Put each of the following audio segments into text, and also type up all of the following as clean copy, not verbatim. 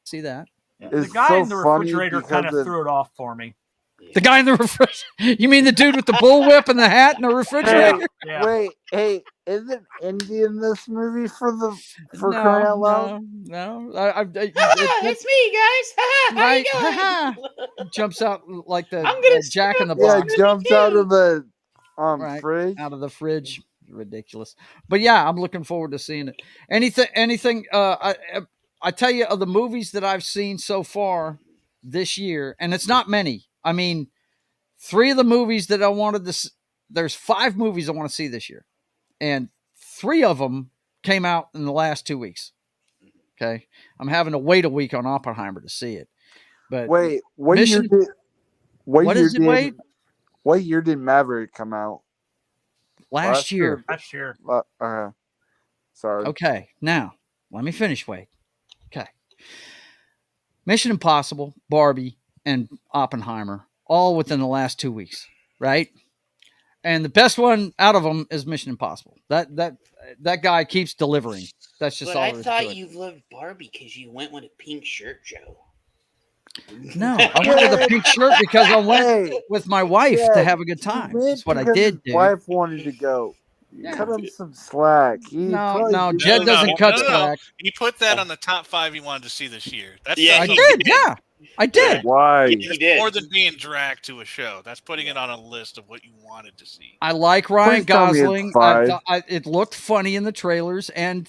see that. Yeah. It's The guy so in the funny refrigerator kind of because threw it off for me. The guy in the refrigerator. You mean the dude with the bullwhip and the hat and the refrigerator? Yeah. Wait, hey, isn't Indy in this movie for crying out loud? No. It's me, guys. How Right? you doing? Jumps out like the I'm gonna Jack in the Yeah, Box. jumps out of the Right, fridge. out of the fridge. Ridiculous. But yeah, I'm looking forward to seeing it. Anything I tell you, of the movies that I've seen so far this year, and it's not many. I mean, 3 of the movies that I wanted to there's 5 movies I want to see this year, and 3 of them came out in the last 2 weeks. Okay, I'm having to wait a week on Oppenheimer to see it. But Wait, what Mission, year did what is it, Wade? What year did Maverick come out? Last year. Last year. Sorry. Okay, now let me finish, Wade. Okay. Mission Impossible, Barbie, and Oppenheimer, all within the last 2 weeks, right? And the best one out of them is Mission Impossible. That guy keeps delivering. That's just all. But I there is thought to it. you loved Barbie because you went with a pink shirt, Joe. No, I went with a pink shirt because I went with my wife to have a good time. That's what I did, his wife wanted to go. Yeah. Cut him some slack. No, Jed doesn't cut slack. He put that on the top 5 he wanted to see this year. That's Yeah, I did, yeah. I did. Why? He did. More than being dragged to a show. That's putting it on a list of what you wanted to see. I like Ryan Please tell me it's Gosling. 5. It looked funny in the trailers, and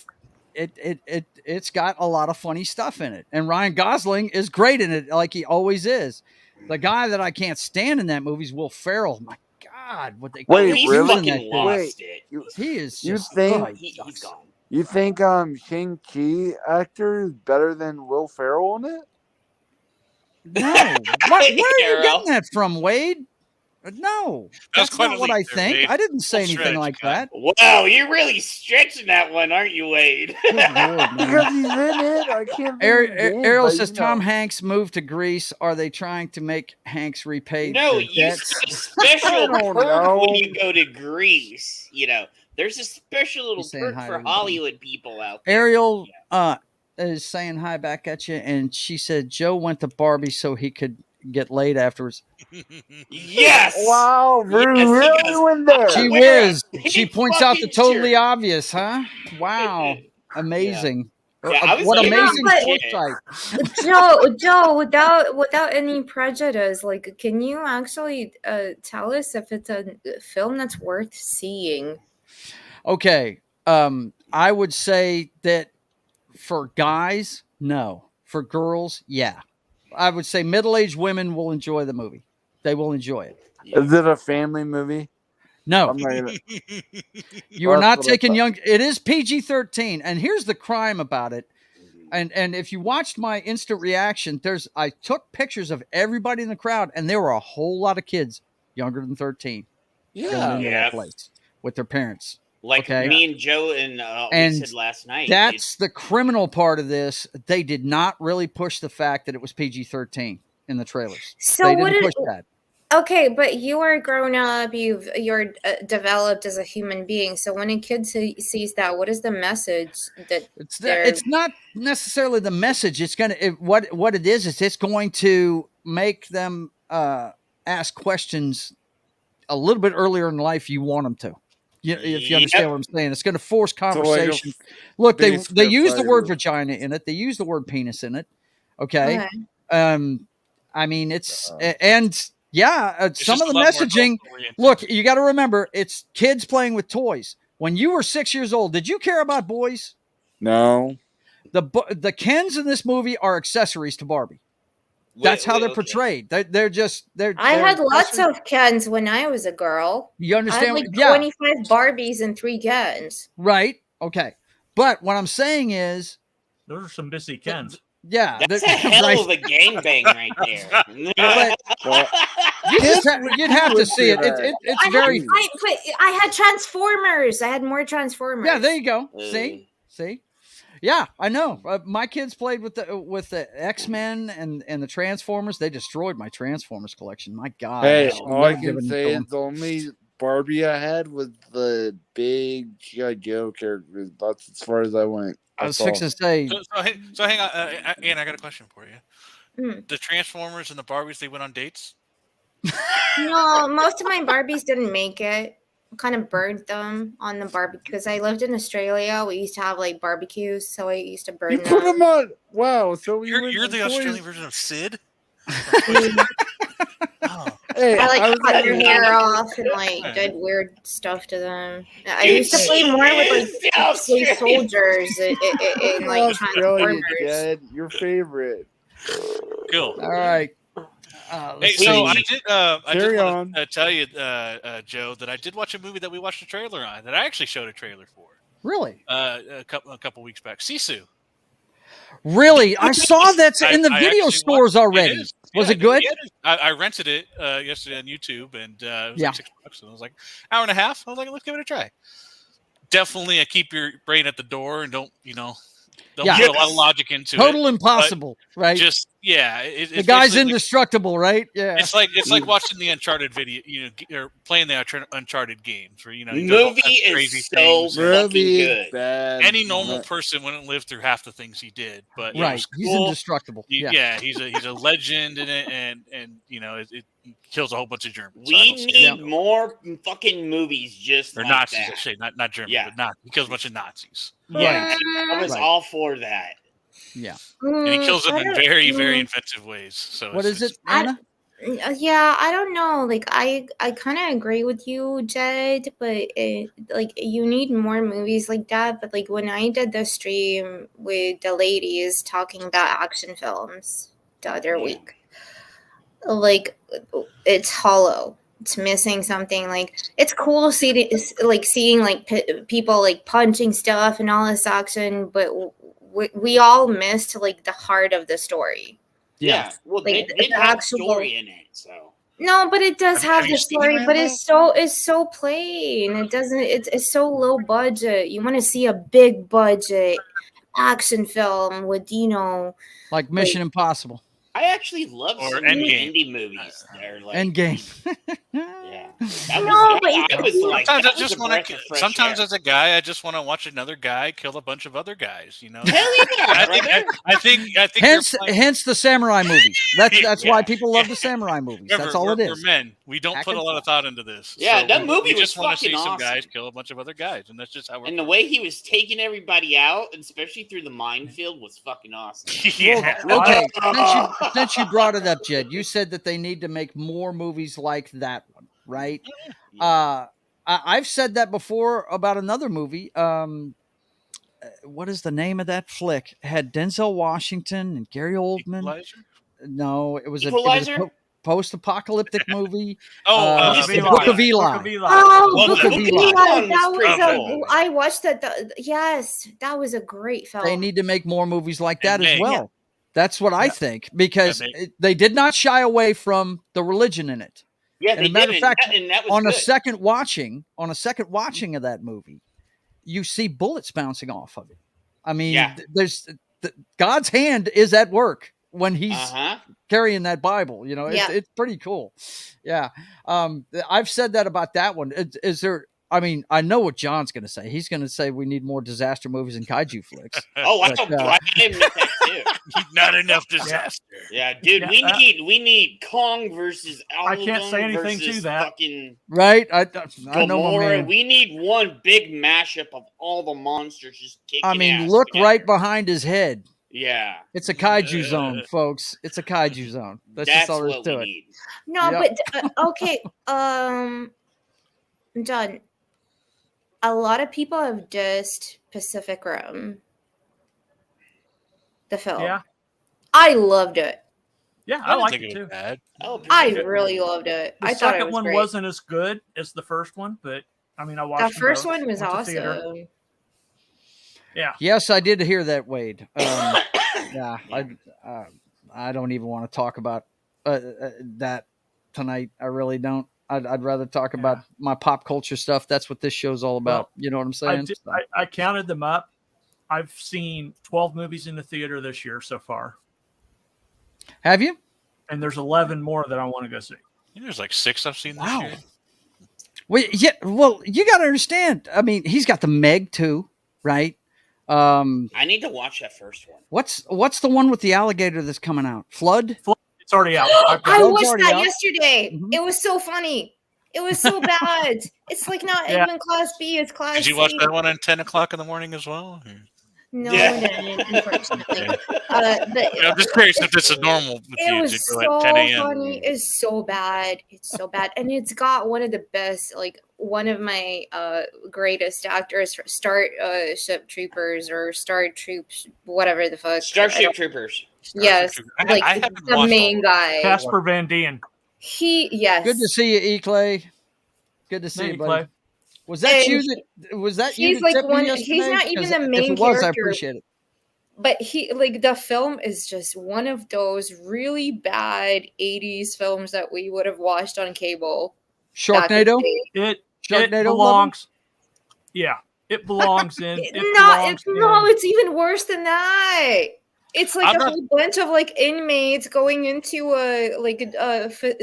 it's got a lot of funny stuff in it. And Ryan Gosling is great in it, like he always is. The guy that I can't stand in that movie is Will Ferrell. My God, what they Wait, He's really? fucking lost it. He is. You Just, think- oh, He's gone. You think Shang-Chi actor is better than Will Ferrell in it? No. Where are you getting that from, Wade? No, that's quite not a what I leap there, think. Wade. I didn't say Full anything stretch, like guy. that. Wow, you're really stretching that one, aren't you, Wade? Good Lord, man. Because he's in it. I can't. Ariel says Tom Hanks moved to Greece. Are they trying to make Hanks repay No, their you debts? get a special I don't perk know. when you go to Greece. You know, there's a special little He's saying perk hi to for everybody. Hollywood people out there. Ariel is saying hi back at you, and she said Joe went to Barbie so he could get laid afterwards. Yes. Wow, we Yes, he really does. went there. She Wear a whiz. pink She points out the fucking totally shirt. obvious, huh? Wow, amazing. Yeah, I was What like, amazing but- foresight. Joe, without any prejudice, like, can you actually tell us if it's a film that's worth seeing? Okay, I would say that for guys, no. For girls, yeah. I would say middle-aged women will enjoy the movie. They will enjoy it. Is it a family movie? No, I'm not gonna. you are That's not what I taking thought. young. It is PG-13, and here's the crime about it. And if you watched my instant reaction, I took pictures of everybody in the crowd, and there were a whole lot of kids younger than 13 going into Yeah. that place with their parents. like Okay. me and Joe and And we said last night. That's the criminal part of this. They did not really push the fact that it was PG-13 in the trailers. So They what didn't did? push that. Okay, but you are grown up. You're developed as a human being. So when a kid sees that, what is the message that It's not necessarily the message. It's what it is it's going to make them ask questions a little bit earlier in life. You want them to. If you understand what I'm saying, it's going to force conversation. Look, they use the word vagina in it. They use the word penis in it. Okay. I mean, it's and yeah, some of the messaging. Look, you got to remember, it's kids playing with toys. When you were 6 years old, did you care about boys? No. The Kens in this movie are accessories to Barbie. That's how they're portrayed. They're I had lots of Kens when I was a girl. You understand? I had like 25 Barbies and 3 Kens. Right. Okay. But what I'm saying is, those are some busy Kens. Yeah, that's a hell of a gangbang right there. You'd have to see it. It's very. I had Transformers. I had more Transformers. Yeah, there you go. See. Yeah, I know. My kids played with the X-Men and the Transformers. They destroyed my Transformers collection. My God. Hey, all I can say is Barbie I had was the big G.I. Joe character. That's as far as I went. I was That's all. fixing to say, So hang on, Ian, I got a question for you. Mm. The Transformers and the Barbies, they went on dates? No, most of my Barbies didn't make it. Kind of burned them on the barbecue because I lived in Australia. We used to have like barbecues, so I used to burn You put them on. Wow. So we went You're to the toys. Australian version of Sid? Mm. Oh. Hey, I like was cut at their the- hair off and like did weird stuff to them. I used to play more with like toy soldiers and like Australia, Transformers. Jed, your favorite. Cool. all right. Hey, Let's so I see. did. Carry Want on. to tell you, Joe, that I did watch a movie that we watched a trailer on. That I actually showed a trailer for. Really? A couple weeks back. Sisu. Really? I saw that's in the I video actually stores watched- already. It is. Was Yeah, it good? yeah, it is. I rented it yesterday on YouTube, and it was Yeah. like $6. And I was like, hour and a half. I was like, let's give it a try. Definitely, keep your brain at the door and don't Yeah. put a lot of logic into it. Total impossible, right? Just the it's guy's basically like- indestructible, right? Yeah. It's like watching the Uncharted video, or playing the Uncharted games, where he does all Movie kinds of crazy is so things. fucking Movie good. bad. Any normal person wouldn't live through half the things he did, but it right. was He's cool. indestructible. Yeah. Yeah, he's a legend in it, and it kills a whole bunch of Germans. So I We don't see it. need more fucking movies just Or like Nazis, I that. say, not Germans, Yeah. but not. He kills a bunch of Nazis, Right. I was Right. all for that. Yeah. and he kills them I in don't- very, very inventive ways. So What is it, I- Anna? Yeah, I don't know. Like, I kind of agree with you, Jed, but like you need more movies like that. But like when I did the stream with the ladies talking about action films the other Yeah. week, like it's hollow. It's missing something. Like it's cool seeing people like punching stuff and all this action, but we all missed like the heart of the story. Yeah. Well, Like, they did the have actual- story in it, so. No, but it does Have have you the seen story, but Rambo? it's so plain. It doesn't. It's so low budget. You want to see a big budget action film with Like Mission Impossible. I actually love Or some of the Endgame. indie movies. They're like, Endgame. Yeah. That No, but I was like, Sometimes that I just was a want breath to. of fresh Sometimes air. as a guy, I just want to watch another guy kill a bunch of other guys. Hell yeah, brother. I think. hence, you're playing- hence the samurai movies. That's why Yeah. people love the samurai movies. Remember, That's all it we're is. men. We don't Back put a and lot of thought into this. Yeah, that we movie was just want to see fucking some guys awesome. kill a bunch of other guys, and that's just how we're. And the way he was taking everybody out, especially through the minefield, was fucking awesome. yeah. Okay, since you brought it up, Jed, you said that they need to make more movies like that one, right? I've said that before about another movie. What is the name of that flick? It had Denzel Washington and Gary Oldman. Equalizer? No, it was Equalizer? a post-apocalyptic movie. Oh, Book of The Eli. Book of Eli. Book of Eli. Oh, Love Book that of movie. Eli. That That was was pretty a. cool. I watched that. Yes, that was a great film. They need to make more movies like that And as they- well. That's what I Yeah. think, because Yeah, they did not shy away from the religion in it. Yeah, And they a matter did, of fact, and that was on good. a second watching of that movie, you see bullets bouncing off of it. I mean, Yeah. God's hand is at work when he's Uh-huh. carrying that Bible. Yeah. It's pretty cool. Yeah. I've said that about that one. Is there? I mean, I know what John's going to say. He's going to say we need more disaster movies and kaiju flicks. Oh, I But, know, I admit that too. Not enough disaster. Yeah, dude, Yeah, we need Kong versus I can't say Alvin anything to versus that. fucking Right? I know my Gamora. man. We need one big mashup of all the monsters just kicking I mean, ass look together. right behind his head. Yeah, It's a kaiju zone, folks. It's a kaiju zone. That's just all there is what to we it. need. No, Yep. but okay. John. A lot of people have dissed Pacific Rim, the film. Yeah. I loved it. Yeah, I I don't like think it it was too. bad. Oh, I Pacific really Rim. loved it. The I thought it second was one great. wasn't as good as the first one, but I mean, I watched The first them both. one was Went to theater. awesome. Yeah. Yes, I did hear that, Wade. Yeah, I don't even want to talk about that tonight. I really don't. I'd rather talk about my pop culture stuff. That's what this show's all about. Well, You know what I'm I, saying? did, So- I counted them up. I've seen 12 movies in the theater this year so far, Have you? and there's 11 more that I want to go see. There's like 6 I've seen this Wow. year. Well, yeah. Well, you got to understand. I mean, he's got the Meg too, right? I need to watch that first one. What's the one with the alligator that's coming out? Flood. It's already out. I Flood's watched already that out. yesterday. Mhm. It was so funny. It was so bad. It's like not Yeah. even class B. It's class Did you C. watch that one at 10 o'clock in the morning as well? No, Yeah. I didn't, unfortunately. I'm just curious if this is normal with It you was to go so at 10 a.m. funny. It's so bad. It's so bad. And it's got one of the best, like one of my greatest actors for Starship Troopers or Star Troops, whatever the fuck. Starship Troopers. Yes. I Like haven't the watched main all guy. Casper Van Dien. Yes. Good to see you, E. Clay. Good to see There you, you buddy. play. Was that And you that you he's that like tipped me one. yesterday? He's not even 'Cause the if main it was, I character. appreciate it. But he like the film is just one of those really bad 80s films that we would have watched on cable. back in the Sharknado. day. It Sharknado belongs. Yeah, it belongs in. It's even worse than that. It's like I'm a not- whole bunch of like inmates going into a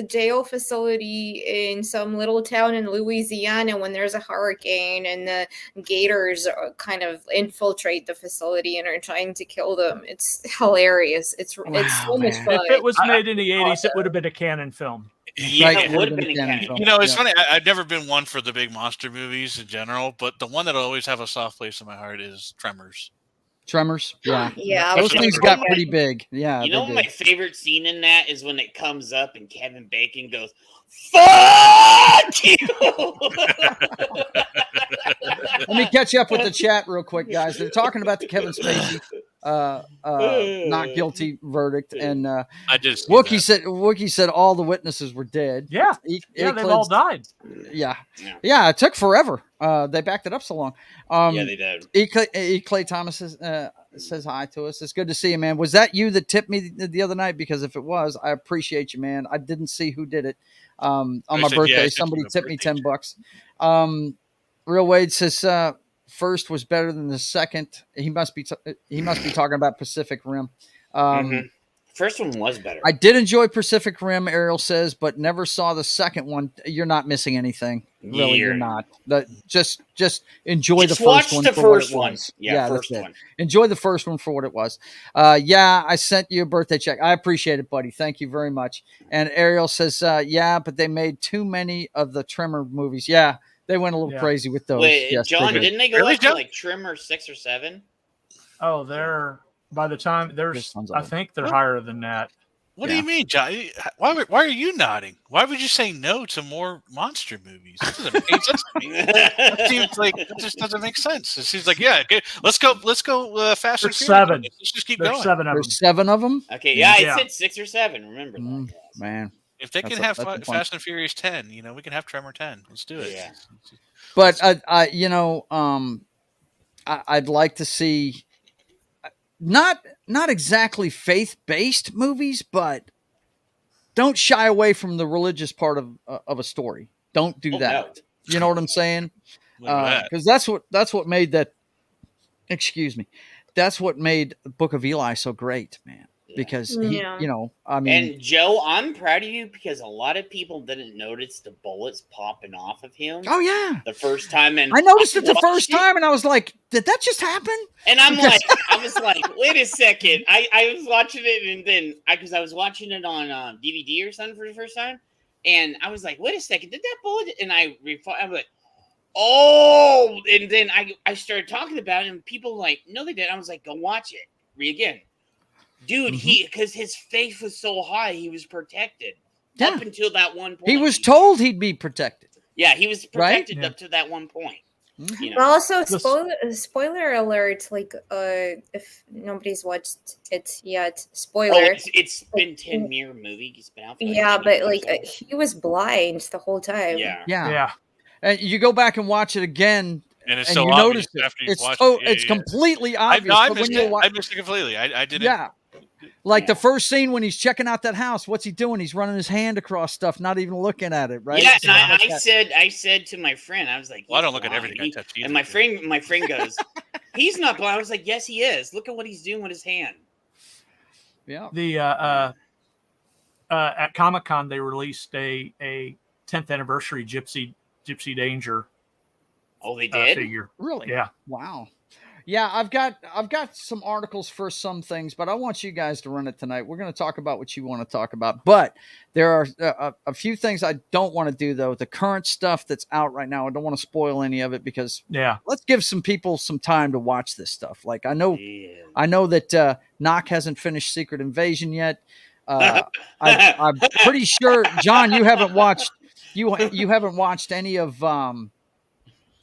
jail facility in some little town in Louisiana when there's a hurricane and the gators kind of infiltrate the facility and are trying to kill them. It's hilarious. It's so much man. fun. If it was made in the 80s, it would have been a canon film. Yeah, Right, it it would would've have been a been a canon. canon You know, it's Yeah. funny. I've never been one for the big monster movies in general, but the one that always have a soft place in my heart is Tremors. Tremors. Yeah. Yeah, Those Okay, things you got know pretty big. Yeah. You know they what my did. favorite scene in that is when it comes up and Kevin Bacon goes, "Fuck you!" Let me catch up with the chat real quick, guys. They're talking about the Kevin Spacey not guilty verdict, and I just Wookie said all the witnesses were dead. Yeah, E- yeah, they've Euclid's- all died. Yeah. Yeah. Yeah, it took forever. They backed it up so long. Yeah, they did. Clay Thomas says hi to us. It's good to see you, man. Was that you that tipped me the other night? Because if it was, I appreciate you, man. I didn't see who did it. On I my said, birthday, yeah, I sent somebody you a tipped me birthday $10. Real Wade says first was better than the second. He must be talking about Pacific Rim. Mhm. First one was better. I did enjoy Pacific Rim, Ariel says, but never saw the second one. You're not missing anything. Really, you're not. Just enjoy Just the watch first one the for what first it one. was. Yeah, that's first it. one. Enjoy the first one for what it was. Yeah, I sent you a birthday check. I appreciate it, buddy. Thank you very much. And Ariel says, yeah, but they made too many of the Tremor movies. Yeah, they went a little crazy with those. Wait, Yes, John, they did. didn't they go Really, up to John? like Trimmer 6 or 7? Oh, they're by the time there's, tons of I them. think they're higher than that. What do you mean, John? Why are you nodding? Why would you say no to more monster movies? That doesn't make sense to me. That seems like that just doesn't make sense. It seems like yeah, let's go Fast and There's Furious. 7. Let's just keep There's going. 7 of them. There's 7 of them. Okay, yeah, Yeah. I said 6 or 7. Remember that? Mm, guys. man. If they That's can a- have that's a fun- Fast and Furious 10, we can have Tremor 10. Let's do it. Yeah. But I'd like to see not exactly faith-based movies, but don't shy away from the religious part of a story. Don't do Oh, that. no. You know what I'm saying? Look at that. Because that's what made that. Excuse me. That's what made Book of Eli so great, man. Yeah. Because he, Yeah. I mean, And Joe, I'm proud of you because a lot of people didn't notice the bullets popping off of him oh yeah, the first time, and I noticed it the watched first it, time, and I was like, did that just happen? And I was like, wait a second. I was watching it, and then because I was watching it on DVD or something for the first time, and I was like, wait a second, did that bullet? And I was like, oh, and then I started talking about it, and people were like, no, they didn't. I was like, go watch it, again, dude. Because his face was so high, he was protected up until that one point. He was told he'd be protected. Yeah, he was Right? protected up to that one point. Mhm. You know? But also, This- spoiler alert! Like, if nobody's watched it yet, Oh, spoiler. it's been 10-year movie. It's been out for like Yeah, 10 but years like or so. he was blind the whole time. Yeah. Yeah. Yeah. And you go back and watch it again, And it's and so you obvious notice it. after you've It's watched so it. Yeah, it's yeah. completely I obvious. but when missed you it. wa- I missed it completely. I didn't. yeah. Like Yeah. the first scene when he's checking out that house, what's he doing? He's running his hand across stuff, not even looking at it, right? Yeah, and Stuff like I that. said to my friend, I was like, Well, I don't "He's look at everything I blind." touch either. And my friend goes, he's not blind. I was like, yes, he is. Look at what he's doing with his hand. Yeah. The at Comic-Con they released a 10th anniversary Gypsy Gypsy Danger Oh, they did. figure. Really? Yeah. Wow. Yeah, I've got some articles for some things, but I want you guys to run it tonight. We're going to talk about what you want to talk about, but there are a few things I don't want to do though. The current stuff that's out right now, I don't want to spoil any of it because Yeah. let's give some people some time to watch this stuff. Like I know Yeah. that Knock hasn't finished Secret Invasion yet. I'm pretty sure, John, you haven't watched any of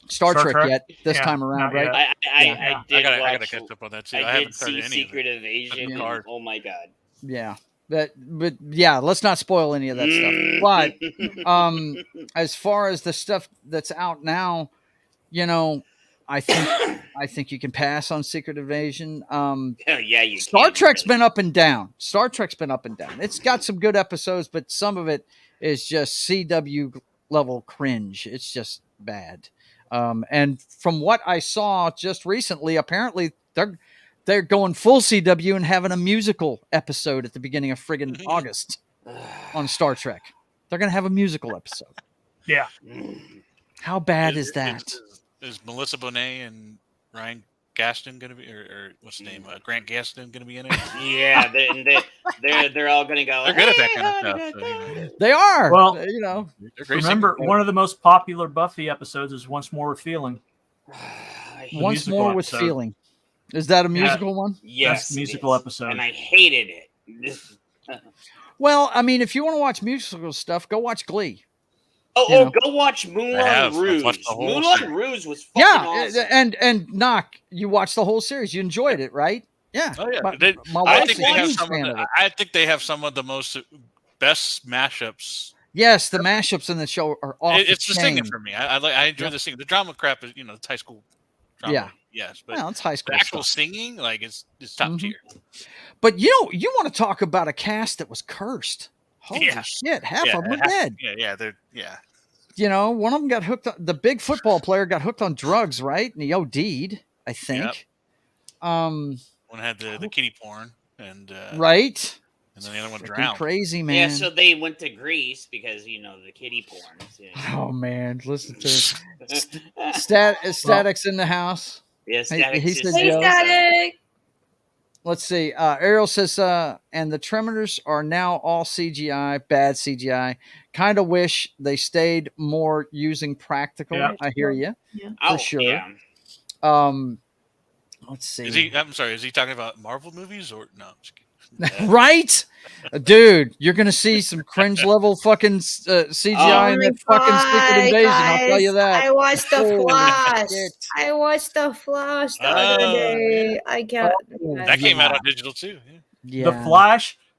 Star Trek yet this Yeah, time around, not right? yet. I did I watch. gotta catch up on that too. I haven't did started see any Secret of it. Invasion. Yeah. And, oh my god. Yeah. But yeah, let's not spoil any of that stuff. But as far as the stuff that's out now, you know, I think you can pass on Secret Invasion. Yeah, you Star can, Trek's really. been up and down. Star Trek's been up and down. It's got some good episodes, but some of it is just CW level cringe. It's just bad. And from what I saw just recently, apparently they're going full CW and having a musical episode at the beginning of friggin' August on Star Trek. They're gonna have a musical episode. Yeah. How bad is that? Is Melissa Bonet and Ryan Gaston going to be, or what's his name, Grant Gaston going to be in it? Yeah, they're all gonna go. They're good at that "Hey, kind of honey, stuff. So, you know, They are. Well, You know. they're great Remember, singers. one of the most popular Buffy episodes is Once More with Feeling. I hate Once musical more with episode. feeling. Is that a musical one? Yes, That's the it musical is. episode. and I hated it. Well, I mean, if you want to watch musical stuff, go watch Glee. Oh, You know. go watch I Moulin have. I've Rouge. watched the whole Moulin series. Rouge was fucking Yeah, awesome. and Knock, you watched the whole series. You enjoyed it, right? Yeah. Oh yeah, My, They- my I wife's think a they have huge some. fan of it. I think they have some of the most best mashups. Yes, the mashups in the show are off. It's the singing chain. for me. I enjoy the singing. The drama crap is it's high school drama. Yeah. Yes, but Well, it's high the school actual stuff. singing, like it's top Mhm. tier. But you want to talk about a cast that was cursed. Holy Yeah. shit, half Yeah, of them are dead. Yeah. You know, one of them got hooked on, the big football player got hooked on drugs, right? And he OD'd, I think. One had the kitty porn, and Right? and then the other one Freaking drowned. crazy, man. Yeah, so they went to Greece because the kitty porn. Oh man, listen to it. Static's in the house. Yes, He said Hey, Joe. Static. Let's see. Ariel says, and the Tremors are now all CGI, bad CGI. Kind of wish they stayed more using practical. Yeah. I hear you. Oh, sure. yeah. Let's see. Is he? I'm sorry. Is he talking about Marvel movies or no? I'm just kidding. Right? Dude, you're going to see some cringe level fucking CGI in that fucking Secret Invasion. I'll tell you that. I watched the Holy Flash. shit. I watched the Flash the other day. I can't. That came out on digital too. Yeah. Yeah.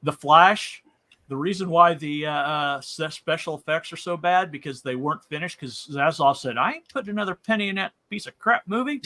The Flash. The reason why the special effects are so bad because they weren't finished. Because Zaslav said, "I ain't putting another penny in that piece of crap movie.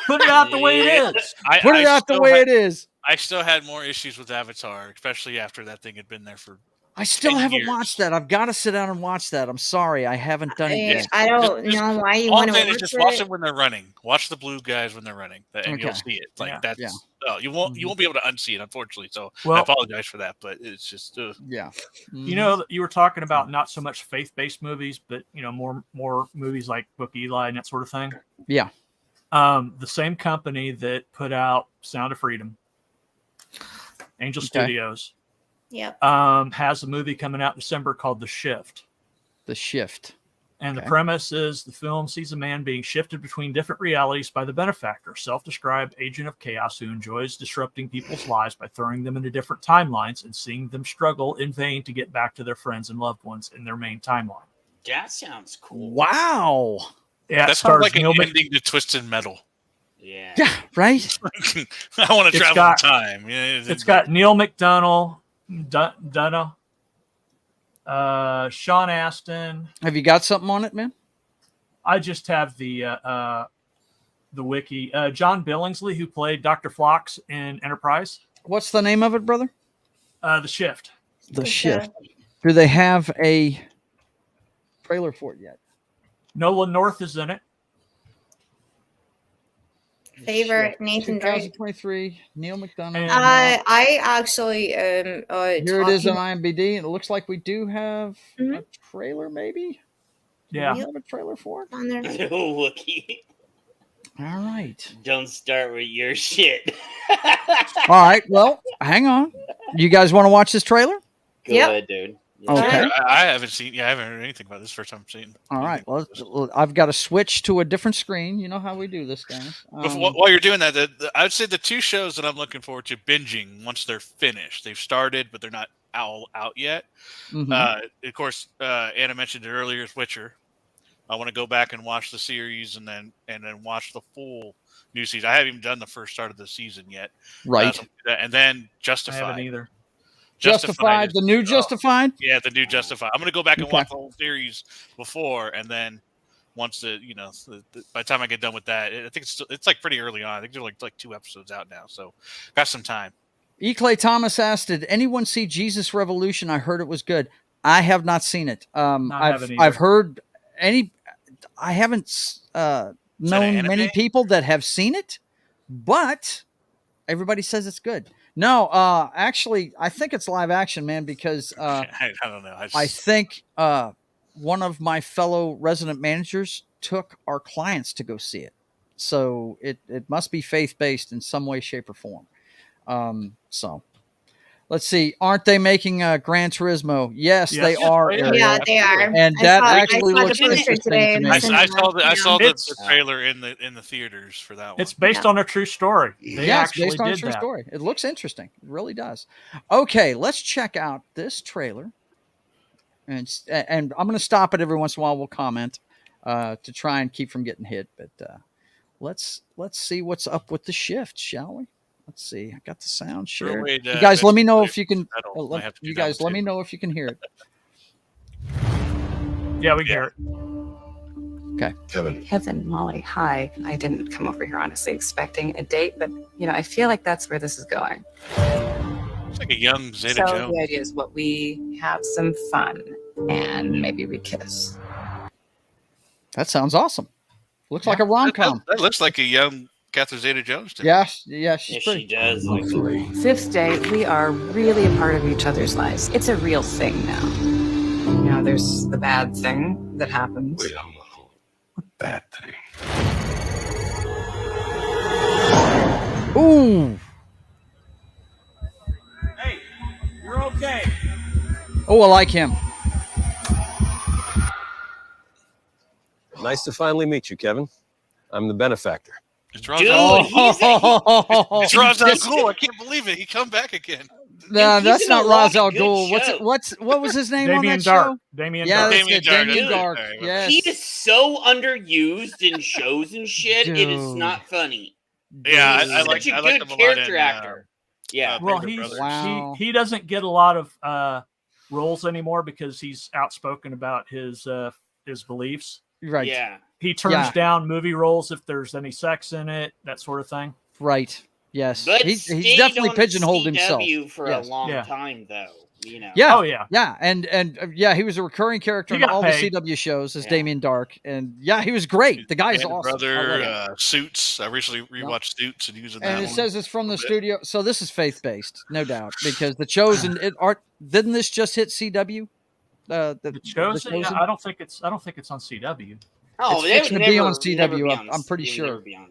Put it out the way it is." Put it out the way it is. I still had more issues with Avatar, especially after that thing had been there for. I still 10 haven't years. watched that. I've got to sit down and watch that. I'm sorry. I haven't done it yet. I don't Just- know why you All want I'm to saying is watch just watch it. it when they're running. Watch the blue guys when they're running, and Okay. you'll see it. Like Yeah. that's. Yeah. Oh, you won't be able to unsee it, unfortunately. So I Well, apologize for that, but it's just. Yeah. you know, you were talking about not so much faith-based movies, but more movies like Book Eli and that sort of thing. Yeah. The same company that put out Sound of Freedom, Angel Okay. Studios, Yep. has a movie coming out in December called The Shift. The Shift. And Okay. the premise is the film sees a man being shifted between different realities by the benefactor, self-described agent of chaos who enjoys disrupting people's lives by throwing them into different timelines and seeing them struggle in vain to get back to their friends and loved ones in their main timeline. That sounds cool. Wow. Yeah, it That sounds stars like an Neil Mc- ending to Twisted Metal. Yeah. Yeah. Right. I want to It's travel got- in time. Yeah, It's got Neil McDonough, Dunna, Sean Astin. Have you got something on it, man? I just have the wiki. John Billingsley, who played Dr. Phlox in Enterprise. What's the name of it, brother? The Shift. The Shift. Do they have a trailer for it yet? Nolan North is in it. Favorite Nathan Drake. 2023. Neil McDonough. And- I actually Here it is on talking- IMDb. And it looks like we do have a Mhm. trailer, maybe. Yeah. Do we have a trailer for it? on there. Wookie. All right. Don't start with your shit. All right. Well, hang on. You guys want to watch this trailer? Go Yep. ahead, dude. Okay. I haven't seen. Yeah, I haven't heard anything about this. First time seeing. All right. anything about Well, I've got to switch to a different screen. You know how we do this, guys. While you're doing that, I would say the two shows that I'm looking forward to binging once they're finished. They've started, but they're not all out yet. Mhm. Of course, Anna mentioned it earlier. Is Witcher. I want to go back and watch the series and then watch the full new season. I haven't even done the first start of the season yet. Right. And then I haven't Justified. either. Justified. is- The new oh, Justified. Yeah, the new Justified. I'm going to go back and Okay. watch the whole series before, and then once by the time I get done with that, I think it's like pretty early on. I think they're like 2 episodes out now, so got some time. E. Clay Thomas asked, "Did anyone see Jesus Revolution? I heard it was good. I have not seen it. haven't either. I've heard I haven't known anime? many people that have seen it, but everybody says it's good. No, actually, I think it's live action, man, because I don't know. I think one of my fellow resident managers took our clients to go see it. So it must be faith-based in some way, shape, or form. So let's see. Aren't they making Gran Turismo? Yes, Yes. they are. Yeah, Ariel. Yeah, they are. And I that saw- I actually saw the looks poster interesting today to in me. the I cinema. saw the It's- trailer in the theaters for that one. It's based on a true story. They Yeah, it's actually based on a did true that. story. It looks interesting. It really does. Okay, let's check out this trailer. And I'm going to stop it every once in a while. We'll comment to try and keep from getting hit. But let's see what's up with the shift, shall we? Let's see. I got the sound shared. Wait, You guys, let me know wait, if you can. I might have to do You that guys, one let too. me know if you can hear it. Yeah, we hear it. Kevin, Molly, hi. I didn't come over here honestly expecting a date, but I feel like that's where this is going. It's like a young Zeta So Jones. the idea is what we have some fun and maybe we kiss. That sounds awesome. Looks like a rom com. That looks like a young Catherine Zeta-Jones to me. Yeah, yeah, she's Yes, pretty. she does. Fifth date, we are really a part of each other's lives. It's a real thing now. There's the bad thing that happens. Wait a little. What bad thing? Ooh. Hey, you're okay. Oh, I like him. Nice to finally meet you, Kevin. I'm the benefactor. It's Ra's Dude, al- he's it's Ra's al Ghul. I can't believe it. He come back again. No, He's that's in a not lot Ra's of al good Ghul. shows. What was his name on Damien that Dark. show? Damien Yeah, Dark. that's Damien it. Dark, Damien that's it. Dark. All right, Yes. He is so underused in shows and shit. It is Dude. not funny. Yeah, He's I like such a I like good him a lot character in, actor. Yeah. Well, Big he's Brothers. Wow. he doesn't get a lot of roles anymore because he's outspoken about his beliefs. Right. Yeah. He turns Yeah. down movie roles if there's any sex in it, that sort of thing. Right. Yes. But He's stayed definitely on pigeonholed CW himself. for Yes. a long Yeah. time, though. Yeah. Oh yeah. Yeah, and yeah, he was a recurring character He in got all paid. the CW shows as Yeah. Damien Dark, and yeah, he was great. The guy's Band of awesome. I Brother, love him. Suits. I recently rewatched Suits and using that And it one. says it's from the bit. studio, so this is faith based, no doubt, because the Chosen didn't this just hit CW? The Chosen? Chosen? I don't think it's on CW. Oh, It's they fixing would to be never, on CW, never be I'm on- pretty they would sure. never be on.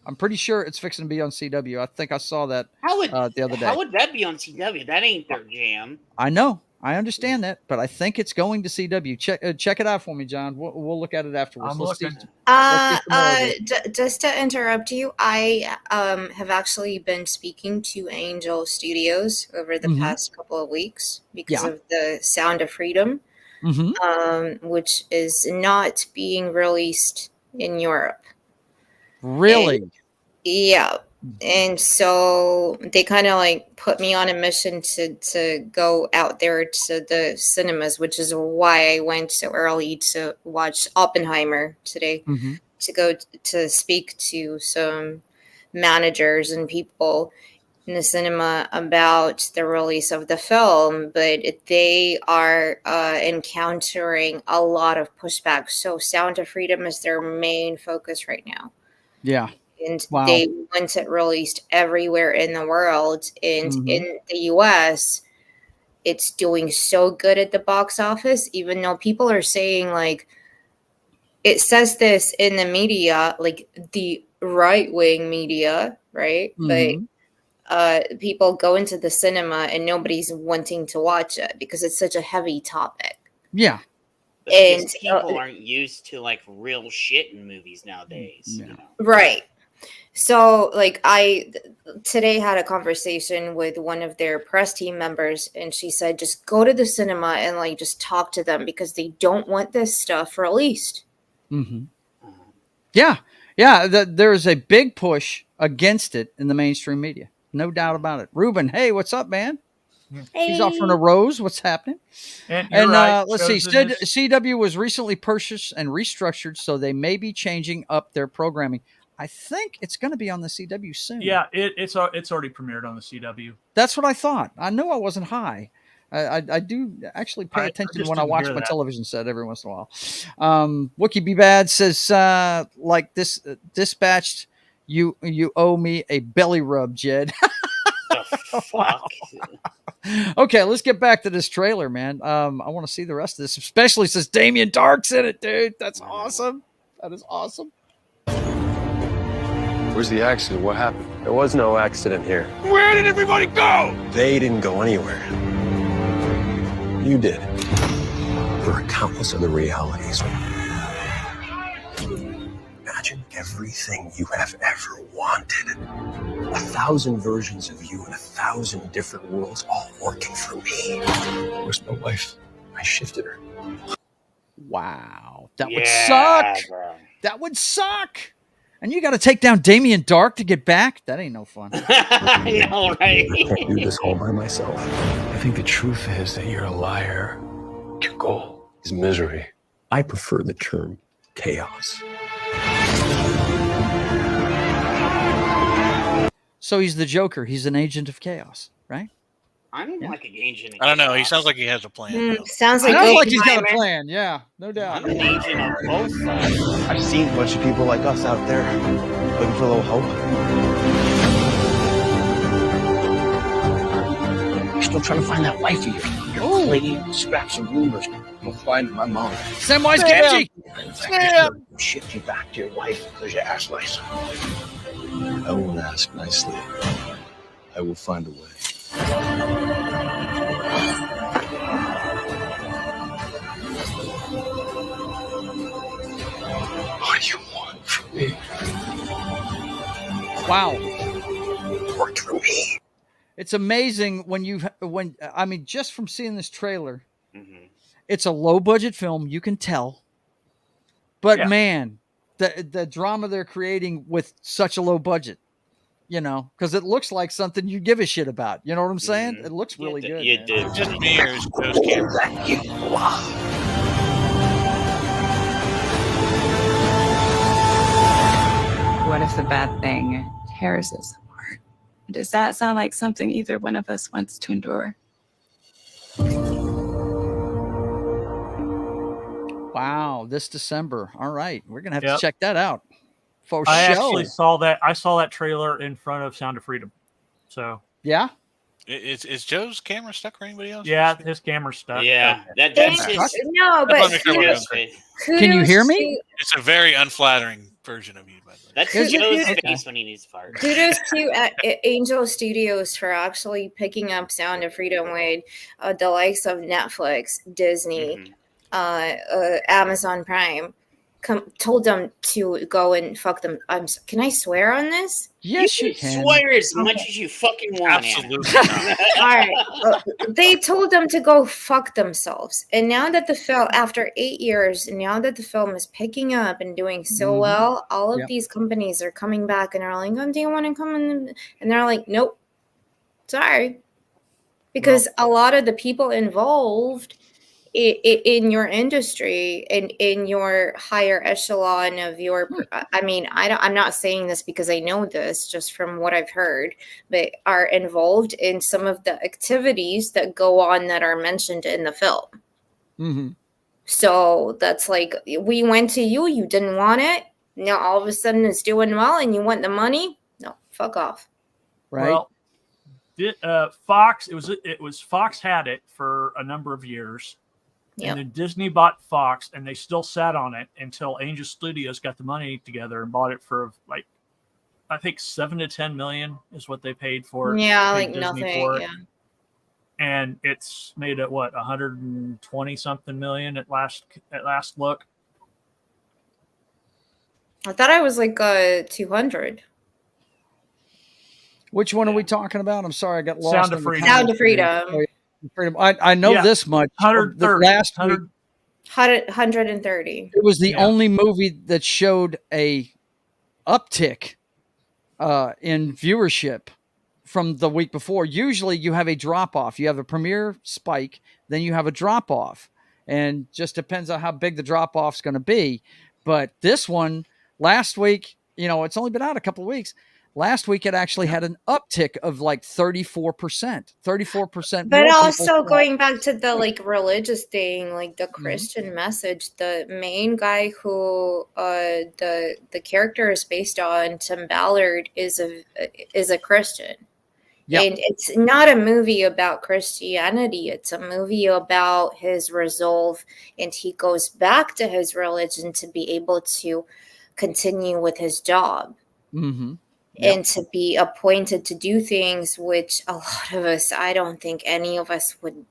I'm pretty sure it's fixing to be on CW. I think I saw that How would the other day. How would that be on CW? That ain't their jam. I know, I understand that, but I think it's going to CW. Check it out for me, John. We'll look at it afterwards. I'm Let's looking. see. Let's get some more Just to interrupt you, I have actually been speaking to Angel Studios over the Mhm. past couple of weeks because Yeah. of the Sound of Freedom, which is not being released in Europe. Really? Yeah. And so they kind of like put me on a mission to go out there to the cinemas, which is why I went so early to watch Oppenheimer today, Mhm. to go to speak to some managers and people in the cinema about the release of the film, but they are encountering a lot of pushback. So Sound of Freedom is their main focus right now. Yeah. And Wow. they want it released everywhere in the world. And Mhm. in the US, it's doing so good at the box office, even though people are saying like it says this in the media, like the right-wing media, right? Mhm. But people go into the cinema and nobody's wanting to watch it because it's such a heavy topic. Yeah. But And because people aren't used to like real shit in movies nowadays. Yeah. You know? right. So, like, I today had a conversation with one of their press team members, and she said, just go to the cinema and like just talk to them because they don't want this stuff released. Mm-hmm. Yeah. Yeah. There's a big push against it in the mainstream media. No doubt about it. Ruben, hey, what's up, man? He's offering a rose. What's happening? And you're right. Let's see. Chosen is- CW was recently purchased and restructured, so they may be changing up their programming. I think it's going to be on the CW soon. Yeah, it's already premiered on the CW. That's what I thought. I knew I wasn't high. I do actually pay attention just when I didn't watch hear my that. television set every once in a while. Wookie Be Bad says, like this dispatched, you owe me a belly rub, Jed. The fuck? Okay, let's get back to this trailer, man. I want to see the rest of this, especially since Damien Dark's in it, dude. That's awesome. That is awesome. Where's the accident? What happened? There was no accident here. Where did everybody go? They didn't go anywhere. You did. There are countless other realities. Imagine everything you have ever wanted. 1,000 versions of you in 1,000 different worlds, all working for me. Where's my wife? I shifted her. Wow. That would suck. Bro. That would suck. And you got to take down Damien Dark to get back? That ain't no fun. I know, right? I can't do this all by myself. I think the truth is that you're a liar. Your goal is misery. I prefer the term chaos. So he's the Joker. He's an agent of chaos, right? I'm like an agent. I don't know. He sounds like he has a plan. though. Sounds like Sounds like he's got a Oppenheimer. plan. Yeah, no doubt. I'm an agent of both sides. I've seen a bunch of people like us out there looking for a little hope. You're still trying to find that wife of yours. You're playing scraps of rumors. You'll find my mom. Samwise Gamgee. Sam! Shift you back to your wife because you asked nice. I won't ask nicely. I will find a way. What do you want from me? Wow. Work for me. It's amazing just from seeing this trailer, it's a low budget film, you can tell. But man, the drama they're creating with such a low budget, because it looks like something you give a shit about. You know what I'm saying? It looks really good. You man. do. Just me or Joe's camera. What if the bad thing tears us apart? Does that sound like something either one of us wants to endure? Wow, this December. All right, we're gonna have to Yep. check that out for I show. actually saw that. I saw that trailer in front of Sound of Freedom. So Yeah. Is Joe's camera stuck or anybody else? yeah, his camera's stuck. Yeah, Okay. that's Thank- his. No, That's but my camera. Can you hear kudos me? to- It's a very unflattering version of you, by the way. That's Is it? Joe's Okay. face when he needs to fart. Kudos to Angel Studios for actually picking up Sound of Freedom with the likes of Netflix, Disney, Amazon Prime. Told them to go and fuck them. Can I swear on this? Yes, you can can. swear as much as you fucking want. Absolutely Anna. All right. They told them to go fuck themselves. And now that the film, after 8 years, and now that the film is picking up and doing so Mhm. well, all of Yep. these companies are coming back and are like, oh, do you want to come in? And they're like, nope. Sorry. Because a lot of the people involved in your industry and in your higher echelon of your, I'm not saying this because I know this just from what I've heard, but are involved in some of the activities that go on that are mentioned in the film. Mm-hmm. So that's like, we went to you, you didn't want it. Now all of a sudden it's doing well and you want the money. No, fuck off. Right. Well, Fox. It was Fox had it for a number of years, Yep. And then Disney bought Fox, and they still sat on it until Angel Studios got the money together and bought it for like, I think 7 to 10 million is what they paid for it. Yeah, Paid like Disney nothing. for it. Yeah. And it's made at what 120 something million at last look. I thought I was like 200. Which one are we talking about? I'm sorry, I got lost. Sound of in the Freedom. Sound of comments. Freedom. Oh, yeah. Freedom. I know this much. 130. Last week, 130. it was the Yeah. only movie that showed a uptick in viewership from the week before. Usually you have a drop off. You have a premiere spike, then you have a drop off, and just depends on how big the drop off is going to be. But this one last week, it's only been out a couple of weeks. Last week it actually had an uptick of like 34%. 34%. But more also people going back to the like religious thing, like the Mm-hmm. Christian message, the main guy who the character is based on, Tim Ballard, is a Christian. Yep. And it's not a movie about Christianity. It's a movie about his resolve, and he goes back to his religion to be able to continue with his job. Mm-hmm. And to be appointed to do things which a lot of us, I don't think any of us would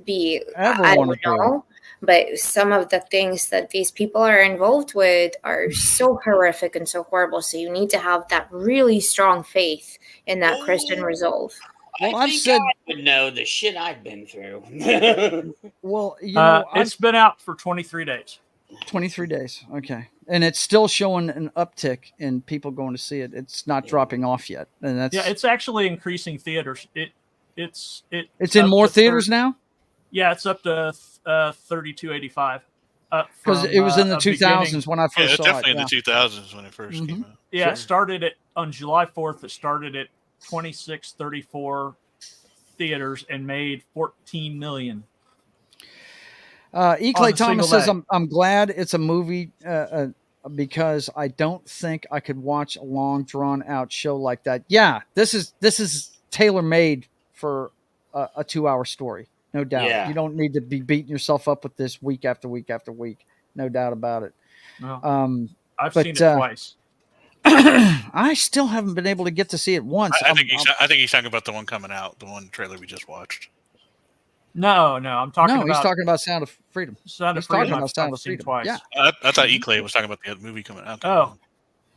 be, Ever I wanna don't know, but some of the things that these people are involved with are so horrific and so horrible. So you need to have that really strong faith in that Christian resolve. Well, I I've think said- I would know the shit I've been through. Well, it's been out for 23 days. 23 days. Okay. And it's still showing an uptick in people going to see it. It's not dropping off yet. And that's It's actually increasing theaters. It's in up more to theaters now? Yeah, it's up to 3285. Because it was in the a 2000s beginning. when I first saw definitely it. in the 2000s when it 1st came out. Yeah, Sure. it started on July 4th. It started at 2634 theaters and made 14 million. Clay a Thomas single says, day. I'm glad it's a movie because I don't think I could watch a long drawn out show like that. Yeah, this is tailor made for a 2-hour story. No doubt. Yeah. You don't need to be beating yourself up with this week after week after week. No doubt about it. No, I've but, seen it twice. I still haven't been able to get to see it once. I think he's talking about the one coming out, the one trailer we just watched. No, I'm talking about. He's talking about Sound of Freedom. Sound of He's talking Freedom. about Sound I've of seen Freedom. twice. Yeah. I thought E-Clay was talking about the movie coming out. Oh,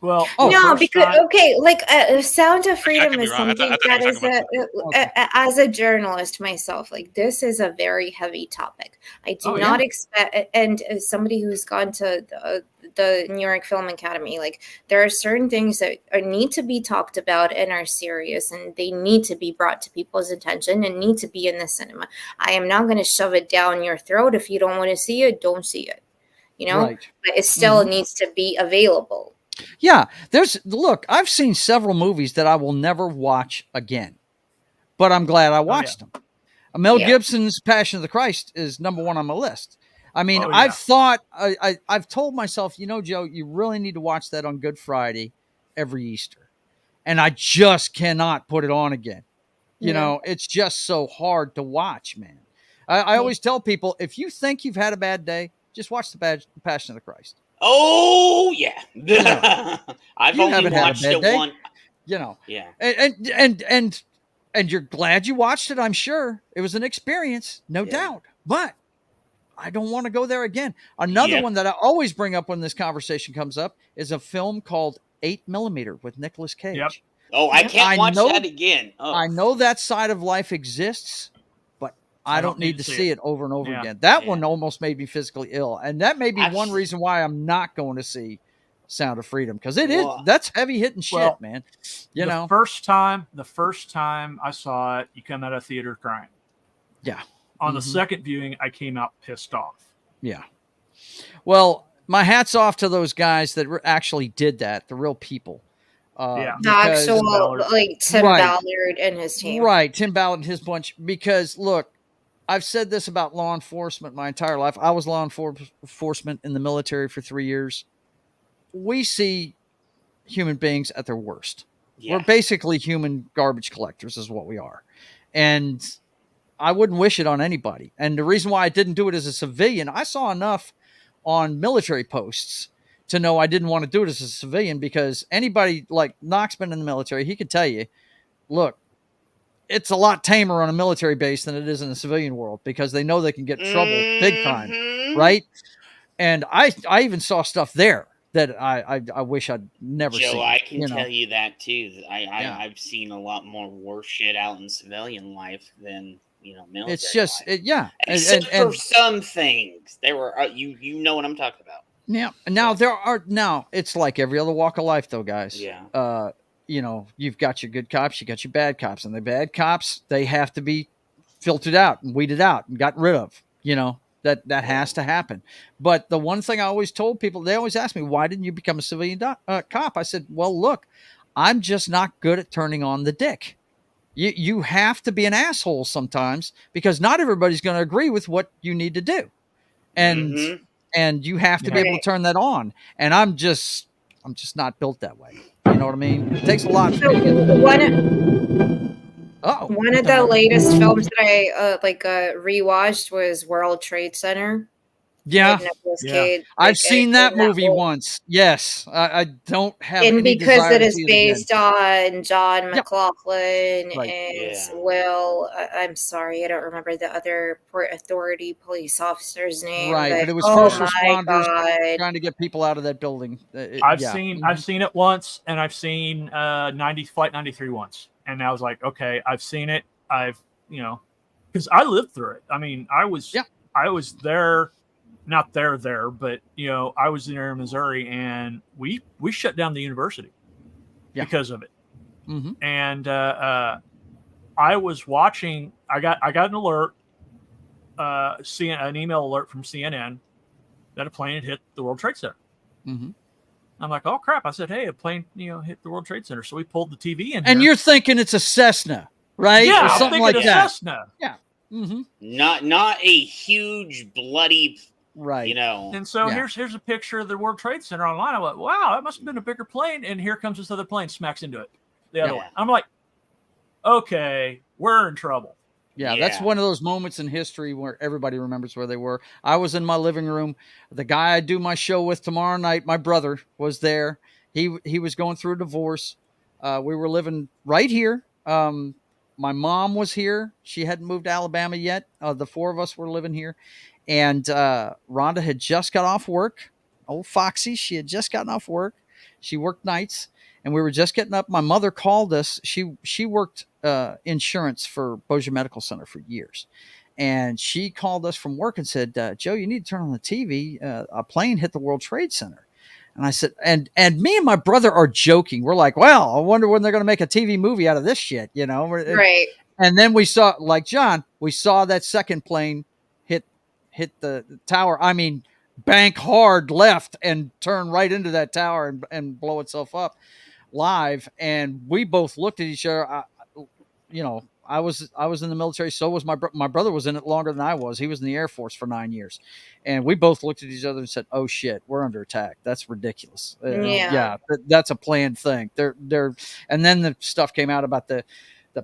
well. No, first because time- okay, like Sound of Freedom could be is wrong. I something thought he that was is talking as a journalist myself, like this is a very heavy topic. I do Oh, not yeah. expect, and as somebody who's gone to the New York Film Academy, like there are certain things that need to be talked about and are serious, and they need to be brought to people's attention and need to be in the cinema. I am not going to shove it down your throat. If you don't want to see it, don't see it. Right. But it still needs to be available. Yeah, look, I've seen several movies that I will never watch again, but I'm glad I watched them. Mel Gibson's Passion of the Christ is number one on my list. I mean, I've thought, I've told myself, Joe, you really need to watch that on Good Friday every Easter. And I just cannot put it on again. It's just so hard to watch, man. I always tell people, if you think you've had a bad day, just watch the Passion of the Christ. Oh yeah, I've You only haven't had a watched bad it day. one. Yeah. Yeah, And you're glad you watched it, I'm sure. It was an experience, no doubt. But I don't want to go there again. Another one that I always bring up when this conversation comes up is a film called 8mm with Nicolas Cage. Yep. Oh, I can't watch that again. Oh. I know that side of life exists, but I don't need to see it over and over again. That one almost made me physically ill. And that may be one reason why I'm not going to see Sound of Freedom, because that's heavy hitting shit, man. The first time I saw it, you come out of theater crying. Yeah. On the second viewing, I came out pissed off. Yeah. Well, my hat's off to those guys that actually did that, the real people. The actual, like Tim Ballard and his team. Right, Tim Ballard and his bunch. Because, look, I've said this about law enforcement my entire life. I was law enforcement in the military for 3 years. We see human beings at their worst. Yeah. We're basically human garbage collectors is what we are. And I wouldn't wish it on anybody. And the reason why I didn't do it as a civilian, I saw enough on military posts to know I didn't want to do it as a civilian, because anybody like Knox been in the military, he could tell you, look, it's a lot tamer on a military base than it is in the civilian world, because they know they can get in trouble big time, right? And I even saw stuff there that I wish I'd never Joe, seen. I can you know? tell you that too. I've seen a lot more worse shit out in civilian life than military. It's just life. yeah, Except for some things, there were you know what I'm talking about. Yeah. Now it's like every other walk of life, though, guys. Yeah. You've got your good cops, you got your bad cops, and the bad cops, they have to be filtered out and weeded out and gotten rid of. That has to happen. But the one thing I always told people, they always ask me, why didn't you become a civilian cop? I said, well, look, I'm just not good at turning on the dick. You have to be an asshole sometimes, because not everybody's going to agree with what you need to do. And you have to be able to turn that on. And I'm just not built that way. You know what I mean? It takes a lot. One of the latest films that I rewatched was World Trade Center. Yeah, Nicolas Cage. I've seen that movie once. Yes, I don't have. And any because desire it to is see based again. on John McLaughlin Right. and Will. I'm sorry, I don't remember the other Port Authority police officer's name. Right, but it was oh first my responders God. trying to get people out of that building. I've seen it once, and I've seen Flight 93 once, and I was like, okay, I've seen it. Because I lived through it. I mean, I was there. Not there, but I was there in Missouri, and we shut down the university because of it. Mm-hmm. And I was watching. I got an alert, an email alert from CNN that a plane had hit the World Trade Center. Mm-hmm. I'm like, oh crap! I said, hey, a plane hit the World Trade Center. So we pulled the TV in. And here. you're thinking it's a Cessna, right? Yeah, or something I'm thinking like a that. Cessna. Yeah. Mm-hmm. Not a huge bloody. Right. And so here's a picture of the World Trade Center online. I went, wow, that must have been a bigger plane. And here comes this other plane, smacks into it. The other one. I'm like, okay, we're in trouble. Yeah, that's one of those moments in history where everybody remembers where they were. I was in my living room. The guy I do my show with tomorrow night, my brother, was there. He was going through a divorce. We were living right here. My mom was here. She hadn't moved to Alabama yet. The four of us were living here. And Rhonda had just got off work. Old Foxy, she had just gotten off work. She worked nights, and we were just getting up. My mother called us. She worked insurance for Bossier Medical Center for years. And she called us from work and said, Joe, you need to turn on the TV. A plane hit the World Trade Center. And I said, and me and my brother are joking. We're like, well, I wonder when they're going to make a TV movie out of this shit, Right. And then we saw, like John, we saw that second plane hit the tower. I mean, bank hard left and turn right into that tower and blow itself up live. And we both looked at each other. I was in the military. So was my brother was in it longer than I was. He was in the Air Force for 9 years. And we both looked at each other and said, oh shit, we're under attack. That's ridiculous. That's a planned thing. And then the stuff came out about the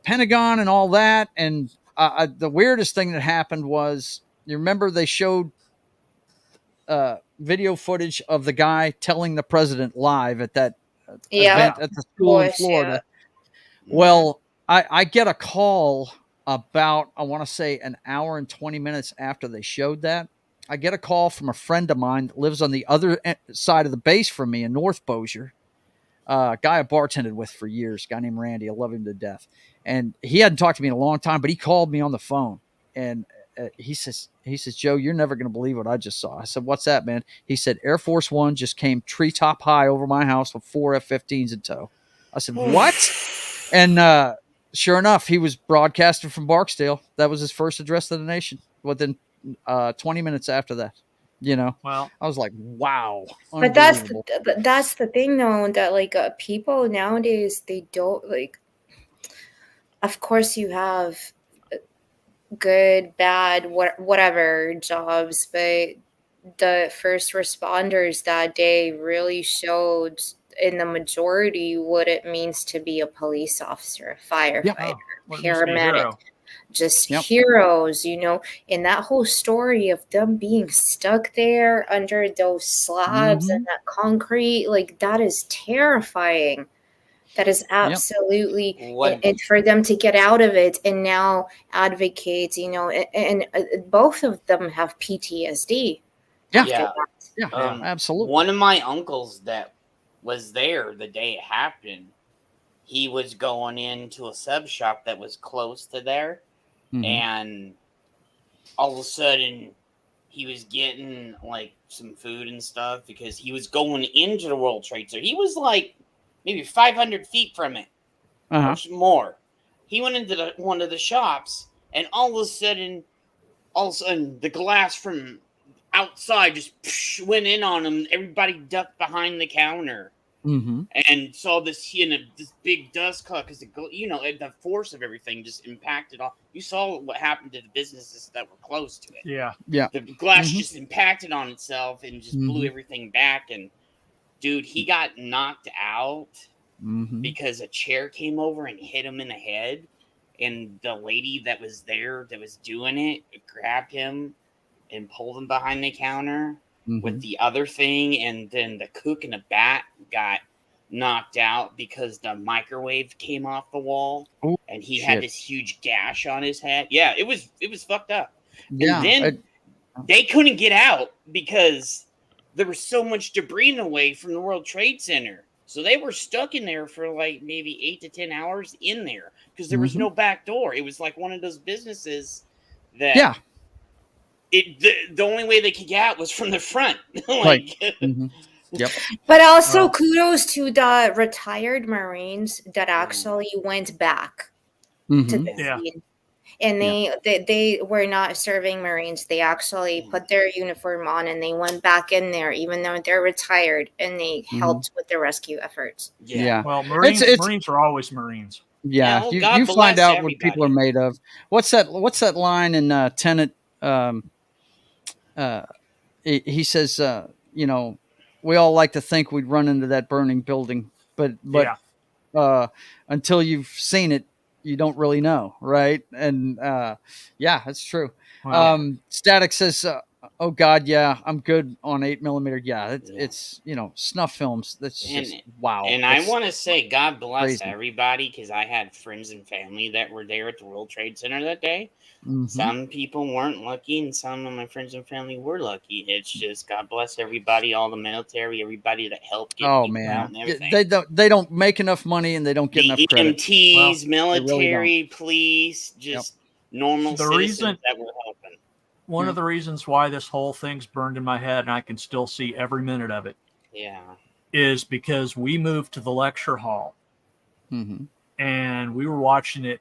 Pentagon and all that. And the weirdest thing that happened was, you remember they showed video footage of the guy telling the president live at that event at the school in Florida. Yeah. Well, I get a call about, I want to say, an hour and 20 minutes after they showed that. I get a call from a friend of mine that lives on the other side of the base from me in North Bossier. A guy I bartended with for years, a guy named Randy. I love him to death. And he hadn't talked to me in a long time, but he called me on the phone. And he says, Joe, you're never going to believe what I just saw. I said, what's that, man? He said, Air Force One just came treetop high over my house with 4 F-15s in tow. I said, what? And sure enough, he was broadcasting from Barksdale. That was his first address to the nation within 20 minutes after that. Well, I was like, wow. But that's the thing, though, that people nowadays, they don't of course you have good, bad, whatever jobs, but the first responders that day really showed in the majority what it means to be a police officer, a firefighter, paramedic. just Yep. heroes, you know, and that whole story of them being stuck there under those slabs and that concrete, like that is terrifying. That is absolutely, and for them to get out of it and now advocate, you know, and both of them have PTSD. Yeah. Absolutely. One of my uncles that was there the day it happened, he was going into a sub shop that was close to there, and all of a sudden he was getting like some food and stuff because he was going into the World Trade Center. He was like maybe 500 feet from it or more. He went into one of the shops, and all of a sudden the glass from outside just went in on him. Everybody ducked behind the counter and saw this, this big dust cloud because the force of everything just impacted all. You saw what happened to the businesses that were close to it. Yeah. The glass just impacted on itself and just blew everything back. And dude, he got knocked out because a chair came over and hit him in the head. And the lady that was there that was doing it grabbed him and pulled him behind the counter with the other thing. And then the cook in the back got knocked out because the microwave came off the wall. And he had this huge gash on his head. Yeah, it was fucked up. Yeah, and then they couldn't get out because there was so much debris in the way from the World Trade Center. So they were stuck in there for like maybe 8 to 10 hours in there because there was no back door. It was like one of those businesses that the only way they could get out was from the front. Like, Yep. But also kudos to the retired Marines that actually went back to the scene. And they were not serving Marines. They actually put their uniform on and they went back in there, even though they're retired, and they helped with the rescue efforts. Yeah. Well, Marines are always Marines. Yeah, you find out what people are made of. What's that line in Tenet? He says, we all like to think we'd run into that burning building, but until you've seen it, you don't really know, right? And that's true. Wow. Static says, "Oh God, yeah, I'm good on 8mm. Yeah, it's snuff films. That's just wow." And I want to say, God bless everybody, because I had friends and family that were there at the World Trade Center that day. Some people weren't lucky, and some of my friends and family were lucky. It's just God bless everybody, all the military, everybody that helped get people out and everything. They don't make enough money, and they don't get enough credit. EMTs, military, police, just normal citizens that were helping. One of the reasons why this whole thing's burned in my head, and I can still see every minute of it, is because we moved to the lecture hall, and we were watching it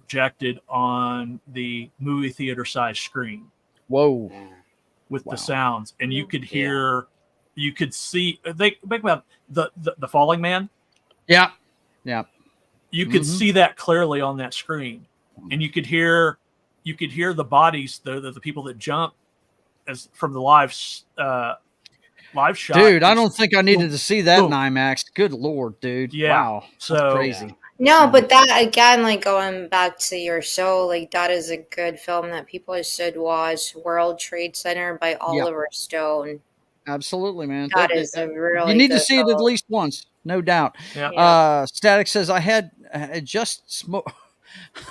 projected on the movie theater size screen. Whoa! With the sounds, and you could hear, you could see. Think about the falling man. Yeah. You could see that clearly on that screen, and you could hear the bodies, the people that jump as from the live shot. Dude, I don't think I needed to see that in IMAX. Good Lord, dude. Yeah. Wow. That's crazy. No, but that again, like going back to your show, like that is a good film that people should watch. World Trade Center by Oliver Stone. Absolutely, man. That is a really you need good to see it at least once, no doubt. Yeah. Static says I had just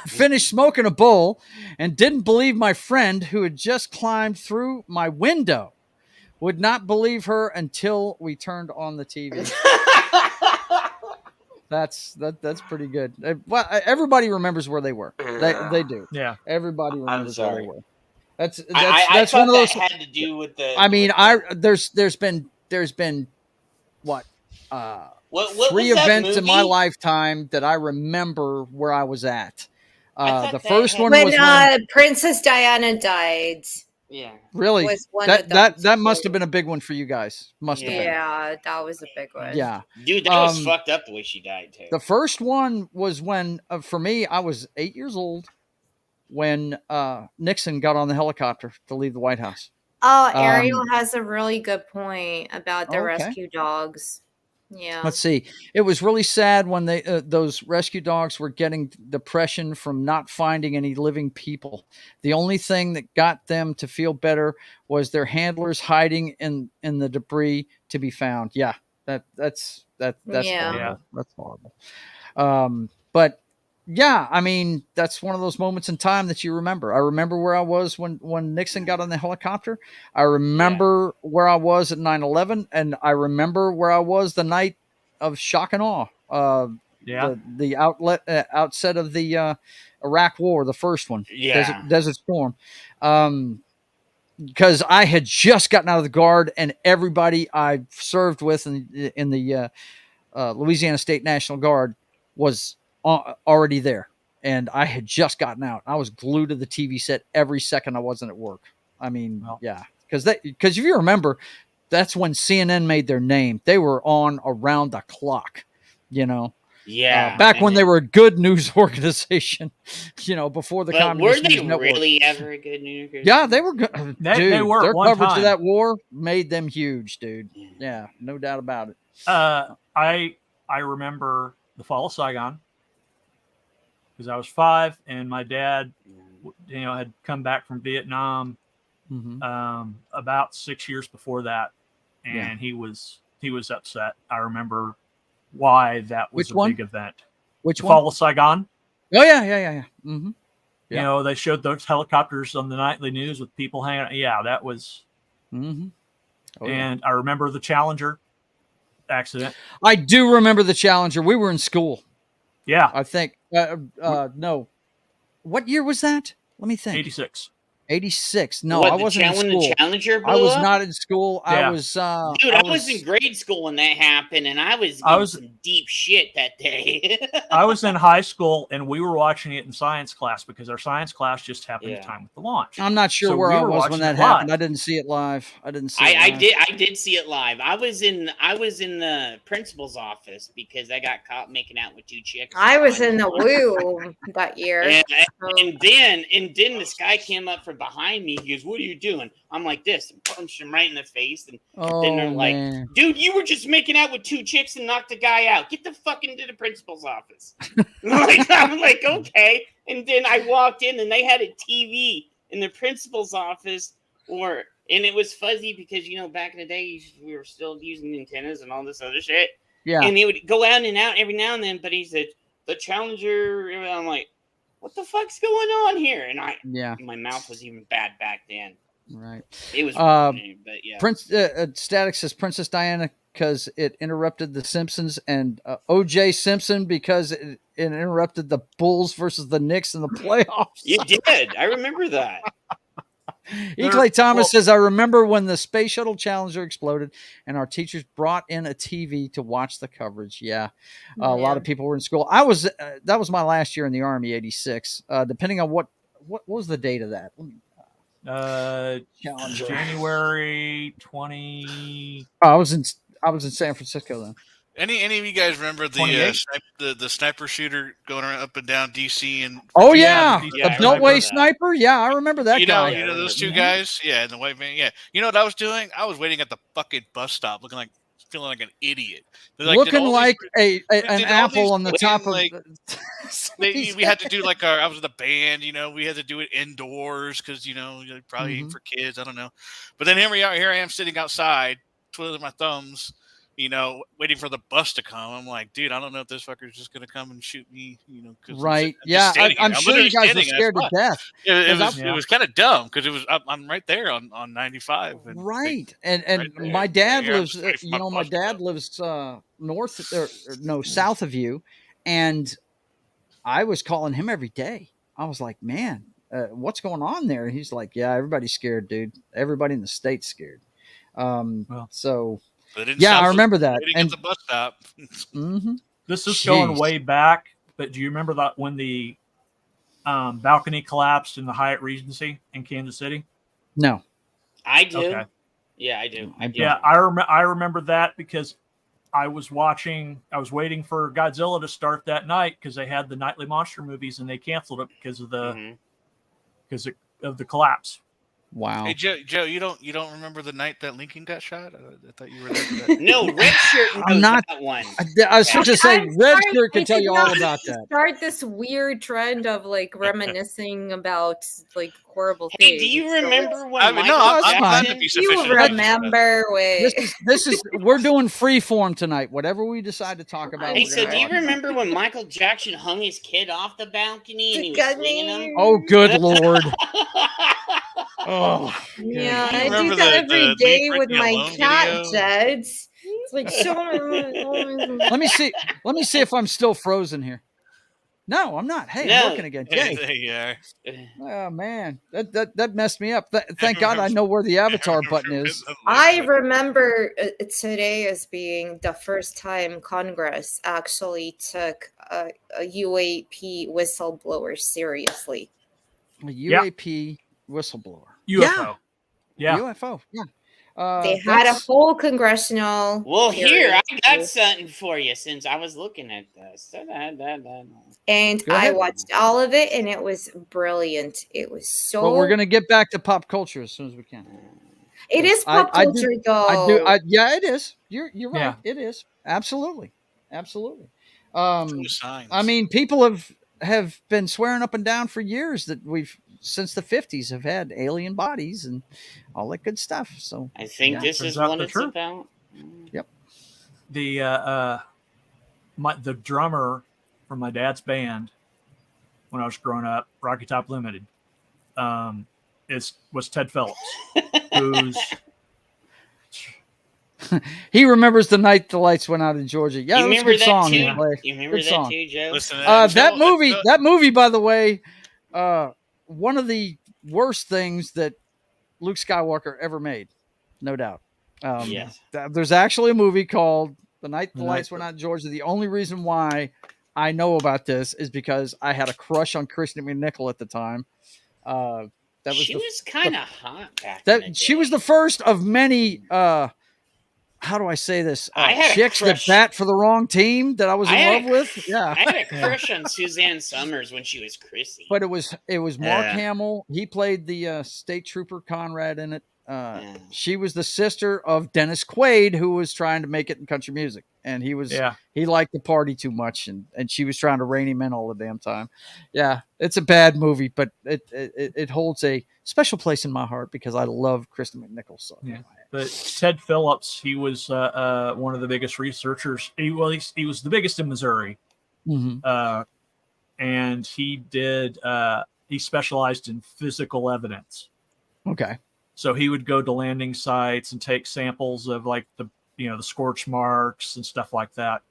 finished smoking a bowl and didn't believe my friend who had just climbed through my window. Would not believe her until we turned on the TV. That's pretty good. Well, everybody remembers where they were. They do. Yeah. Everybody remembers where they were. That's I one of those. That had to do with the. I mean, there's been what 3 events in my lifetime that I remember where I was at. The first one was when Princess Diana died. Yeah. Really? That must have been a big one for you guys. Must have been. Yeah, that was a big one. Yeah. Dude, that was fucked up the way she died too. The first one was when, for me, I was 8 years old when Nixon got on the helicopter to leave the White House. Oh, Ariel has a really good point about the rescue dogs. Yeah. Let's see. It was really sad when they those rescue dogs were getting depression from not finding any living people. The only thing that got them to feel better was their handlers hiding in the debris to be found. Yeah, that's Yeah. horrible. That's horrible. But yeah, I mean, that's one of those moments in time that you remember. I remember where I was when Nixon got on the helicopter. I remember where I was at 9/11, and I remember where I was the night of shock and awe. The outset of the Iraq War, the first one, Yeah. Desert Storm. Because I had just gotten out of the Guard, and everybody I served with in the Louisiana State National Guard was already there, and I had just gotten out. I was glued to the TV set every second I wasn't at work. I mean, yeah, because if you remember, that's when CNN made their name. They were on around the clock, you know. Yeah, back when they were a good news organization, you know, before the But were Communist they News Network. really ever a good news? Yeah, they were good. Dude, They were their at one coverage time. of that war made them huge, dude. Yeah, no doubt about it. I remember the fall of Saigon because I was 5, and my dad, had come back from Vietnam about 6 years before that, and he was upset. I remember why that was big event. Which the one? Fall of Saigon. Oh yeah. Mm-hmm. You know, they showed those helicopters on the nightly news with people hanging out. Yeah, that was. Mm-hmm. And I remember the Challenger accident. I do remember the Challenger. We were in school. Yeah. I think. No. What year was that? Let me think. 86. 86. No, What, I the wasn't in school. The Challenger blew I was up? not in school. Yeah. I was. Dude, I was in grade school when that happened, and I was getting some deep shit that day. I was in high school, and we were watching it in science class because our science class just happened to time with the launch. I'm not sure So where we I were was when watching that it happened. live. I didn't see it live. I didn't see. I did see it live. I was in the principal's office because I got caught making out with 2 chicks. I was in the woo that year. And then this guy came up from behind me. He goes, "What are you doing?" I'm like this, and punched him right in the face. And then they're like, man. "Dude, you were just making out with 2 chicks and knocked a guy out. Get the fuck into the principal's office." I'm like, okay. And then I walked in, and they had a TV in the principal's office, and it was fuzzy because back in the day we were still using antennas and all this other shit. Yeah. And he would go out and out every now and then, but he said the Challenger. And I'm like, what the fuck's going on here? And my mouth was even bad back then. Right. It was, but yeah. Static says Princess Diana because it interrupted the Simpsons, and O.J. Simpson because it interrupted the Bulls versus the Knicks in the playoffs. You did. I remember that. Clay Thomas says, I remember when the Space Shuttle Challenger exploded and our teachers brought in a TV to watch the coverage. Yeah. A lot of people were in school. That was my last year in the Army, 86. Depending on what was the date of that? January 20. I was in San Francisco then. Any of you guys remember the sniper shooter going around up and down DC and? Oh yeah, the Beltway sniper. Yeah, I remember that guy. You know those 2 guys. Yeah, in the white van. Yeah, you know what I was doing? I was waiting at the fucking bus stop, feeling like an idiot. Looking like an apple on the top of. We had to do I was in the band. We had to do it indoors because probably ain't for kids. I don't know, but then here I am sitting outside, twiddling my thumbs. Waiting for the bus to come. I'm like, dude, I don't know if this fucker's just going to come and shoot me, right. Yeah. I'm sure you guys were scared to death. It was kind of dumb because I'm right there on 95. Right. And my dad lives, my dad lives south of you. And I was calling him every day. I was like, man, what's going on there? And he's like, yeah, everybody's scared, dude. Everybody in the state's scared. Yeah, I remember that. And at the bus stop. This is going way back, but do you remember that when the balcony collapsed in the Hyatt Regency in Kansas City? No, I do. Okay. Yeah, I do. Yeah, I remember that because I was waiting for Godzilla to start that night because they had the nightly monster movies and they canceled it because of the collapse. Wow. Hey Joe, you don't remember the night that Lincoln got shot? I thought you were there for that. No, red shirt knows I'm not. that one. I was just say I'm Red sorry, Shirt I can tell did you not all about that. Start this weird trend of like reminiscing about like horrible Hey, things. do you So remember when I mean, Michael no, that's I'm fine. glad to Jackson? be you sufficient. remember when This is we're doing free form tonight. Whatever we decide to talk about. Hey, we're so gonna do you talk about. remember when Michael Jackson hung his kid off the balcony and he was swinging him? Oh, good lord! Oh, Yeah, Do you I do remember that every the day Leave with Britney my Alone cat, video? Jeds. It's like show me. let me see. Let me see if I'm still frozen here. No, I'm not. Hey, I'm No. working again. Hey, Jay. there you are. Oh man, that messed me up. Thank God I know where the avatar button is. I remember today as being the first time Congress actually took a UAP whistleblower seriously. A UAP whistleblower. UFO. Yeah. UFO. Yeah. They had a whole congressional. Well, here I hearing. got something for you since I was looking at this. And Go I ahead. watched all of it, and it was brilliant. It was so. But we're gonna get back to pop culture as soon as we can. It is pop I culture, do, though. yeah, it is. You're right. Yeah. It is absolutely. Signs. I mean, people have been swearing up and down for years that we've since the 50s have had alien bodies and all that good stuff. So I think this turns is out what they're it's true. about. Yep. The drummer from my dad's band when I was growing up, Rocky Top Limited, was Ted Phillips, who's he remembers the night the lights went out in Georgia. Yeah, You that was a remember good that song. too? he played. You remember Good that song. too, Joe? Listen, that movie, by the way, one of the worst things that Luke Skywalker ever made, no doubt. Yes. There's actually a movie called The Night the Lights Went Out in Georgia. The only reason why I know about this is because I had a crush on Kristen McNichol at the time. She was kind of hot back that in the day. she was the first of many how do I say this? I had a chicks that crush- bat for the wrong team that I was in had love with. Yeah. I had a crush on Suzanne Summers when she was Chrissy. But it was Mark Yeah. Hamill. He played the state trooper Conrad in it. She was the sister of Dennis Quaid, who was trying to make it in country music, and he liked to party too much, and she was trying to rein him in all the damn time. Yeah, it's a bad movie, but it holds a special place in my heart because I love Kristen McNichol. So yeah. But Ted Phillips, he was one of the biggest researchers. He was the biggest in Missouri, and he specialized in physical evidence. Okay. So he would go to landing sites and take samples of like the scorch marks and stuff like that.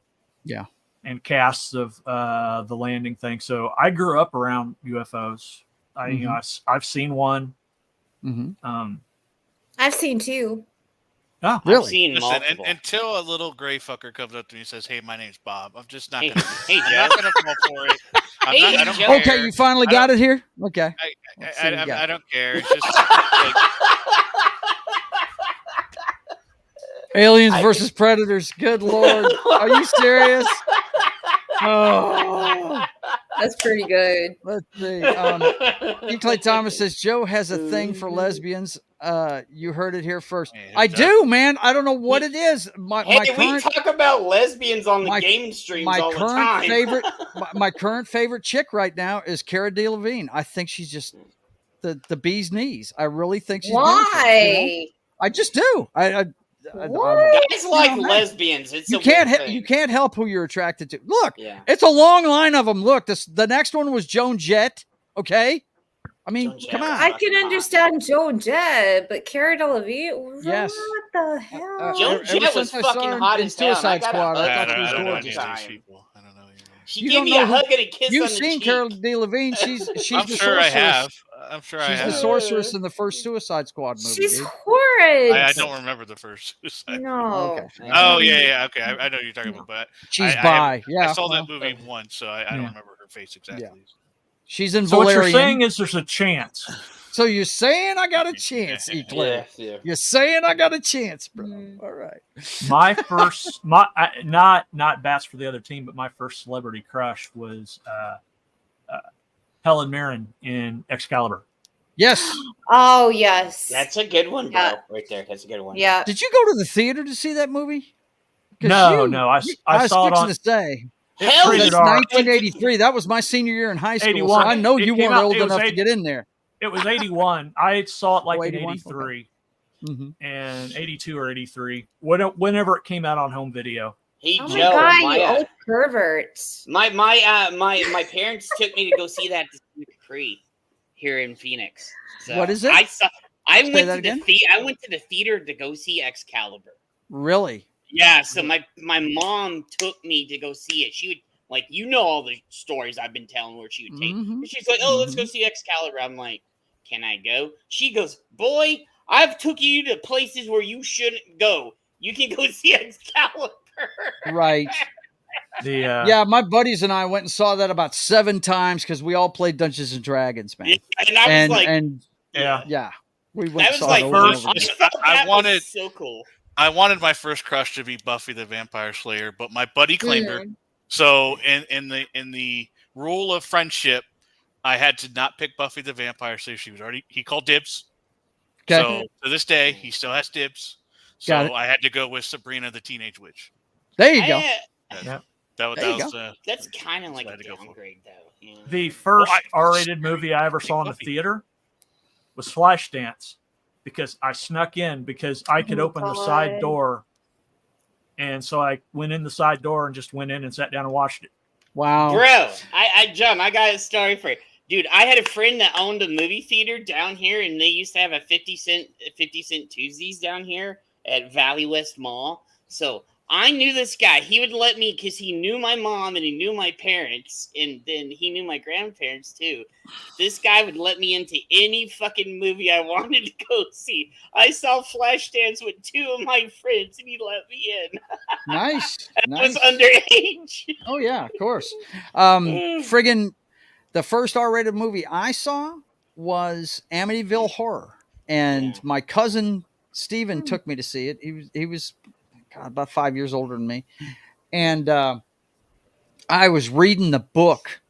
Yeah. And casts of the landing thing. So I grew up around UFOs. I've seen one. I've seen two. Oh, really? I've seen multiple. Until a little gray fucker comes up to me and says, "Hey, my name's Bob," I'm just not. Hey, gonna, hey, I'm Joe. not gonna fall for it. I don't Joe. care. Okay, you finally got it here. Okay. I don't care. It's just like, Aliens versus Predators. Good Lord. Are you serious? Oh, That's pretty good. let's see. E. Clay Thomas says Joe has a thing for lesbians. You heard it here first. Yeah, I do, man. I don't know what it is. My we talk about lesbians on the game streams all the time. My current favorite chick right now is Cara Delevingne. I think she's just the bee's knees. I really think she's beautiful, Why? I just do. What? Guys like man. lesbians. It's You a can't weird thing. you can't help who you're attracted to. Look, Yeah. it's a long line of them. Look, the next one was Joan Jett. Okay, I mean, Joan Jett come was on. I can understand Joe Jett, but Cara Delevingne. Yes. What the hell? Joan Ever Jett was since I fucking saw her hot in as hell. Suicide Squad, I thought she was I don't know any gorgeous. of these people. I don't know. She You gave don't me know a who- hug and a kiss You've on the seen cheek. Cara Delevingne. She's I'm the sure I sorceress. have. I'm sure I She's the have. sorceress in the first Suicide Squad movie. She's dude. horrid. I don't remember the first Suicide. No. Okay. Oh yeah. Okay, I know what you're talking about, but She's I bi. Yeah, I saw well, that movie once, so I don't remember her face exactly. Yeah. She's in So what you're Valerian. saying is there's a chance. So you're saying I got a chance, Eclair. Yeah. You're saying I got a chance, bro. All right. My first, not bats for the other team, but my first celebrity crush was Helen Mirren in Excalibur. Yes. Oh yes. That's a good one, bro. Yeah. Right there. That's a good one. Yeah. Did you go to the theater to see that movie? 'Cause No. I was saw it fixing on. to say. Hell rated That's R. 1983. That was my senior year in high school. 81. So I know It you came weren't out- old it was enough to 80 get in there. It was 81. I saw it like Oh, in 81? 83 Mhm. and 82 or 83. Whenever it came out on home video. Hey, Oh Joe, my god, my, you old perverts. my parents took me to go see that Capri here in Phoenix. So What is it? I Say went that to again? I went to the theater to go see Excalibur. Really? Yeah, so my mom took me to go see it. She would like, you know, all the stories I've been telling where she would take. Mhm. And she's like, "Oh, let's go see Excalibur." I'm like, "Can I go?" She goes, "Boy, I've took you to places where you shouldn't go. You can go see Excalibur." Right. Yeah, my buddies and I went and saw that about 7 times because we all played Dungeons and Dragons, man. And I was like, yeah. We went that and was saw like it over and first. over again. I wanted- wanted so cool. I wanted my first crush to be Buffy the Vampire Slayer, but my buddy claimed her. So in the rule of friendship, I had to not pick Buffy the Vampire Slayer. He called dibs. Okay. So to this day, he still has dibs. Got So I had to go with Sabrina the Teenage Witch. There you go. That's kind of like a downgrade, though. Yeah. The first R-rated movie I ever saw in the theater was Flashdance, because I snuck in because I could open the side door, and so I went in the side door and just went in and sat down and watched it. Wow, bro! John, I got a story for you, dude. I had a friend that owned a movie theater down here, and they used to have a 50-cent Tuesdays down here at Valley West Mall. So I knew this guy. He would let me, because he knew my mom and he knew my parents, and then he knew my grandparents too. This guy would let me into any fucking movie I wanted to go see. I saw Flashdance with 2 of my friends, and he let me in. Nice. I was underage. Oh yeah, of course. Friggin' the first R-rated movie I saw was Amityville Horror, and my cousin Steven took me to see it. He was God, about 5 years older than me, and I was reading the book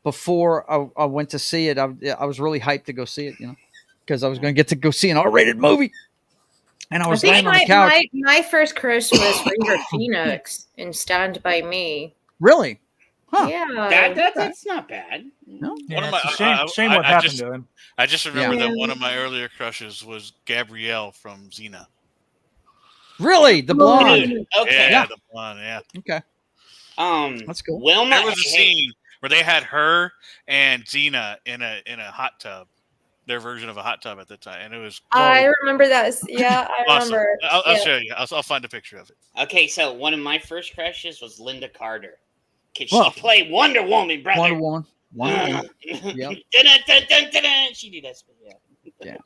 before I went to see it. I was really hyped to go see it, because I was going to get to go see an R-rated movie. And I was laying on the couch. My first crush was River Phoenix in Stand By Me. Really? Huh. Yeah. That's not bad. No. Yeah, One of it's my- a shame what happened to him. I just remember Yeah. that one of my earlier crushes was Gabrielle from Xena. Really? The blonde? Dude, okay. Yeah, the blonde. Yeah. Okay. That's cool. Wilma, There was a scene where they had her and Xena in a hot tub, their version of a hot tub at the time, and it was. I remember that. Yeah, I awesome. remember. I'll show you. I'll find a picture of it. Okay, so one of my first crushes was Linda Carter. Cause Well, she played Wonder Woman, brother. Wonder Woman. Wonder Woman. Yep. Dun-dun-dun-dun-dun. She did that. Yeah.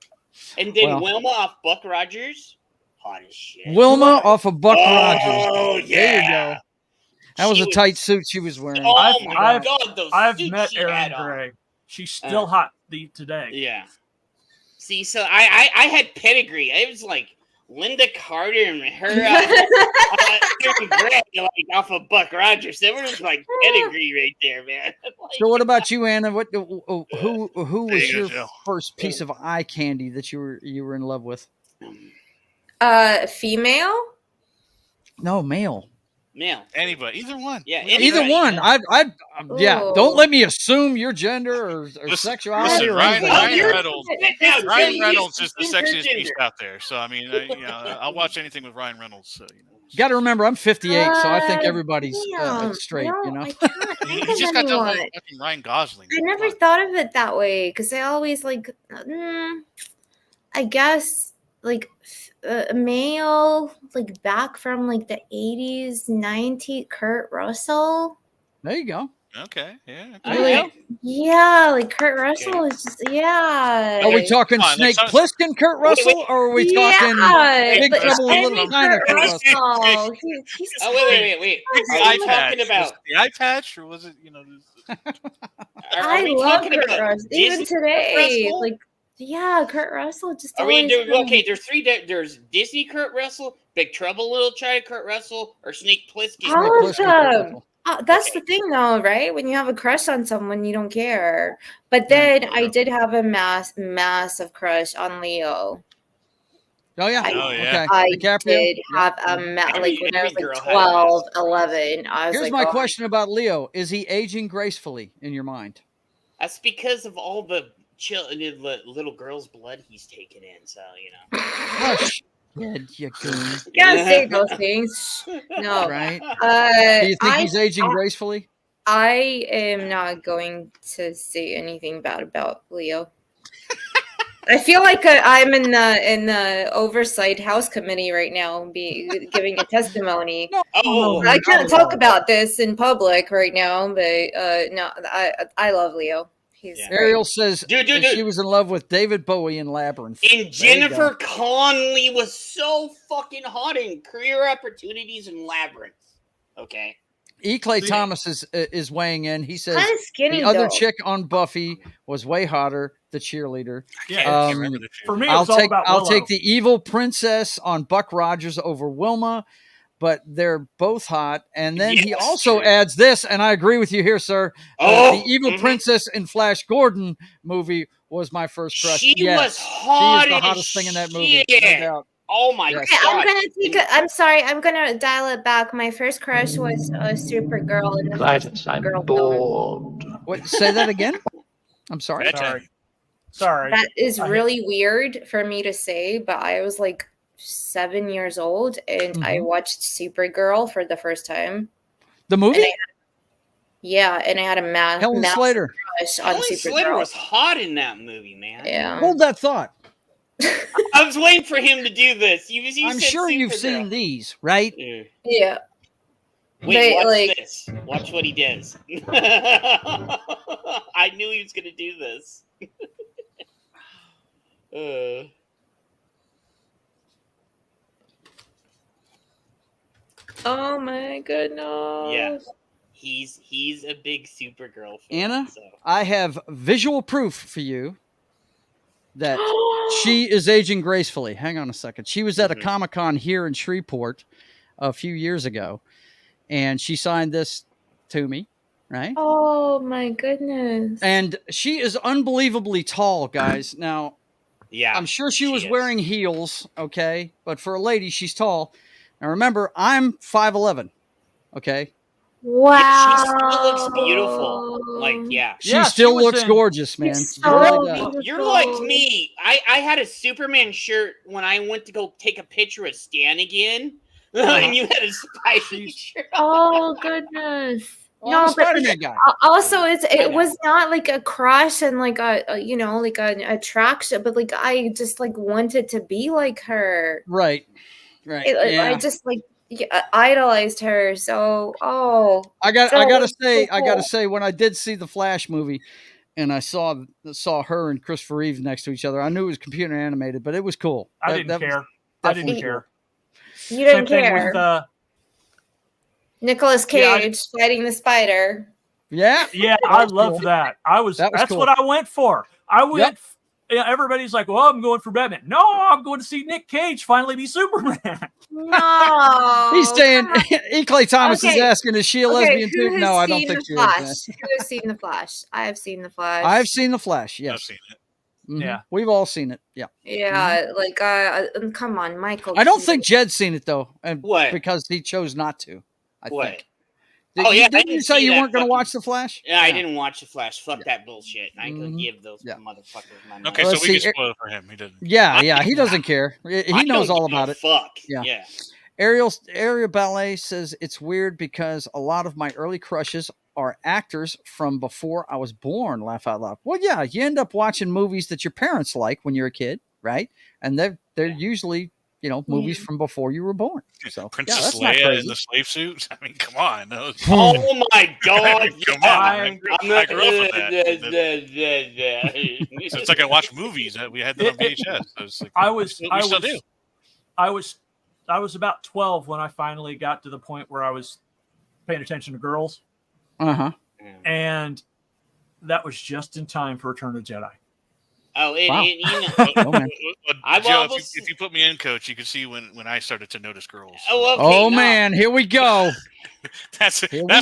And then Well. Wilma off Buck Rogers, hot as shit. Wilma off of Buck Rogers. Oh yeah. There you go. That was She a tight suit she was wearing. Oh I've- my I've- god, those I've suits met she Erin had on. Gray. She's still hot today. Yeah. See, so I had pedigree. It was like Linda Carter and her Erin Gray, like off of Buck Rogers. There was like pedigree right there, man. Like, So what about you, Anna? What who was you go, your Joe. first piece of eye candy that you were in love with? Female? No, male. male? Anybody, either one. Yeah, Either anybody. one. Yeah. Ooh. Don't let me assume your gender or sexuality. Listen, or Ryan anything. Reynolds. Now, Ryan Jimmy, Reynolds is the you sexiest gender. beast out there. So I mean, I'll watch anything with Ryan Reynolds. So, You got to remember, I'm 58, so I think everybody's Damn, straight. no, I can't He think just of got done anyone. with fucking Ryan Gosling. I never thought of it that way because I always I guess a male back from the 80s, 90s, Kurt Russell. There you go. Okay, yeah. All There you right. go. Yeah, Kurt Russell is just Are we talking Come on, Snake that's Plissken, Kurt Russell, or are we talking Big That's Trouble in any Little China, Kurt Kurt Russell? Russell. He's Oh wait. The Are eye we patch. talking about? Was it the eye patch, or was it I we love talking Kurt about Russell. Even Disney today, Russell? Kurt Russell just Are we always doing been- okay? There's three. There's Disney Kurt Russell, Big Trouble in Little China Kurt Russell, or Snake Plissken. All Snake of Plissken, Kurt them. Russell. That's the thing, though, right? When you have a crush on someone, you don't care. But then I did have a massive crush on Leo. Oh yeah. I Okay. DiCaprio? did have Every when I was girl like had a massive 12, 11. I was Here's like, my oh, question about Leo: is he aging gracefully in your mind? That's because of all the little girl's blood he's taken in. So Hush, kid, you goon. you can't say those things. No. Right? Do you think he's aging gracefully? I am not going to say anything bad about Leo. I feel like I'm in the oversight house committee right now, giving a testimony. I can't talk about this in public right now, but no, I love Leo. He's Ariel says Dude. she was in love with David Bowie in Labyrinth. And Jennifer Connelly was so fucking hot in Career Opportunities in Labyrinth. Okay. E. Clay Thomas is weighing in. He says kinda skinny, the other though. chick on Buffy was way hotter, the cheerleader. Yeah, for me, it was all about I'll Willow. take the evil princess on Buck Rogers over Wilma, but they're both hot. And then he also adds this, and I agree with you here, sir. The evil princess in Flash Gordon movie was my first crush. She was She hot is the as hottest thing in that movie. shit. No doubt. Oh my Yes. god! I'm sorry. I'm gonna dial it back. My first crush was Supergirl in the first I'm Girl bored. What? Say that again. I'm sorry. Sorry. That is really weird for me to say, but I was like 7 years old and I watched Supergirl for the first time. The movie? And I had a Helen massive Slater. crush on Helen Supergirl. Slater was hot in that movie, man. Yeah. Hold that thought. I was waiting for him to do this. I'm sure you've seen these, right? Yeah. Wait, But, watch this. Watch what he does. I knew he was going to do this. Oh my goodness. Yeah. He's a big Supergirl fan. Anna, So. I have visual proof for you that she is aging gracefully. Hang on a second. She was at a Comic-Con here in Shreveport a few years ago, and she signed this to me, right? Oh my goodness. And she is unbelievably tall, guys. Now, yeah, I'm sure she was wearing heels, okay? But for a lady, she's tall. Now, remember, I'm 5'11", okay? Wow. Yeah, she still looks beautiful. Like, yeah. She still looks gorgeous, man. She really does. You're like me. I had a Superman shirt when I went to go take a picture with Stan again. And you had a Spidey shirt. Oh goodness. Well, I'm a No, but Spider-Man guy. also it was not like a crush and like a like an attraction, but like I just like wanted to be like her. Right. I just like idolized her. So I gotta say, when I did see the Flash movie, and I saw her and Christopher Reeve next to each other, I knew it was computer animated, but it was cool. I didn't care. You didn't Same care. thing with Nicolas Cage fighting the spider. Yeah, I loved that. That's cool. what I went for. I went. Everybody's like, "Well, I'm going for Batman." No, I'm going to see Nick Cage finally be Superman. No, he's saying. E. Clay Thomas is asking, "Is she a lesbian who too?" has No, I don't seen think The she Flash? is. Who has seen The Flash? I have seen The Flash. I've seen the Flash. Yes, I've seen it. Mhm. Yeah, we've all seen it. Yeah. Yeah, like come on, Michael. I don't Keaton. think Jed's seen it though, and What? because he chose not to. I think. Oh yeah, Didn't you say you weren't going to watch the Flash? Yeah, I didn't watch the Flash. Fuck that bullshit. I could give those motherfuckers my money. Okay, so we can spoil it for him. He didn't. Yeah, he doesn't care. He knows all about it. Fuck. Yeah. Ariel Ballet says it's weird because a lot of my early crushes are actors from before I was born. Laugh out loud. Well, yeah, you end up watching movies that your parents like when you're a kid, right? And they're usually movies from before you were born. So Princess Leia in the slave suit. I mean, come on. Oh my god! Come on. I grew up with that. So it's like I watched movies that we had that on VHS. So it's like, I was about 12 when I finally got to the point where I was paying attention to girls. And that was just in time for Return of the Jedi. Oh, Joe, if you put me in, Coach, you could see when I started to notice girls. Man, here we go. That's Here we when I go.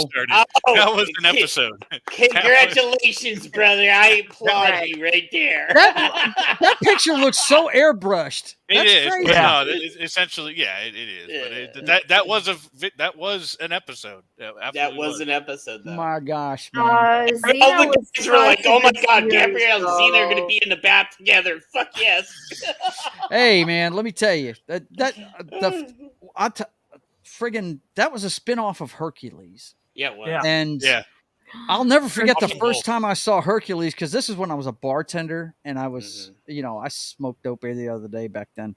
started. Oh, That was an episode. Congratulations, brother. I applaud Right. you right there. That picture looks so airbrushed. It That's is, crazy. but Yeah. no, it's essentially, yeah, it is. But Yeah. that was an episode. That That absolutely was an episode, though. My gosh, man. All Xena the was kids were like, such a "Oh my good god, series, Gabrielle and Xena are going to though. be in the bath together." Fuck yes. Hey, man, let me tell you friggin' that was a spin-off of Hercules. Yeah, it was. Yeah. And Yeah. I'll never forget the Awesome first bowl. time I saw Hercules, because this is when I was a bartender and I was, Mm-hmm. I smoked dope the other day back then.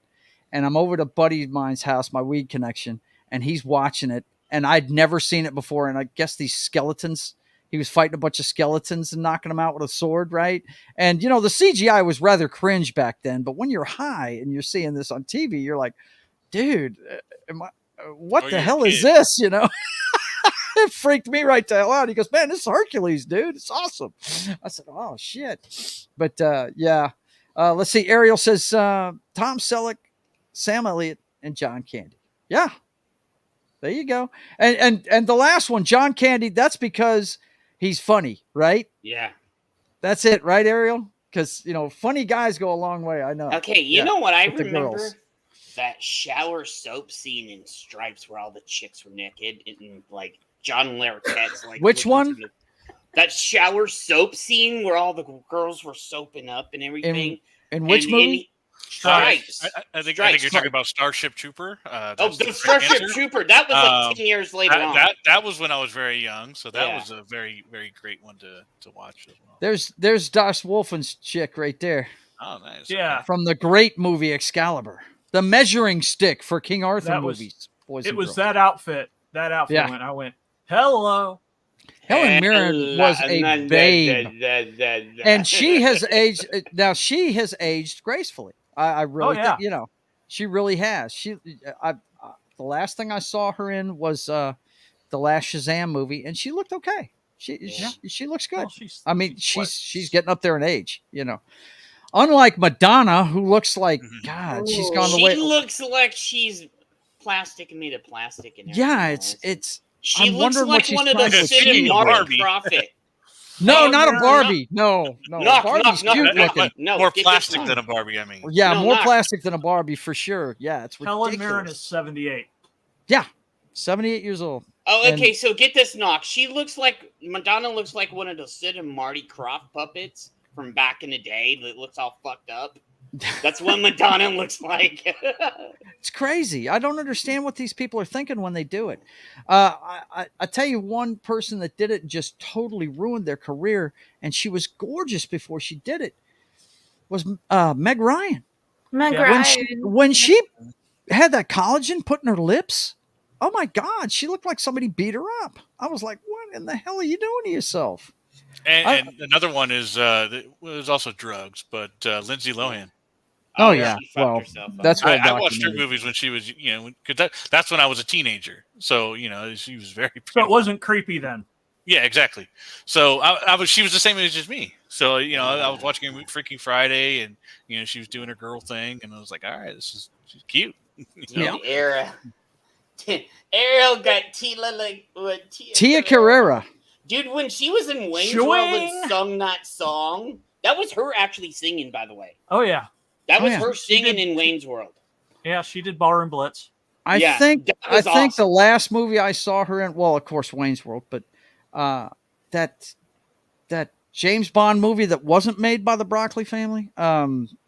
And I'm over to a buddy of mine's house, my weed connection, and he's watching it. And I'd never seen it before. And I guess these skeletons, he was fighting a bunch of skeletons and knocking them out with a sword, right? And, the CGI was rather cringe back then. But when you're high and you're seeing this on TV, you're like, dude, what the you're a hell is kid. this, It freaked me right the hell out. He goes, man, this is Hercules, dude. It's awesome. I said, oh, shit. But, yeah. Let's see. Ariel says Tom Selleck, Sam Elliott, and John Candy. Yeah. There you go. And the last one, John Candy, that's because he's funny, right? Yeah. That's it, right, Ariel? Because, funny guys go a long way. I know. Okay, you know what I with the remember? girls. That shower soap scene in Stripes where all the chicks were naked and like John Larroquette's like. Which one? That shower soap scene where all the girls were soaping up and everything. In which movie? Stripes. I think Stripes. you're talking about Starship Trooper. The Starship Trooper. That was like 10 years later on. That was when I was very young, so that was a very, very great one to watch as well. There's Das Wolfen's chick right there. Oh, nice. Yeah. From the great movie Excalibur. The measuring stick for King Arthur That was- movies. Boys It and was girls. that outfit. That outfit Yeah. I went, hello. Helen Mirren was a babe. And she has aged. Now she has aged gracefully. I really think, she really has. The last thing I saw her in was the last Shazam movie, and she looked okay. She looks good. Well, she's getting up there in age, Unlike Madonna, who looks like God, she's gone the way. She looks like she's plastic and made of plastic. And Yeah, everything. it's. She I'm looks wondering like what she's one of trying those to Sid and achieve. Marty Prophet. No, Oh, not a no, Barbie. No. Barbie's cute looking. No, more get this plastic one. than a Barbie. I mean, Yeah, No, more not. plastic than a Barbie for sure. Yeah, it's ridiculous. Helen Mirren is 78. Yeah, 78 years old. Oh, And- okay. So get this, knock. Madonna looks like one of those Sid and Marty Croft puppets from back in the day that looks all fucked up. That's what Madonna looks like. It's crazy. I don't understand what these people are thinking when they do it. I tell you, one person that did it and just totally ruined their career, and she was gorgeous before she did it, was Meg Ryan. Meg Yeah. Ryan. When she had that collagen put in her lips, oh my God, she looked like somebody beat her up. I was like, what in the hell are you doing to yourself? and another one is it was also drugs, but Lindsay Lohan. Oh, yeah. She fucked Well, herself up. that's what I watched her documented. movies when she was, because that's when I was a teenager. So she was very. So it wasn't creepy then. Yeah, exactly. So she was the same age as me. So I was watching her Freaking Friday, and she was doing her girl thing, and I was like, all right, she's cute. Dude, Ariel got Tia Carrera. Dude, when she was in Wayne's World and Swing. sung that song, that was her actually singing, by the way. Oh, yeah. That was yeah. her singing in Wayne's World. Yeah, she did Ballroom Blitz. I Yeah, think that was the awesome. last movie I saw her in, well, of course, Wayne's World, but that James Bond movie that wasn't made by the Broccoli family,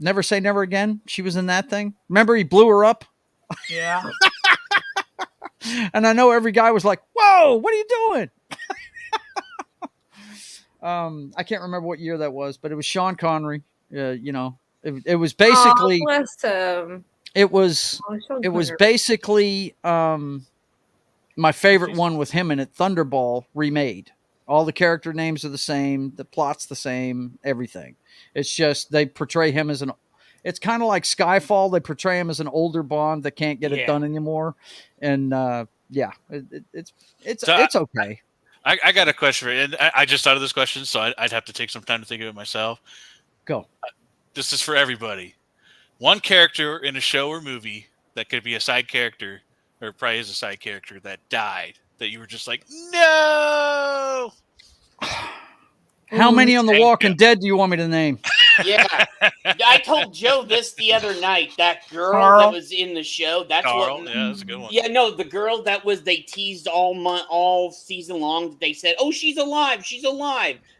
Never Say Never Again. She was in that thing. Remember, he blew her up, Yeah. and I know every guy was like, "Whoa, what are you doing?" I can't remember what year that was, but it was Sean Connery. It was basically Oh, bless him. it was Oh, it was basically my favorite one with him in it, Thunderball remade. All the character names are the same, the plot's the same, everything. It's just they portray him as it's kind of like Skyfall. They portray him as an older Bond that can't get it done anymore, and it's okay. I got a question for you, and I just thought of this question, so I'd have to take some time to think of it myself. Go. This is for everybody. One character in a show or movie that could be a side character, or probably is a side character, that died that you were just like, no. How many on The Thank Walking you. Dead do you want me to name? Yeah. I told Joe this the other night. That girl Carl? that was in the show. That's Carl, what. yeah, that's a good one. Yeah, no, the girl that was they teased all season long. They said, "Oh, she's alive,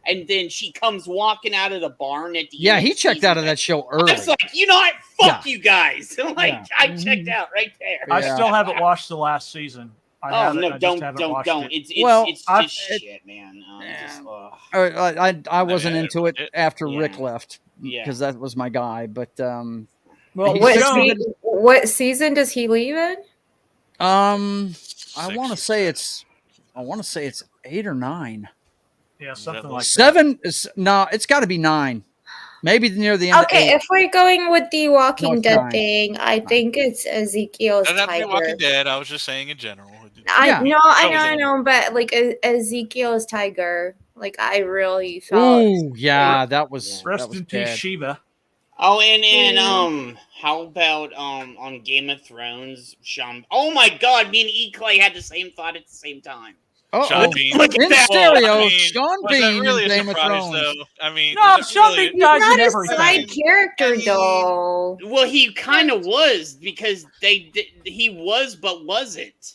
and then she comes walking out of the barn at the Yeah, end. he of checked season out of that show early. I was like, you know what? Fuck Yeah. you guys. Like, Yeah. I checked out right there. I Yeah. still haven't watched the last season. I Oh haven't, no! I just Don't haven't watched it. It's Well, it's I've- just shit, man. I wasn't Yeah, into it it- after yeah. Rick left Yeah. because that was my guy. But Well, He's What, shown- what season does he leave in? I Six want or to say seven. it's 8 or 9. yeah, something that like that. 7 is no, it's got to be 9. Maybe near the end. Okay, of 8. if we're going with the Walking No, it's Dead nine. thing, I think it's Ezekiel's Doesn't have to be Walking tiger. Dead. I was just saying in general. Yeah. I know, but like Ezekiel's tiger, like I really felt. Ooh, yeah, that was Yeah. that Rest was in peace, bad. Sheba. Oh, and how about on Game of Thrones, Sean? Oh my God, me and E. Clay had the same thought at the same time. Sean Bean. Look at In that. stereo, I mean, Sean was that Bean really in a Game of surprise, Thrones. though? I mean, No, was it Sean really Bean dies in Not a everything. side character though. Well, he kind of was because he was but wasn't.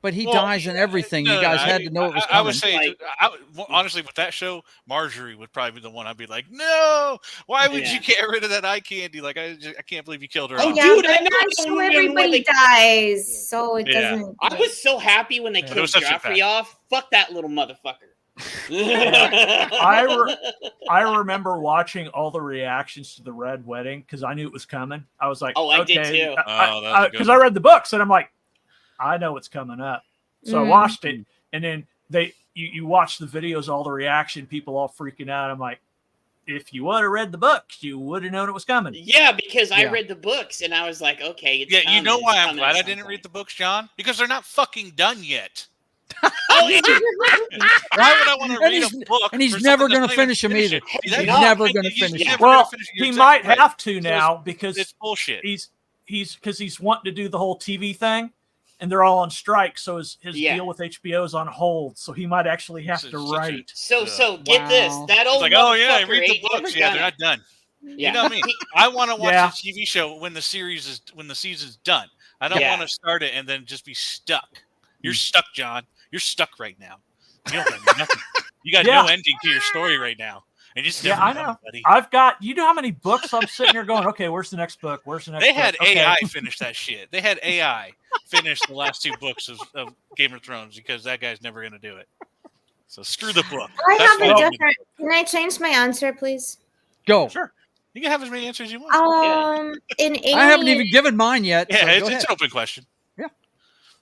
But he Well, dies in everything. You guys had to know it was I coming. would say, Like- honestly, with that show, Marjorie would probably be the one I'd be like, no, why would Yeah. you get rid of that eye candy? Like, I can't believe you killed her. Oh, off. Yeah, dude, but I know. I'm sure everybody dies, so it Yeah. doesn't. I was so happy when they Yeah. It killed was such a Joffrey off. Fuck that little motherfucker. I remember watching all the reactions to the Red Wedding because I knew it was coming. I was like, Oh, I did okay. too. Oh, that was a good Because one. I read the books and I'm like, I know what's coming up. So I Mhm. watched it, and then you watch the videos, all the reaction, people all freaking out. I'm like, if you would have read the books, you would have known it was coming. Yeah, because I Yeah. read the books and I was like, okay, it's Yeah, you coming, know it's why I'm coming glad at I some didn't read point. the books, John? Because they're not fucking done yet. Oh, yeah. Why would I want to And read he's- a book? and he's for never something gonna that's not even finish 'em finished either. yet? He's That's never not- gonna he's finish never it. gonna Well, finish it. he You're might exactly right. have to So now it's because bullshit. he's wanting to do the whole TV thing, and they're all on strike. So his Yeah. deal with HBO is on hold. So he might actually have This to is such a- write. So get this. Wow. That It's old like, oh yeah, motherfucker read the ain't never books. Yeah, done they're it. not done. Yeah. You know me. I want to watch Yeah. the TV show when the season's done. I don't Yeah. want to start it and then just be stuck. You're Hmm. stuck, John. You're stuck right now. You don't have nothing. You got Yeah. no ending to your story right now. And you just Yeah, never I know, know. buddy. I've got, you know how many books I'm sitting here going, okay, where's the next book? Where's the next They book? had Okay. AI finish that shit. They had AI finish the last 2 books of Game of Thrones because that guy's never going to do it. So screw the book. I That's have what a I'm gonna different. Can I change my answer, please? Go. Sure. You can have as many answers as you want. In Alien, I haven't even given mine yet. Yeah, so it's go an ahead. open question.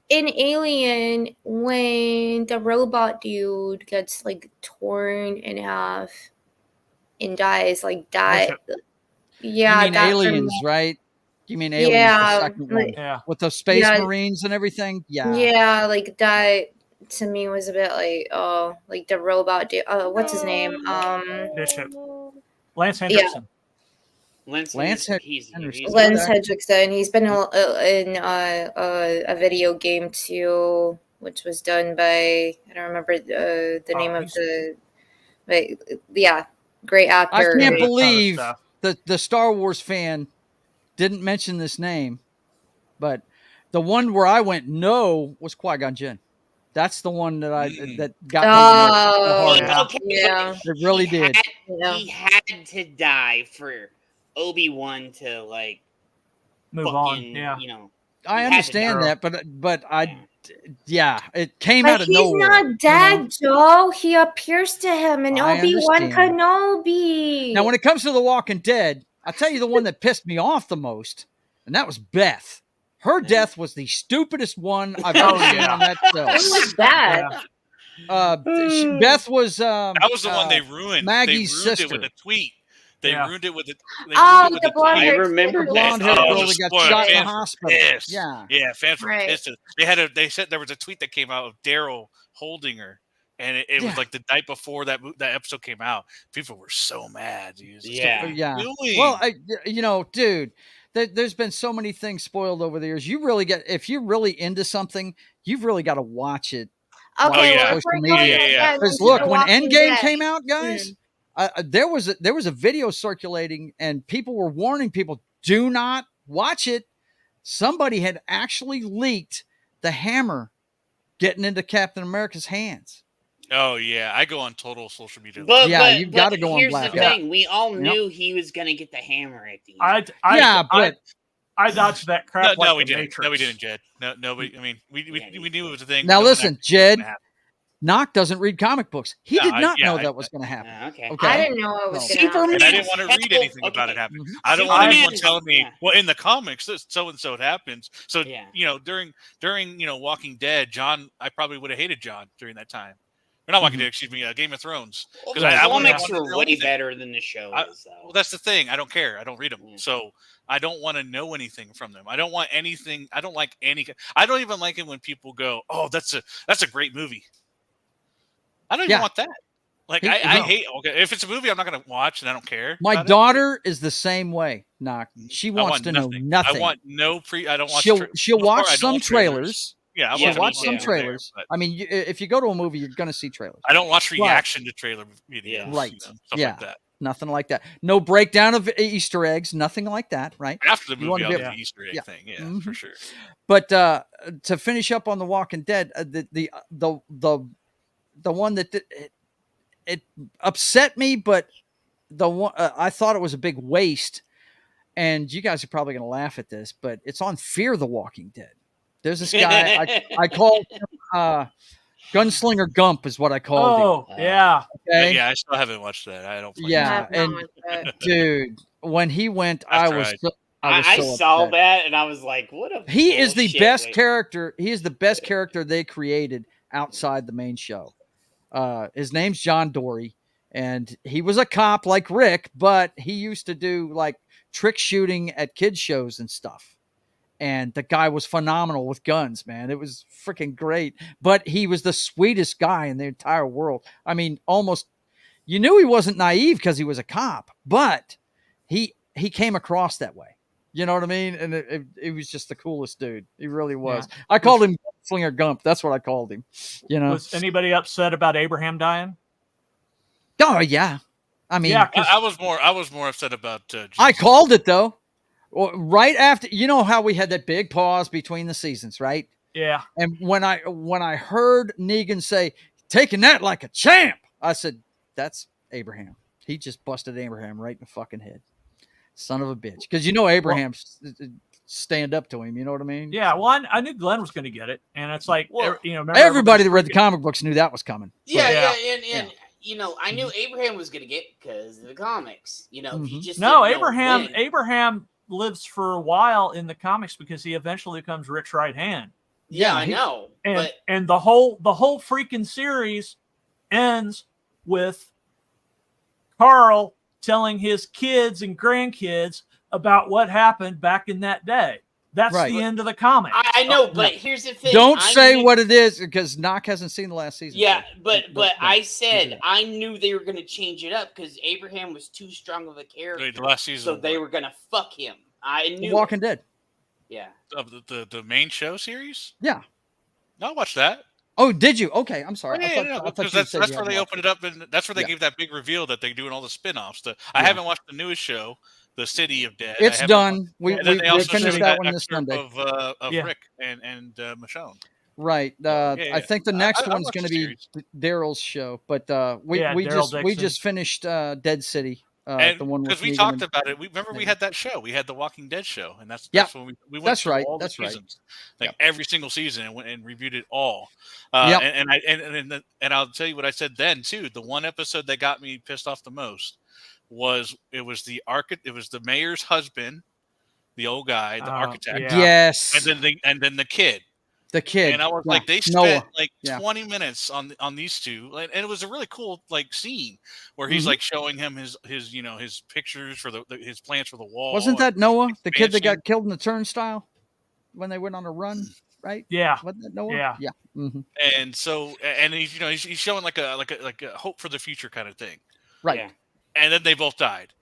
in Alien, when the robot dude gets like torn in half and dies, yeah, You mean that for Aliens, me- right? You mean Aliens, Yeah, the second one, Yeah. with the space Yeah. marines and everything? Yeah. Yeah, like that to me was a bit like, oh, like the robot dude. What's his name? Bishop. Lance Hendrickson. Lance he's Henderson. Lance Okay. Hendrickson. He's been in a video game too, which was done by I don't remember the name of the, but yeah, great actor. I can't Ton of believe stuff. the Star Wars fan didn't mention this name, but the one where I went no was Qui-Gon Jinn. That's the one that that got me the Oh, hardest. yeah. Okay, Yeah. It really he did. Had, Yeah. He had to die for Obi-Wan to like Move on. fucking, Yeah. you know. I He had to understand die. that, but yeah, it came But out of he's nowhere. not dead, Joe. He appears to him in I Obi-Wan understand. Kenobi. Now, when it comes to The Walking Dead, I'll tell you the one that pissed me off the most, and that was Beth. Her death was the stupidest one I've ever seen yeah. on that show. It was bad. Yeah. Beth was That was the one they ruined. Maggie's they ruined sister. it with a tweet. They Yeah. ruined it with a. They Oh, ruined it the with a blonde tweet. I remember The that. blonde-haired Oh, girl it was that got spoiled. shot in the Fans were hospital. pissed. Yeah. Fans were Right. pissed. They said there was a tweet that came out of Daryl holding her, and it Yeah. was like the night before that episode came out. People were so mad. Dude. It's Yeah. like, Yeah. what are you doing? Well, dude, there's been so many things spoiled over the years. You really if you're really into something, you've really got to watch it Okay, yeah. well, if Social we're going media. Yeah. Because into look, The when Walking Endgame Dead, came out, guys, there was a video circulating, and people were warning people, do not watch it. Somebody had actually leaked the hammer getting into Captain America's hands. Oh yeah, I go on total social media. But Yeah, you've but gotta go on here's the blackout. thing: we all Yep. knew he was gonna get the hammer at the end. I dodged that crap like we the didn't. Matrix. No, we didn't, Jed. No, nobody. I mean, we knew it was a thing. Now No one listen, actually knew it was Jed, gonna happen. Knock doesn't read comic books. He No, did not yeah, know that was going to happen. Okay. I didn't know it was So- going to happen. And I didn't want to read anything about it happening. I don't want anyone telling me, well, in the comics, so and so it happens. So during Walking Dead, John, I probably would have hated John during that time. Or not Walking Dead, excuse me, Game of Thrones. Because I comics wouldn't were know way anything. better than the show is, though. Well, that's the thing. I don't care. I don't read them. So I don't want to know anything from them. I don't want anything. I don't like any. I don't even like it when people go, "Oh, that's a great movie." I don't even want that. Like I hate. Okay, if it's a movie, I'm not going to watch, and I don't care. My about daughter is the same way. Knock. She I wants want to know nothing. nothing. I want no pre. I don't watch. She'll watch I don't some watch trailers. Yeah, I she'll watch me some too. trailers. There, I mean, if you go to a movie, you're going to see trailers. I don't watch reaction to trailer videos. Right. Stuff yeah. like that. Nothing like that. No breakdown of Easter eggs. Nothing like that. Right. After the You wanna movie, I'll be- do the Easter egg thing. Yeah, for sure. But to finish up on The Walking Dead, the one that it upset me, but the one I thought it was a big waste. And you guys are probably going to laugh at this, but it's on Fear the Walking Dead. There's this guy I called him Gunslinger Gump is what I called him. Yeah. Okay. Yeah, I still haven't watched that. I don't. Yeah, and dude, when he went, I was saw upset. that and I was like, "What a." He is the bullshit best way- character. He is the best character they created outside the main show. His name's John Dory, and he was a cop like Rick, but he used to do like trick shooting at kids shows and stuff. And the guy was phenomenal with guns, man. It was freaking great. But he was the sweetest guy in the entire world. I mean, almost you knew he wasn't naive because he was a cop, but he came across that way. You know what I mean? And it was just the coolest dude. He really was. Yeah. I called him Slinger Gump. That's what I called him. You know. Was anybody upset about Abraham dying? Oh yeah. I mean, Yeah, I was more upset about. I called it though. Well, right after, you know how we had that big pause between the seasons, right? Yeah. And when I heard Negan say, "Taking that like a champ," I said, "That's Abraham. He just busted Abraham right in the fucking head, son of a bitch." Because you know Abraham stand up to him. You know what I mean? Yeah. Well, I knew Glenn was going to get it, and it's like, remember Everybody that read the comic books knew that was coming. Yeah, and I knew Abraham was gonna get because of the comics. He just no didn't know when. Abraham lives for a while in the comics because he eventually becomes Rick's right hand. Yeah, I know. And the whole freaking series ends with Carl telling his kids and grandkids about what happened back in that day. That's the end of the comic. I know, but here's the thing. Don't say what it is because Knock hasn't seen the last season. Yeah, but I said I knew they were going to change it up because Abraham was too strong of a character. The last season, so they were going to fuck him. I knew. Walking Dead. Yeah. Of the main show series. Yeah. No, I watched that. Oh, did you? Okay, I'm sorry. Yeah, I thought you that's said where you they hadn't opened it up, and that's where they gave that big reveal that they're doing all the spin-offs. I haven't watched the newest show, The City of Dead. It's done. We also finished that one this Sunday. Of Rick and Michonne. Right. I think the next one's going to be Daryl's show, but we just finished Dead City. The one because we talked about it. We had that show. We had the Walking Dead show, and that's when we went through all the seasons, every single season, and went and reviewed it all. And I'll tell you what I said then too. The one episode that got me pissed off the most was the mayor's husband, the old guy, the architect. Yes, and then the kid. The kid, and I was like, they spent 20 minutes on these two, and it was a really cool scene where he's like showing him his pictures for his plans for the wall. Wasn't that Noah, the kid that got killed in the turnstile when they went on a run? Right? Yeah. Wasn't that Noah? Yeah. Yeah. Mm-hmm. And so, and he's showing like a hope for the future kind of thing, right? Yeah. And then they both died,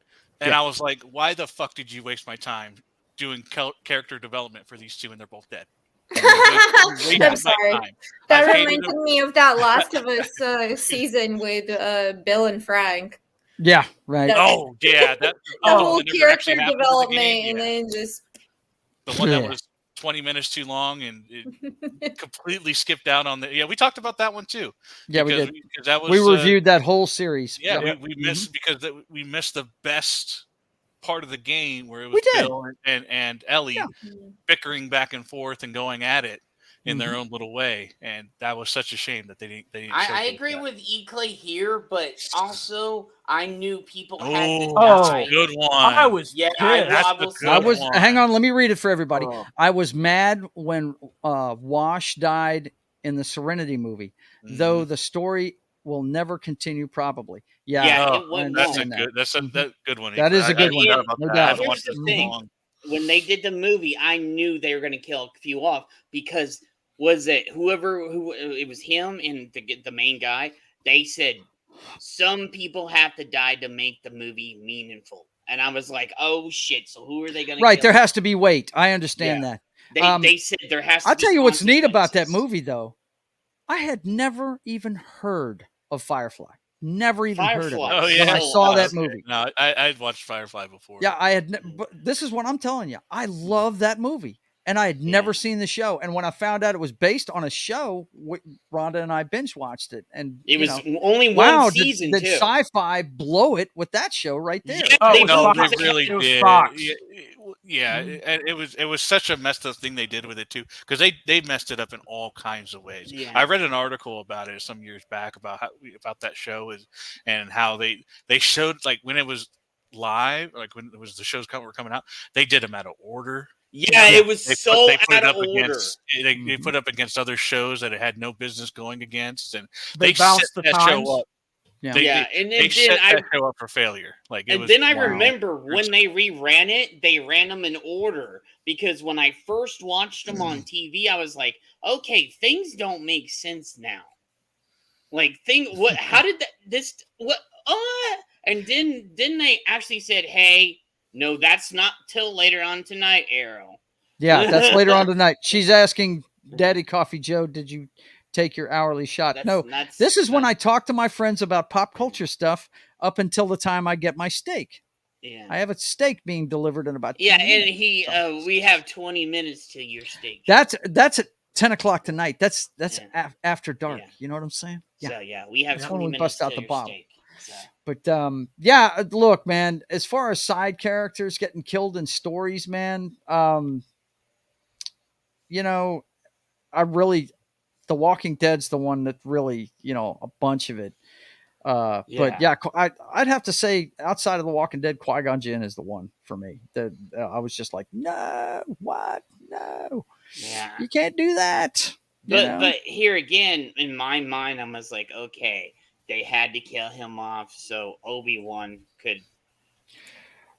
and I was like, why the fuck did you waste my time doing character development for these two, and they're both dead? I'm sorry. That I've hated reminded me of that Last of Us season with Bill and Frank. Yeah, right. Oh, yeah. The one whole that never actually character happened in the development, game, and yeah. then just The one that Yeah. was 20 minutes too long and it completely skipped out on the. Yeah, we talked about that one too. Yeah, we because did. because that was We reviewed that whole series. Yeah, Yep. we missed because we missed the best part of the game where it was We did. Bill and Ellie bickering back and forth and going at it in their own little way, and that was such a shame that they didn't. I showcase agree that. with E-Clay here, but also I knew people had to that's die. a good one. I was Yeah, pissed. I was. Hang on, let me read it for everybody. Oh. I was mad when Wash died in the Serenity movie, though the story will never continue. Probably. Yeah, it went that's a wrong. good. That's a good one. That is a good one. About No that. doubt. I haven't Here's watched the it in thing. long. When they did the movie, I knew they were going to kill a few off because was it who it was him and the main guy. They said some people have to die to make the movie meaningful, and I was like, oh shit! So who are they going to? Right, kill? there has to be weight. I understand that. They said there has to. I'll be tell you what's neat about that consequences. movie, though. I had never even heard of Firefly. Never even heard of it. Oh yeah, when I saw that Okay. movie. No, I'd watched Firefly before. Yeah, I had. But this is what I'm telling you. I love that movie, and I had never seen the show. And when I found out it was based on a show, Rhonda and I binge watched it, and It was you know, only wow, one season did too. Sci-Fi blow it with that show right there? Oh, They no, moved they really it was did. Fox. Yeah, and it was such a messed up thing they did with it too, because they messed it up in all kinds of ways. Yeah. I read an article about it some years back about that show and how they showed like when it was live, like when it was the shows were coming out, they did them out of order. Yeah, it was They so put out it of up order. against they put up against other shows that it had no business going against, and They set bounced the that times. show up. Yeah, and they then set I that show up for failure. Like, it and was, then I wow. remember when they reran it, they ran them in order because when I first watched them on TV, I was like, okay, things don't make sense now. Like, how did and then they actually said, hey, no, that's not till later on tonight, Arrow. Yeah, that's later on tonight. She's asking Daddy Coffee Joe, did you take your hourly shot? This is when I talk to my friends about pop culture stuff up until the time I get my steak. Yeah. I have a steak being delivered in about 10 Yeah, minutes. and we have 20 minutes till your steak. That's at 10 o'clock tonight. That's after dark. Yeah. You know what I'm saying? Yeah. So we have That's 20 when we minutes bust out till the your bottle. steak. So. But yeah, look, man, as far as side characters getting killed in stories, man, you know, The Walking Dead's the one that really, a bunch of it. But yeah, I'd have to say outside of The Walking Dead, Qui-Gon Jinn is the one for me. That I was just like, no, what? No, you can't do that. But here again, in my mind, I was like, okay, they had to kill him off so Obi-Wan could.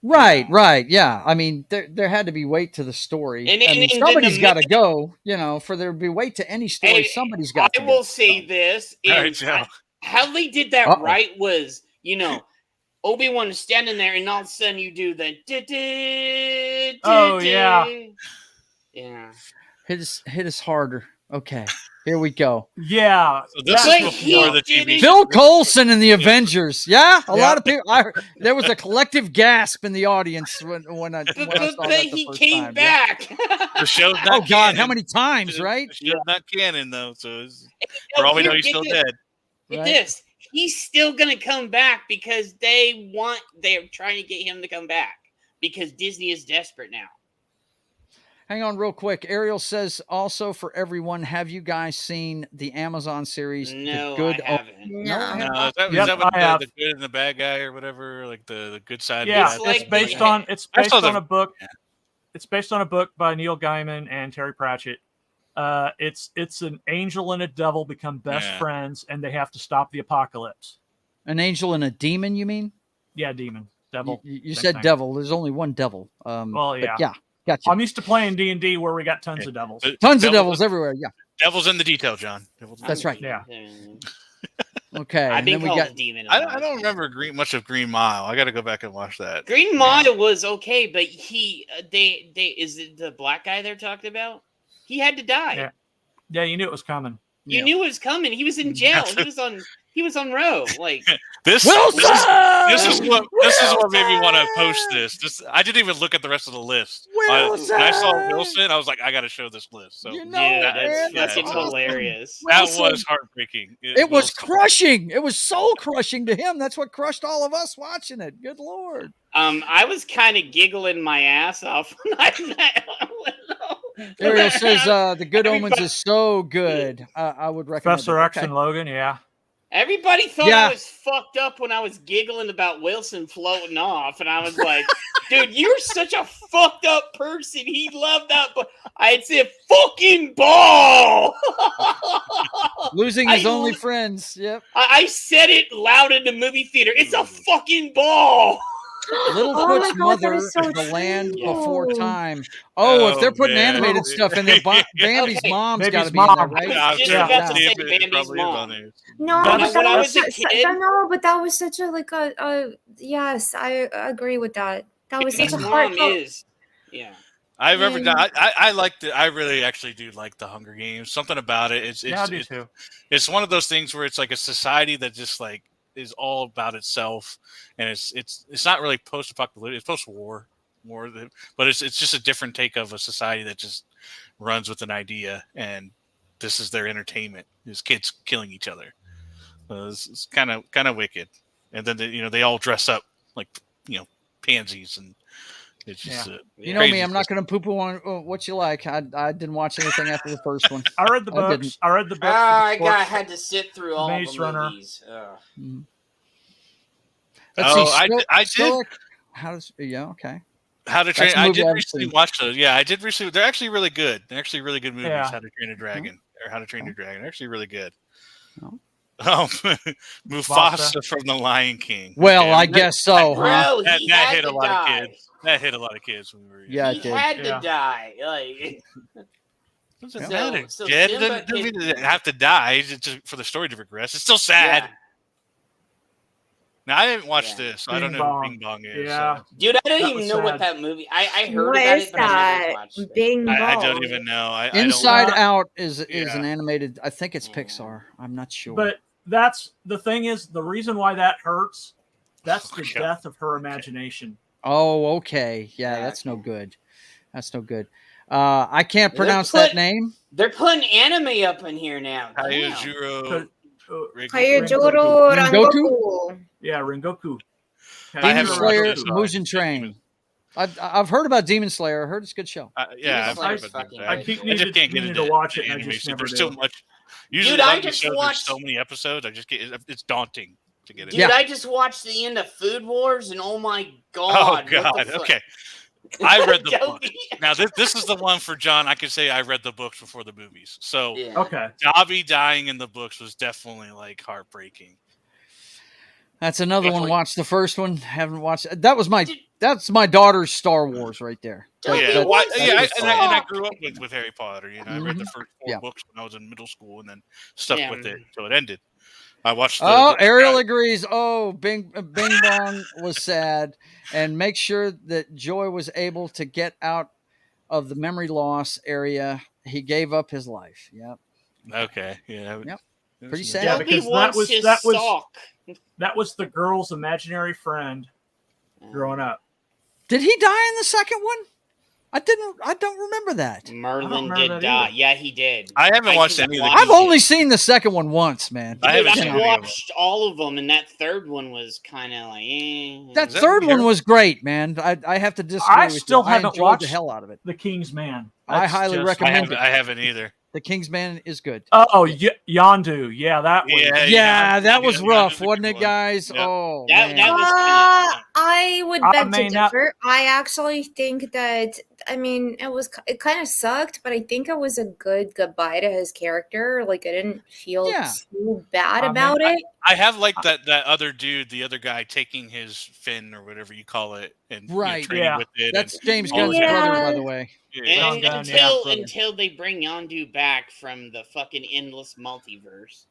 Right. Yeah. I mean, there had to be weight to the story. And somebody's got to go, for there to be weight to any story. Somebody's got to I go. will say this. How they did that right was, Obi-Wan is standing there and all of a sudden you do the Yeah. Hit us harder. Okay. Here we go. Yeah. So this is before the TV Bill Coulson in the Avengers. Yeah. A lot of people. There was a collective gasp in the audience when I saw that the he first came time. back. The show's not Oh God! canon. How many times? Right? The show's not canon though, so for all we know, he's still dead. Get this. He's still gonna come back because they're trying to get him to come back because Disney is desperate now. Hang on real quick. Ariel says also for everyone, have you guys seen the Amazon series? No, The Good I haven't. No, is that what the good and the bad guy or whatever, like the good side? Yeah, bad it's side? based on a book. It's based on a book by Neil Gaiman and Terry Pratchett. It's an angel and a devil become best friends, and they have to stop the apocalypse. An angel and a demon, you mean? Yeah, demon, devil. You said devil. There's only one devil. Well, yeah. But yeah. Gotcha. I'm used to playing D&D where we got tons of devils. Tons of devils everywhere. Yeah. Devil's in the detail, John. That's right. Yeah. Okay. I've been called demon. I don't remember much of Green Mile. I got to go back and watch that. Green Mile was okay, but is it the black guy they're talking about? He had to die. Yeah, you knew it was coming. You knew it was coming. He was in jail. He was on row. Like This is what made me want to post this. I didn't even look at the rest of the list. When I saw Wilson, I was like, I got to show this list. So that's hilarious. That was heartbreaking. It was crushing. It was soul crushing to him. That's what crushed all of us watching it. Good Lord. I was kind of giggling my ass off when Ariel says The Good Omens is so good. I would recommend Professor X and Logan, yeah. Everybody thought I was fucked up when I was giggling about Wilson floating off, and I was like, dude, you're such a fucked up person. He loved that, but I'd say fucking ball. Losing his only friends. Yep. I said it loud in the movie theater. It's a fucking ball. Littlefoot's mother, The Land Before Time. Oh, if they're putting animated stuff in there, Bambi's mom's got to be in there, right? Bambi's mom. No, but that was such a yes, I agree with that. That was such a heartfelt. I remember I liked it. I really actually do like the Hunger Games. Something about it. It's one of those things where it's like a society that just like is all about itself, and it's not really post-apocalyptic. It's post-war, but it's just a different take of a society that just runs with an idea, and this is their entertainment. Is kids killing each other. It's kind of wicked, and then they all dress up like pansies, and it's just you know me. I'm not going to poo-poo on what you like. I didn't watch anything after the first one. I read the books. I read the books. I had to sit through all the movies. Let's see. I did. Okay. How to Train. I did recently watch those. Yeah, I did recently. They're actually really good. They're actually really good movies. How to Train a Dragon or How to Train Your Dragon. They're actually really good. Mufasa from The Lion King. Well, I guess so. Bro, that hit a lot of kids. That hit a lot of kids when we were. Yeah, he had to die. Like, doesn't matter. Dead doesn't mean they have to die just for the story to progress. It's still sad. Yeah. Now I didn't watch this, so I don't know who Bing Bong is. Yeah, so. Dude, I don't even know what that movie. I heard about it, but I never watched it. Bing Bong. I don't even know. Inside Out is an animated. I think it's Pixar. I'm not sure. But that's the thing is the reason why that hurts. That's the death of her imagination. Oh, okay. Yeah, that's no good. That's no good. I can't pronounce that name. They're putting anime up in here now. Hayajuro Rangoku. Yeah, Rengoku. Demon Slayer, Mugen Train. I've heard about Demon Slayer. I heard it's a good show. I've heard about that. I keep needing to watch it. And I just never There's so much. Usually, dude, I just watched so many episodes. It's daunting to get it. Dude, I just watched the end of Food Wars, and oh my god! Oh god. Okay. I read the book. Now this is the one for John. I can say I read the books before the movies. So okay, Dobby dying in the books was definitely like heartbreaking. That's another one. Watch the first one. Haven't watched. That's my daughter's Star Wars right there. And I grew up with Harry Potter. I read the first 4 books when I was in middle school, and then stuck with it until it ended. I watched. Ariel agrees. Oh, Bing Bong was sad, and make sure that Joy was able to get out of the memory loss area. He gave up his life. Yep. Okay. Yeah. Yep. Pretty sad. Yeah, because that was the girl's imaginary friend growing up. Did he die in the second one? I don't remember that. Merlin did die. Yeah, he did. I haven't watched any of them. I've only seen the second one once, man. I watched all of them, and that third one was kind of like. That third one was great, man. I have to disagree. I still haven't watched the hell out of it. The King's Man. I highly recommend it. I haven't either. The King's Man is good. Oh, Yondu. Yeah, that one. Yeah, that was rough, wasn't it, guys? Yep. Oh, that was I would beg to differ. I actually think that, it kind of sucked, but I think it was a good goodbye to his character. Like, I didn't feel too bad about it. I have liked that other dude, the other guy, taking his fin or whatever you call it, and training with it. That's James Gunn's brother, by the way. And until they bring Yondu back from the fucking endless multiverse,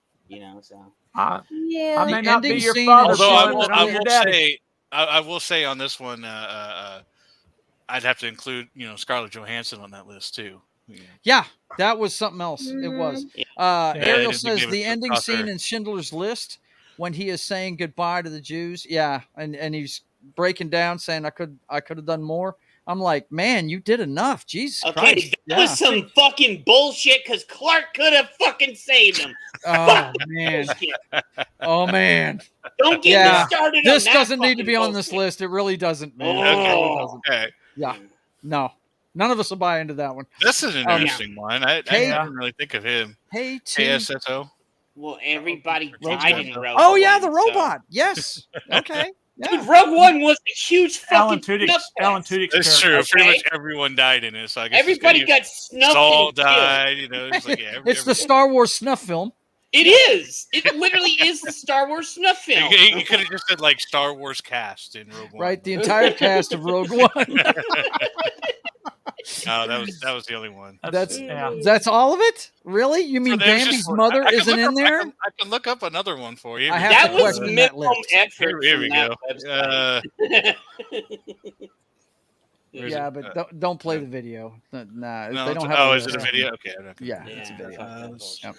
so. I may not be your father, but I will say on this one, I'd have to include Scarlett Johansson on that list too. Yeah, that was something else. It was. Yeah. I Ariel didn't think says it was the a ending crosshair. scene in Schindler's List when he is saying goodbye to the Jews. Yeah, and he's breaking down saying I could have done more. I'm like, man, you did enough. Jesus Okay, Christ. that was some fucking bullshit because Clark could have fucking saved him. Oh man. Oh man. Don't get me started on This that doesn't need to fucking be on this bullshit. list. It really doesn't, man. Oh. It really doesn't. Okay. Yeah. No. None of us will buy into that one. This is an interesting one. I didn't really think of him. Hey, KSSO. Well, everybody Rogue died in One. Rogue Oh One. yeah, the so- robot. Yes. Okay. Yeah. Dude, Rogue One was a huge Alan fucking Tudyk's That's true. Okay. Pretty much everyone died in it. So I guess Everybody got snuffed Saul and killed. died. You know, it's like It's the Star Wars snuff film. It is. It literally is the Star Wars snuff film. You could have just said like Star Wars cast in Rogue One. Right, the entire cast of Rogue One. No, that was the only one. That's all of it? Really? You mean So there's Bambi's just- mother I can isn't look in up- there? I can look up another one for you. I have That to was question that minimum list. effort. Here we from go. that website. Yeah, but don't play the video. Nah, No, they don't it's- have. is it a video? Okay. Yeah, it's a video. Yep.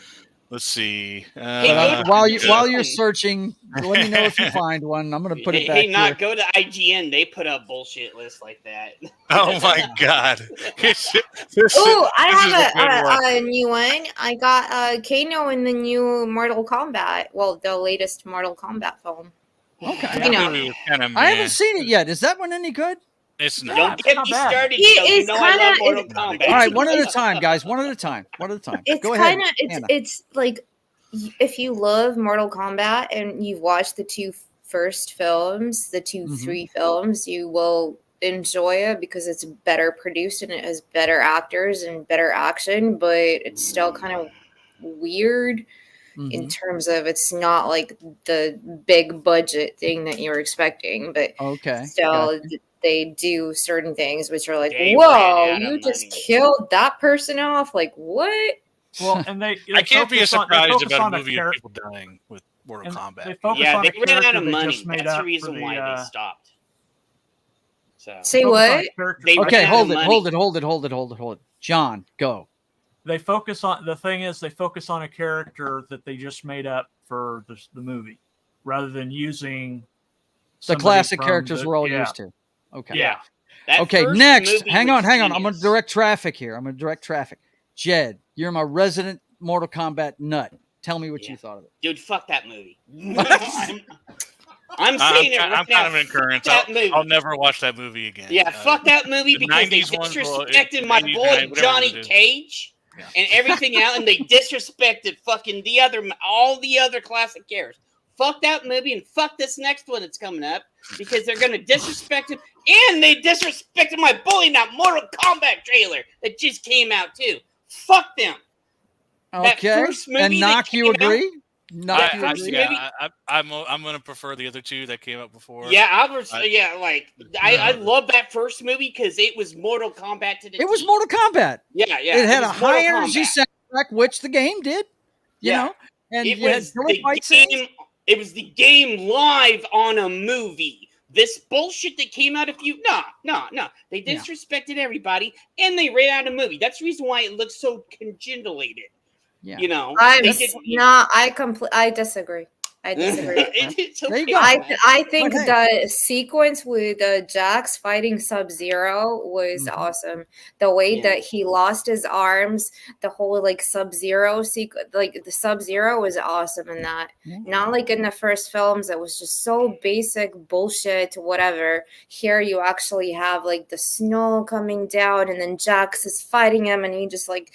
Let's see. While you're searching, let me know if you find one. I'm gonna put it back Hey, not here. go to IGN. They put up bullshit lists like that. Oh my god. Oh, I this is a good have one. a new one. I got Kano in the new Mortal Kombat. Well, the latest Mortal Kombat film. Okay. You know, Movie was kinda I meh. haven't seen it yet. Is that one any good? It's not. Don't get me started. He Joe. You is know I love kinda- Mortal it's- Kombat. All right, one at a time, guys. One at a time. One at a time. it's Go ahead. kind of Anna. it's like if you love Mortal Kombat and you've watched the two first films, the 3 films, you will enjoy it because it's better produced and it has better actors and better action, but it's still kind of weird in terms of it's not like the big budget thing that you're expecting, but Okay. still gotcha. they do certain things which are like, They whoa, ran out you of just money. killed that person off, like what? Well, and they I can't be focus as on- they surprised focus about on a a movie char- of people dying with Mortal and Kombat. They focus Yeah, on they a ran out character of they money. just made That's the up reason for why the, they stopped. So Say focus on a what? character- They Okay, ran out hold of it, money. hold it. John, go. They focus on the thing is they focus on a character that they just made up for the movie, rather than using The somebody classic from characters the- we're all yeah. used to. Okay. Yeah. That Okay, first next. movie Hang was on. I'm going genius. to direct traffic here. Jed, you're my resident Mortal Kombat nut. Tell me what you thought of it. Dude, fuck that movie. I'm saying it right I'm now. kind of in currents. Fuck that movie. I'll never watch that movie again. Yeah, fuck that movie the because they 90s ones were- disrespected my 89, boy whatever Johnny it is. Cage Yeah. and everything out, and they disrespected fucking all the other classic characters. Fuck that movie and fuck this next one that's coming up because they're gonna disrespect him, and they disrespected my boy in that Mortal Kombat trailer that just came out too. Fuck them. That Okay. first movie And that Knock, you came out- agree? Knock, you first agree? movie- I'm going to prefer the other two that came out before. Yeah, I love that first movie because it was Mortal Kombat to the It was T. Mortal Kombat. Yeah, yeah. It had a was Mortal high energy Kombat. soundtrack, which the game did. You Yeah. know? And It you had was killer the fight scenes. game. It was the game live on a movie. This bullshit that came out no. They disrespected everybody and they ran out a movie. That's the reason why it looks so congenitulated. Yeah. You know, I disagree. I disagree. It's There you okay. go. I think But hey. the sequence with Jax fighting Sub-Zero was Mhm. awesome. The way Yeah. that he lost his arms, the whole like Sub-Zero sequence, like the Sub-Zero was awesome in that. Yeah. Not like in the first films, it was just so basic bullshit, whatever. Here you actually have like the snow coming down, and then Jax is fighting him, and he just like.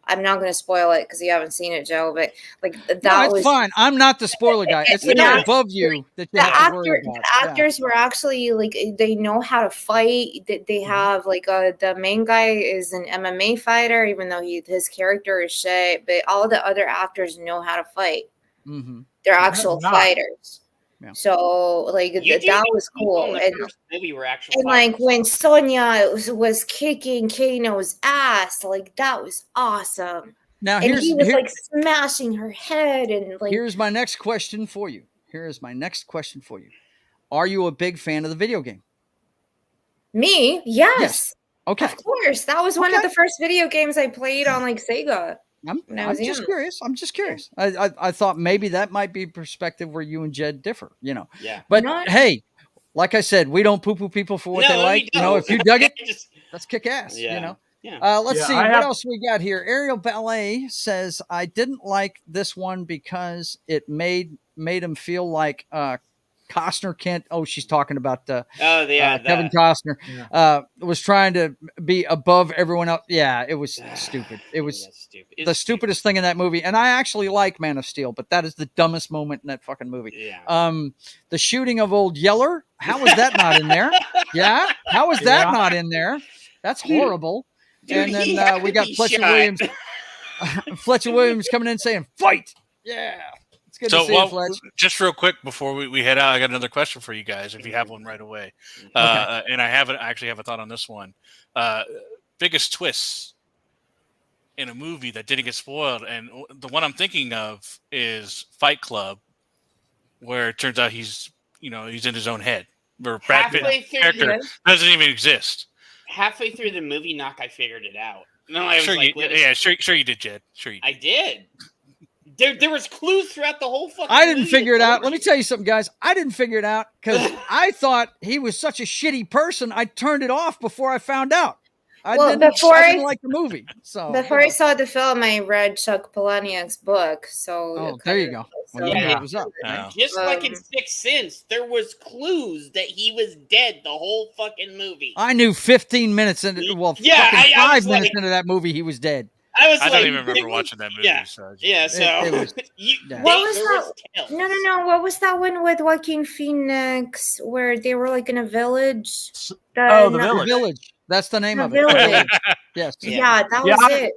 I'm not going to spoil it because you haven't seen it, Joe. But like that No, it's was fine. I'm not the spoiler guy. It's the Yeah. guy above you that you the have to worry about. Yeah. actors were actually like they know how to fight. They have like the main guy is an MMA fighter, even though his character is shit. But all the other actors know how to fight. Mm-hmm. They're actual not. fighters. Yeah. So like You that do was think people cool. in the And first movie were actual and like fighters. when Sonya was kicking Kano's ass, like that was awesome. Now And here's he was like smashing her head and like here's my next question for you. Are you a big fan of the video game? me, yes. Okay. Of course, that was one of the first video games I played on like Sega. I'm was just young. curious. I'm just curious. I thought maybe that might be a perspective where you and Jed differ, you know. Yeah. But Not- hey, like I said, we don't poo-poo people for what No, they we like. You know, don't. if you dug it, Just- let's kick ass, you Yeah. know. Yeah. Let's Yeah, see I what have- else we got here. Ariel Ballet says I didn't like this one because it made him feel like Costner can't. Oh, she's talking about Kevin Costner was trying to be above everyone else. Yeah, it was stupid. It was stupid. the stupidest thing in that movie. And I actually like Man of Steel, but that is the dumbest moment in that fucking movie. Yeah. The shooting of Old Yeller. How was that not in there? Yeah, how is that not in there? That's horrible. Dude, and he then had we to got be Fletcher shot. Williams. Fletcher Williams coming in saying, "Fight!" Yeah, it's good to see you, Fletch. Just real quick before we head out, I got another question for you guys. If you have one right away, and I actually have a thought on this one. Biggest twists in a movie that didn't get spoiled, and the one I'm thinking of is Fight Club, where it turns out he's in his own head, where Brad Pitt's character doesn't even exist. Halfway through the movie, Knock, I figured it out. No, I was Sure, like, sure you did, Jed. Sure you did. I did. There was clues throughout the whole fucking I didn't movie figure it that out. told Let me you. tell you something, guys. I didn't figure it out because I thought he was such a shitty person. I turned it off before I found out. I didn't like the movie. So before I saw the film, I read Chuck Palahniuk's book. So there you go. Well, Yeah. it was up. Right? Just like in Sixth Sense, there was clues that he was dead the whole fucking movie. I knew 15 minutes into I 5 was minutes like- into that movie, he was dead. I don't even remember watching that movie. Yeah, So yeah. So It was- What was that? No. What was that one with Joaquin Phoenix where they were like in a village? The Village. That's the name The of it. Village. Yes. Yeah, that was it.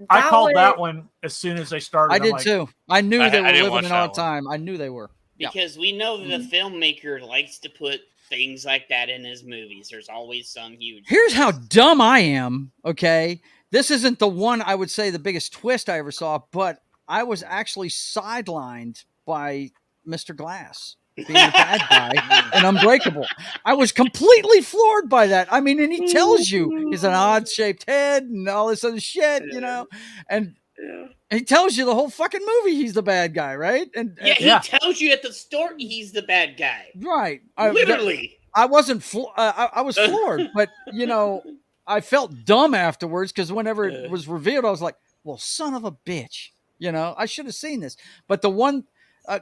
I That called was- that one as soon as they started. I I'm did like, too. I knew they were didn't living watch in that our one. time. I knew they were. because we know that the filmmaker likes to put things like that in his movies. There's always some huge. Here's how dumb I am. Okay. This isn't the one I would say the biggest twist I ever saw, but I was actually sidelined by Mr. Glass being the bad guy and Unbreakable. I was completely floored by that. I mean, and he tells you he's an odd shaped head and all this other shit, you know, and he tells you the whole fucking movie he's the bad guy, right? And He tells you at the start he's the bad guy. right. Literally. I wasn't. I was floored, but you know, I felt dumb afterwards because whenever it was revealed, I was like, "Well, son of a bitch," you know. I should have seen this. But the one,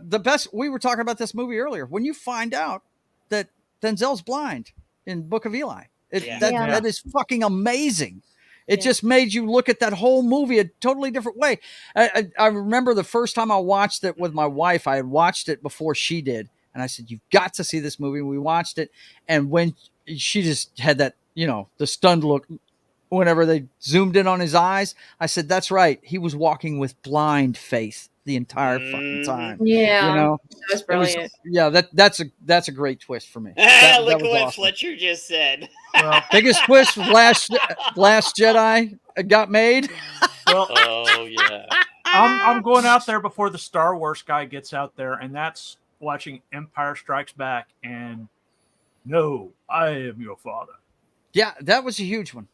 the best. We were talking about this movie earlier. When you find out that Denzel's blind in Book of Eli, that is fucking amazing. It just made you look at that whole movie a totally different way. I remember the first time I watched it with my wife. I had watched it before she did. And I said, "You've got to see this movie." We watched it. And when she just had that, you know, the stunned look whenever they zoomed in on his eyes, I said, "That's right. He was walking with blind faith the entire fucking time." Yeah. You know, that was brilliant. that's a great twist for me. Look That at was what awesome. Fletcher just said. Well, Biggest twist Last Jedi got made. well, Oh yeah. I'm going out there before the Star Wars guy gets out there, and that's watching Empire Strikes Back. And no, I am your father. Yeah, that was a huge one.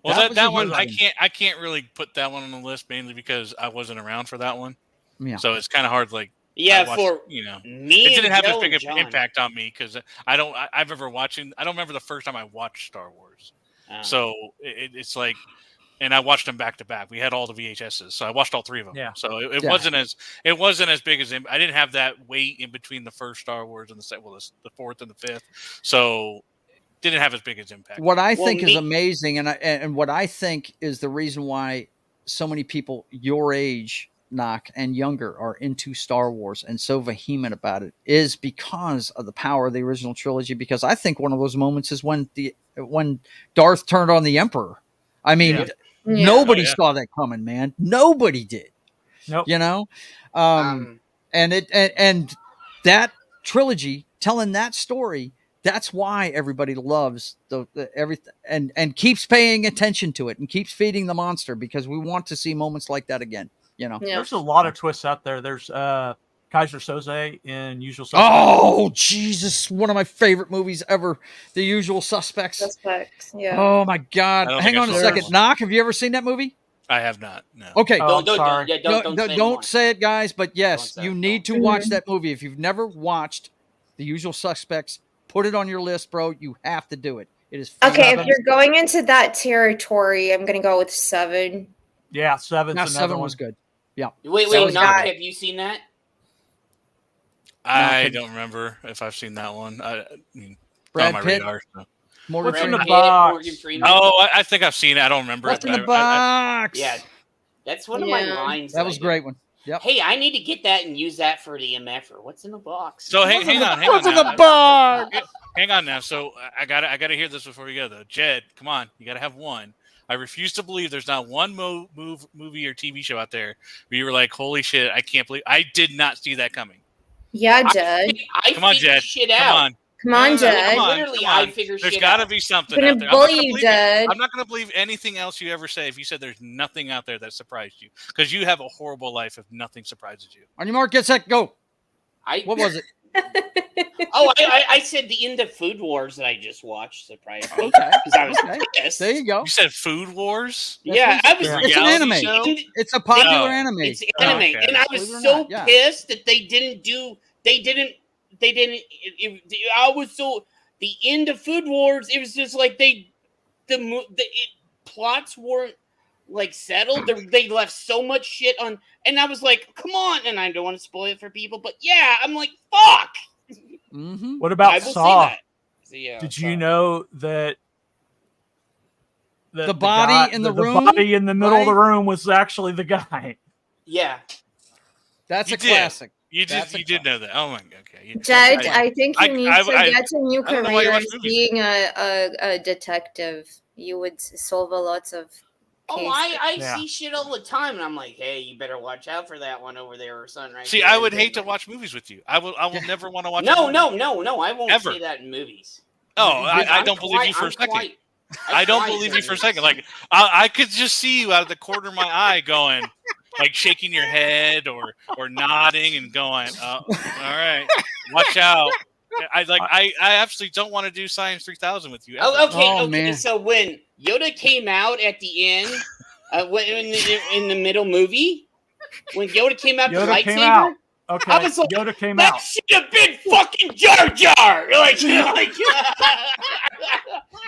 Well, was a that one huge I can't really put that one on the list mainly because I wasn't around for that one. Yeah. So it's kind of hard. Like Yeah, I watched, for you know, me, it didn't have as Joe big and an John. impact on me because I don't remember the first time I watched Star Wars. So it's like, and I watched them back to back. We had all the VHSs, so I watched all three of them. Yeah. So it wasn't as big as I didn't have that weight in between the first Star Wars and the fourth and the fifth. So didn't have as big as impact. What I think is amazing, and what I think is the reason why so many people your age, Knock, and younger are into Star Wars and so vehement about it is because of the power of the original trilogy. Because I think one of those moments is when Darth turned on the Emperor. I mean, nobody saw that coming, man. Nobody did. Nope. You know, and that trilogy telling that story. That's why everybody loves the everything and keeps paying attention to it and keeps feeding the monster because we want to see moments like that again. You know, There's a lot of twists out there. There's Kaiser Soze in Usual Suspects. Oh, Jesus. One of my favorite movies ever. The Usual Suspects. Suspects. Yeah. Oh, my God. I don't Hang think I on a saw second. that one. Knock, have you ever seen that movie? I have not. No. Okay. Oh, I'm sorry. Don't Say it, guys. But yes, Don't say you it. need to watch that movie. If you've never watched The Usual Suspects, put it on your list, bro. You have to do it. It is Okay, fantastic. if you're going into that territory, I'm gonna go with 7. Yeah, Seven's Now, another 7 one. was good. Yeah. Wait, So Knock, that- have you seen that? I don't remember if I've seen that one. I mean, Brad on my Pitt. radar. So. Morgan What's in the Freeman. box? Morgan Freeman. Oh, I think I've seen it. I don't remember What's it. in the but box? Yeah, that's one of my Yeah. lines. That was a I do. great one. Yep. Hey, I need to get that and use that for the MF or what's in the box. So hang on What's in the now. box? Hang on now. So I gotta hear this before we go though. Jed, come on, you gotta have one. I refuse to believe there's not one movie or TV show out there where you were like, holy shit, I can't believe I did not see that coming. Yeah, Jed. I Come on, figure Jed. shit Come out. on. Come on, Jed. Come on, Literally, come on. I figure There's shit gotta out. be something I'm out gonna there. I'm not bully gonna you, believe Jed. I'm not gonna believe anything else you ever say if you said there's nothing out there that surprised you. Because you have a horrible life if nothing surprises you. On your mark, get set, go. I What was it? I said the end of Food Wars that I just watched surprised me Okay. because I was Okay. pissed. There you go. You said Food Wars? Yeah, I was. Yeah. It's an Reality anime. show? It's a popular Oh. anime. It's anime, okay. and I was Believe it or so not, yeah. pissed that they didn't. I was so the end of Food Wars. It was just like plots weren't like settled. They left so much shit on, and I was like, come on. And I don't want to spoil it for people, but yeah, I'm like, fuck. Mm-hmm. What I about will Saw? see that. So, yeah, Did Saw. you know that The body in the room, body in the middle of the right? room was actually the guy? Yeah. That's You a did. classic. You That's a did know that. Oh my god. Okay. Jed, I think you need to I- get a new I don't know why you career watch as movies. being a detective. You would solve a lot of Oh, cases. I Yeah. see shit all the time, and I'm like, hey, you better watch out for that one over there or something. Right See, there. I would hate to watch movies with you. I will never want to watch a No, movie. no, I won't Ever. say that in movies. Oh, I I'm don't believe you for a I'm second. quiet. I don't quiet believe you during for a this. second. Like I could just see you out of the corner of my eye going, like shaking your head or nodding and going, all right, watch out. I absolutely don't want to do Science 3000 with you. Ever. Oh, okay, Oh, okay. man. So when Yoda came out at the end, in the middle movie, when Yoda came out, the Yoda lightsaber, came out. Okay, I was like, Yoda came that out. should have been fucking Jar Jar. Like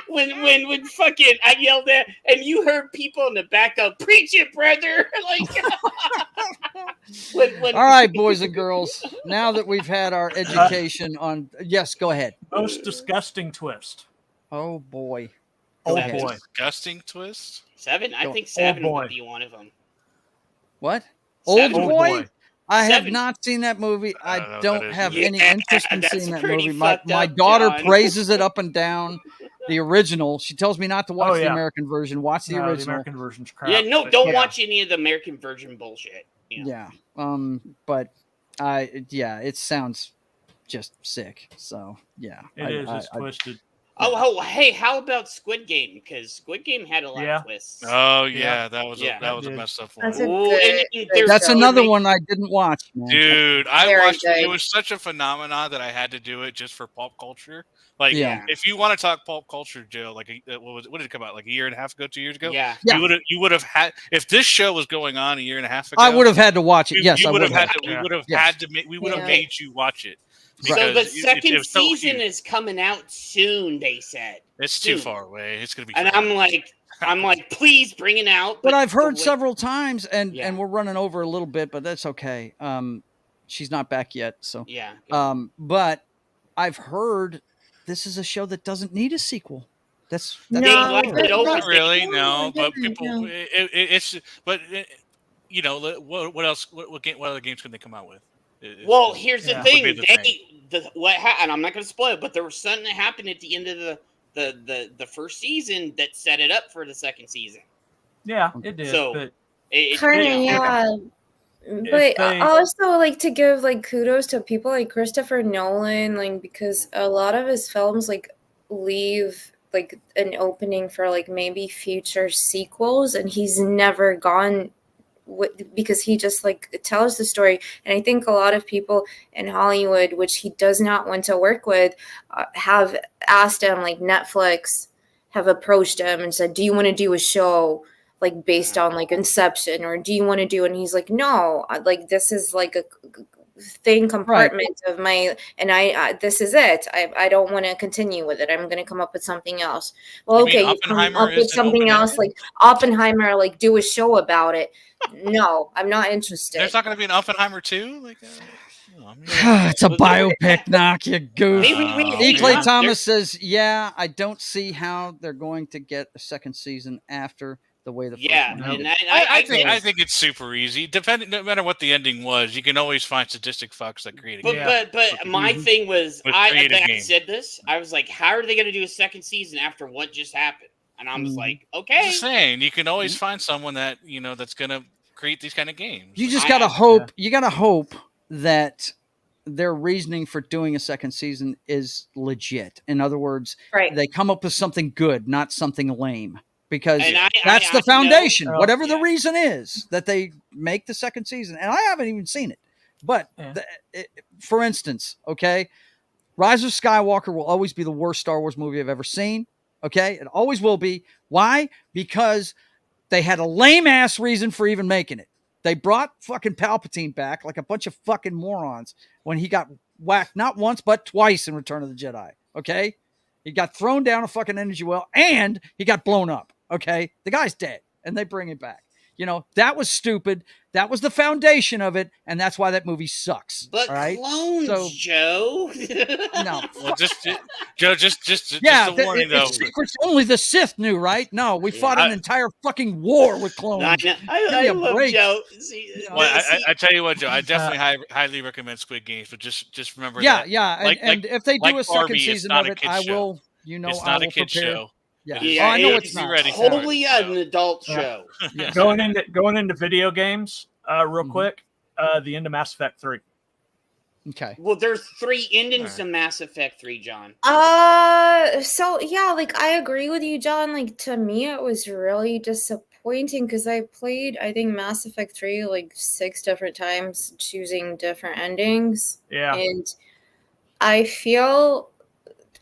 when fucking I yelled at, and you heard people in the back go, "Preach it, brother!" Like, when, All right, boys and girls. Now that we've had our education on, yes, go ahead. Most disgusting twist. Oh boy. Oh ahead. boy. Disgusting twist. 7. I Go. think 7 boy. would be one of them. What? Old Seven. Old boy? boy. I have 7. not seen that movie. I I don't know what don't that have is. any Yeah, interest in that's seeing that pretty movie. My fucked daughter up, John. praises it up and down. The original. She tells me not to watch Oh, the yeah. American version. Watch the No, original. the American version's crap. Yeah, no, but don't yeah. watch any of the American version bullshit. You know? Yeah. But it sounds just sick. So yeah. It is. It's twisted. Oh, hey, how about Squid Game? Because Squid Game had a lot Yeah. of twists. Oh yeah, that was Yeah. a Did. messed up one. That's a Ooh, good- and there's That's show. another one I didn't watch, man. Dude, I Very watched it. It good. was such a phenomenon that I had to do it just for pulp culture. Like, Yeah. if you want to talk pulp culture, Joe, like, what did it come out? Like a year and a half ago, 2 years ago? Yeah. Yeah. You would have had, if this show was going on a year and a half ago, I would have had to watch it. we- Yes, you I would would have have. had to, we Yeah. would have Yes. had to, we would have Yeah. made you watch it. So because the it second was so season huge. is coming out soon, they said. It's too soon. far away. It's going to be And forever. I'm like, please bring it out. But I've the heard way- several times, and Yeah. we're running over a little bit, but that's okay. She's not back yet, so. Yeah. But I've heard this is a show that doesn't need a sequel. That's No, They left it open. Not really, No, no. it But didn't, people, no. it's, but you know, what else? What other games can they come out with? Well, here's Yeah. the thing. Would be the And I'm not going to spoil it, but there was something that happened at the end of the first season that set it up for the second season. Yeah, it did. So- but Kind of, you know, yeah. But they- also, like, to give like kudos to people like Christopher Nolan, like, because a lot of his films like leave like an opening for like maybe future sequels, and he's never gone because he just like tells the story. And I think a lot of people in Hollywood, which he does not want to work with, have asked him, like Netflix have approached him and said, do you want to do a show like based on like Inception, or do you want to do, and he's like, no, like this is like a thing compartment of my, and I this is it. I don't want to continue with it. I'm going to come up with something else. Well, You mean okay, you come Oppenheimer up with isn't something else, open-ended? like Oppenheimer, like do a show about it. No, I'm not interested. There's not going to be an Oppenheimer 2? Like, It's a biopic, knock you goof. E. Clay man. Thomas says, "Yeah, I don't see how they're going to get a second season after the way the first one ended." and I think it's super easy. No matter what the ending was, you can always find statistic fucks that create a game. But my thing was, I create a think I game. said this. I was like, how are they going to do a second season after what just happened? And I was like, okay. Just saying, you can always find someone that that's going to create these kind of games. You just gotta hope. You gotta hope that their reasoning for doing a second season is legit. In other words, they come up with something good, not something lame. Because that's the foundation. Whatever the reason is that they make the second season, and I haven't even seen it. But for instance, okay, Rise of Skywalker will always be the worst Star Wars movie I've ever seen. Okay, it always will be. Why? Because they had a lame ass reason for even making it. They brought fucking Palpatine back like a bunch of fucking morons when he got whacked not once but twice in Return of the Jedi. Okay, he got thrown down a fucking energy well and he got blown up. Okay, the guy's dead, and they bring him back. That was stupid. That was the foundation of it, and that's why that movie sucks. But all right? clones, Joe. No, well, Joe, just yeah. a warning though. Secrets only the Sith knew, right? No, we fought an entire fucking war with clones. I love Joe. I tell you what, Joe, I definitely highly recommend Squid Games, but just remember yeah, that. Yeah, and if they do a second Barbie, season of it, I will. It's not a kid show. Yeah, I know it's not. Wholly an adult show. Yes. Going into video games, real quick, the end of Mass Effect 3. Okay. Well, there's 3 endings to Mass Effect 3, John. So yeah, like I agree with you, John. Like to me, it was really disappointing because I played, I think, Mass Effect 3 like 6 different times, choosing different endings. Yeah. And I feel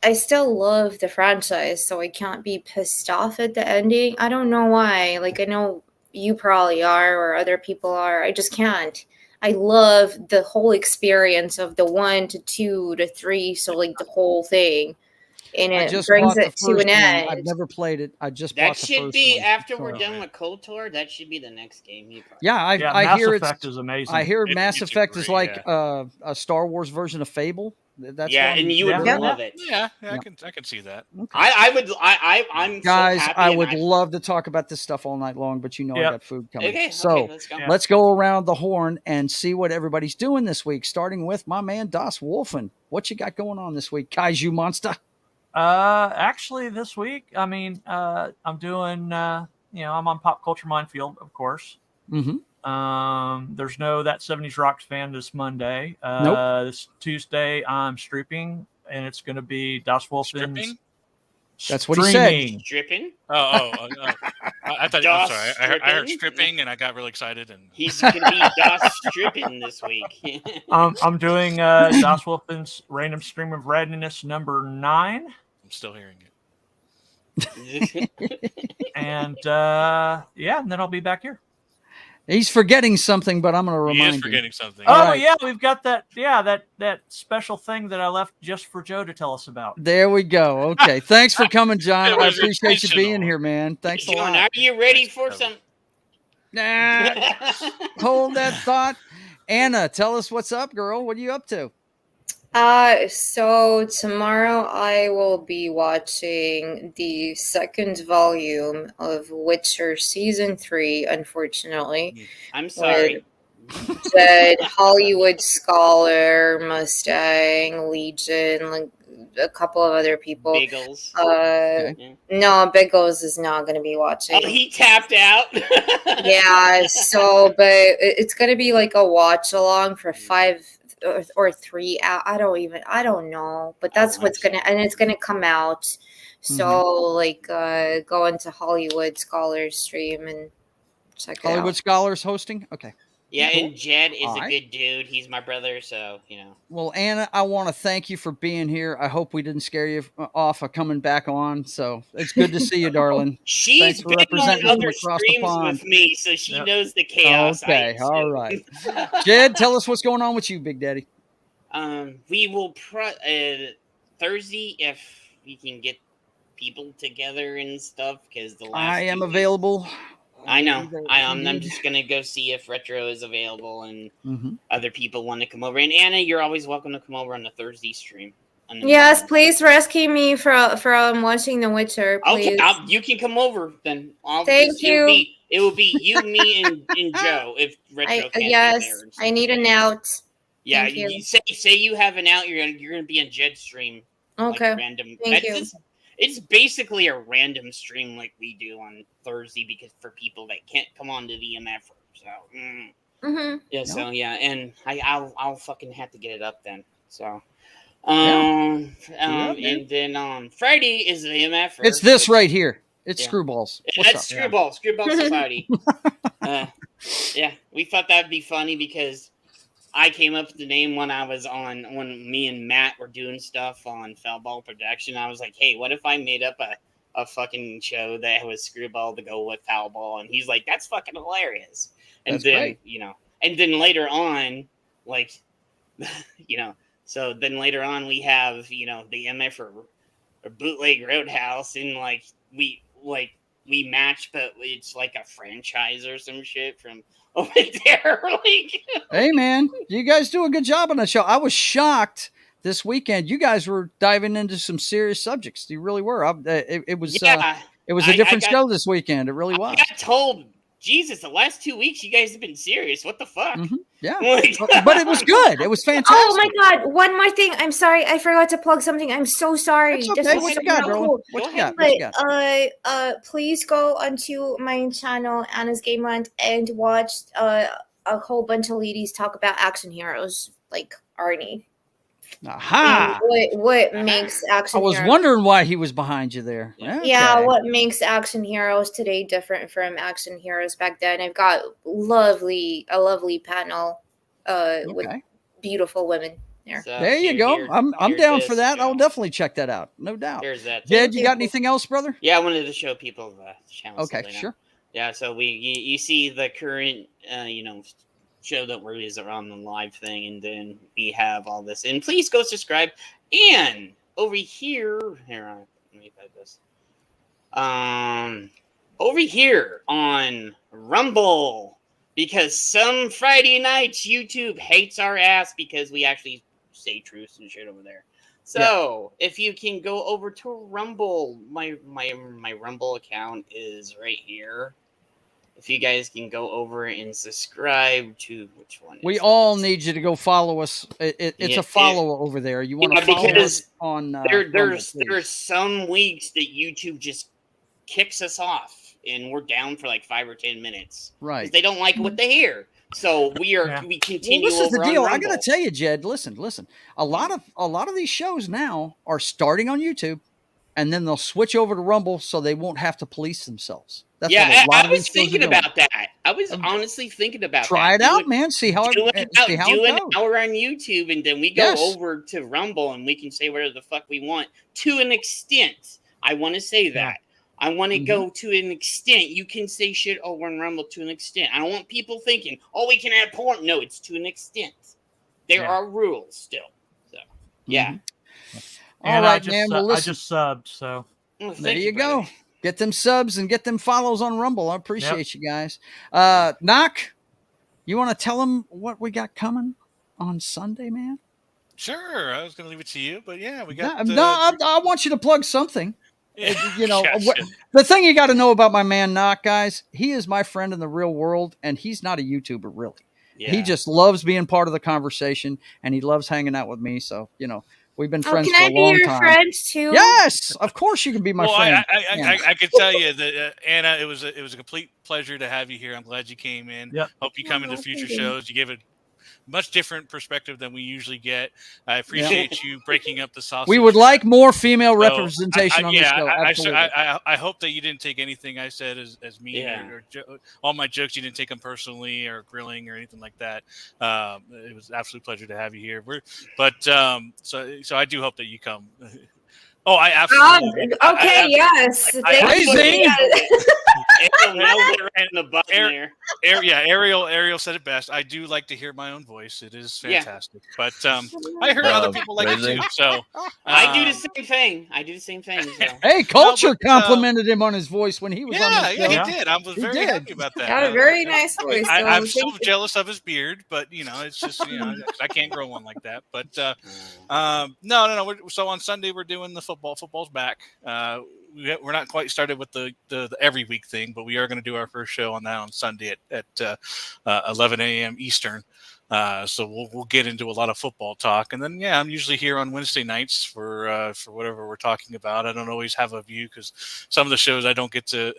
I still love the franchise, so I can't be pissed off at the ending. I don't know why. Like, I know you probably are, or other people are. I just can't. I love the whole experience of the 1 to 2 to 3, so like the whole thing. And it brings it to an end. I've never played it. I just that bought the should first be one. after we're done with KOTOR. That should be the next game. I Mass hear Effect is amazing. I hear Mass Effect is like a Star Wars version of Fable. That's and you would love it. Yeah, I can see that. Okay. I'm guys. so happy I would love to talk about this stuff all night long, but I got food coming. Okay, so let's go around the horn and see what everybody's doing this week. Starting with my man Das Wolfen. What you got going on this week, Kaiju Monster? Actually, this week, I mean, I'm doing. I'm on Pop Culture Minefield, of course. Mm-hmm. There's no That 70s Rocks fan this Monday. Nope. This Tuesday, I'm stripping, and it's going to be Das Wolfen's. That's what he said. Stripping? I thought. I'm sorry. I heard stripping, and I got really excited. And he's going to be Das stripping this week. I'm doing Das Wolfen's Random Stream of Randomness number 9. I'm still hearing it. And and then I'll be back here. He's forgetting something, but I'm going to remind him. He is forgetting something. Oh, yeah, we've got that. Yeah, that special thing that I left just for Joe to tell us about. There we go. Okay, thanks for coming, John. I appreciate you being here, man. Thanks a lot. Are you ready for some? Nah, hold that thought. Anna, tell us what's up, girl. What are you up to? So tomorrow I will be watching the 2nd volume of Witcher Season 3, unfortunately. I'm sorry. Dead Hollywood Scholar, Mustang, Legion, like a couple of other people. Biggles. No, Biggles is not going to be watching. Oh, he tapped out. Yeah, but it's going to be like a watch along for 5 or 3 hours. I don't know, but that's what's it's gonna come out. So like go into Hollywood Scholars stream and check it Hollywood out. Scholars hosting. Okay. Yeah, Cool. and Jed is All a right. good dude. He's my brother, so Well, Anna, I want to thank you for being here. I hope we didn't scare you off of coming back on. So it's good to see you, darling. She's Thanks for been representing on from other across the streams pond. with me, so she knows the chaos. Okay, all right. Jed, tell us what's going on with you, Big Daddy. We will Thursday if we can get people together and stuff because the last I am 2 weeks- available. I know. Either- I'm just gonna go see if Retro is available and Mhm. other people want to come over. And Anna, you're always welcome to come over on the Thursday stream. Yes, please rescue me from watching The Witcher, please. Okay, you can come over then. Thank you. It will be you, me, and Joe if Retro can't be there. And stuff. I need an out. Yeah, Thank you. you say you have an out. You're gonna be in Jed's stream. Okay. Like random. Thank you. It's basically a random stream like we do on Thursday because for people that can't come on to the MF. So yeah, so yeah, and I'll fucking have to get it up then. So and then on Friday is the MF. It's this right here. It's Screwballs. What's That's up? Screwball Society. Yeah, we thought that'd be funny because I came up with the name when me and Matt were doing stuff on Foulball Production. I was like, hey, what if I made up a fucking show that was Screwball to go with Foulball? And he's like, that's fucking hilarious. And That's then, great. and then later on, like, so then later on we have, the MF or Bootleg Roadhouse and we match, but it's like a franchise or some shit from over there. Hey, man, you guys do a good job on the show. I was shocked this weekend. You guys were diving into some serious subjects. You really were. It was a different show this weekend. It really was. I got told, Jesus, the last 2 weeks you guys have been serious. What the fuck? Yeah, but it was good. It was fantastic. Oh my God! One more thing. I'm sorry. I forgot to plug something. I'm so sorry. It's okay. This is What so you got, girl? cool. What you got? What you got? Please go onto my channel, Anna's Game Rant, and watch a whole bunch of ladies talk about action heroes like Arnie. Aha! What makes action? I was heroes? wondering why he was behind you there. Yeah, Okay. what makes action heroes today different from action heroes back then? I've got a lovely panel with beautiful women there. There you go. I'm down for that. I'll definitely check that out. No doubt. Here's that. Jed, you got anything else, brother? Yeah, I wanted to show people the channel. Okay, sure. Yeah, so you see the current show that is on the live thing, and then we have all this. And please go subscribe. And over here, let me put this. Over here on Rumble, because some Friday nights YouTube hates our ass because we actually say truths and shit over there. So if you can go over to Rumble, my Rumble account is right here. If you guys can go over and subscribe to which one? We all need you to go follow us. It's a follow over there. You want to follow us on there's some weeks that YouTube just kicks us off and we're down for like 5 or 10 minutes. Right. Because they don't like what they hear. So we continue. Well, this is the over on deal. I Rumble. got to tell you, Jed. Listen. A lot of these shows now are starting on YouTube, and then they'll switch over to Rumble so they won't have to police themselves. That's what a lot I of was these shows thinking are doing. about that. I was honestly thinking about Try that. it out, man. See how do it an goes. hour on YouTube, and then we go over to Rumble, and we can say whatever the fuck we want to an extent. I want to say that. I want to go to an extent. You can say shit over on Rumble to an extent. I don't want people thinking, oh, we can have porn. No, it's to an extent. There are rules still. So, yeah. All right, man. Well, I listen. just subbed, so. There you go. Get them subs and get them follows on Rumble. I appreciate you guys. Knock, you want to tell them what we got coming on Sunday, man? Sure. I was going to leave it to you, but yeah, we got. I want you to plug something. Yeah. Gotcha. The thing you got to know about my man Knock, guys, he is my friend in the real world, and he's not a YouTuber, really. Yeah. He just loves being part of the conversation, and he loves hanging out with me. So, we've been friends for a long time. Can I be your friend too? Yes, of course you can be my friend. I can tell you that Anna, it was a complete pleasure to have you here. I'm glad you came in. Yep. Hope you come into future shows. You gave a much different perspective than we usually get. I appreciate you breaking up the sausage. We would like more female So, representation on the show. I Absolutely. hope that you didn't take anything I said as mean or all my jokes. You didn't take them personally or grilling or anything like that. It was an absolute pleasure to have you here. So I do hope that you come. Oh, I absolutely. Yes. Ariel said it best. I do like to hear my own voice. It is fantastic. But I heard other people like it too. So I do the same thing. So. Hey, Culture complimented him on his voice when he was on the show. Yeah, he did. I was very happy about that. Had a very nice voice. I'm so jealous of his beard, but it's just I can't grow one like that. But no. So on Sunday we're doing the football. Football's back. We're not quite started with the every week thing, but we are going to do our first show on that on Sunday at 11 a.m. Eastern. So we'll get into a lot of football talk, and then I'm usually here on Wednesday nights for whatever we're talking about. I don't always have a view because some of the shows I don't get to,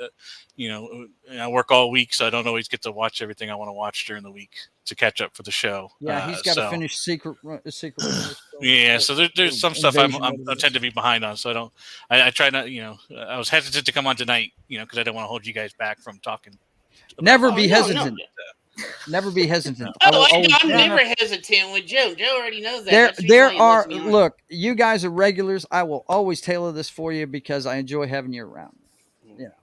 I work all week, so I don't always get to watch everything I want to watch during the week to catch up for the show. Yeah, he's got to finish Secret. Yeah, so there's some stuff I tend to be behind on, so I try not. I was hesitant to come on tonight, because I don't want to hold you guys back from talking. Never be hesitant. Never be hesitant. I'm never hesitant with Joe. Joe already knows that. There are look, you guys are regulars. I will always tailor this for you because I enjoy having you around.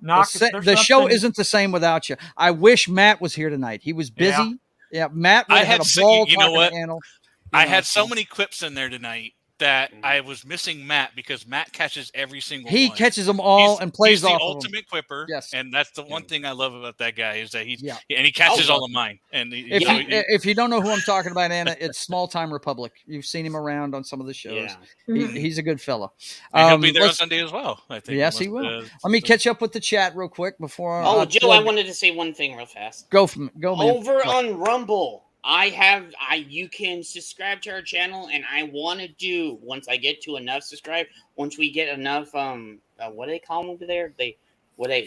The show isn't the same without you. I wish Matt was here tonight. He was busy. Yeah, Matt would have had a ball talking to Anil. I had so many clips in there tonight that I was missing Matt because Matt catches every single one. He catches them all and plays off the of ultimate quipper. Yes. And that's the one thing I love about that guy is that he catches all of mine. And if you don't know who I'm talking about, Anna, it's Small Time Republic. You've seen him around on some of the shows. Yeah. He's a good fella. He'll be there on Sunday as well, I think. Yes, he will. Let me catch up with the chat real quick before. Joe, I wanted to say one thing real fast. Go, man. Over on Rumble. You can subscribe to our channel, and I want to do once I get to enough once we get enough what do they call them over there?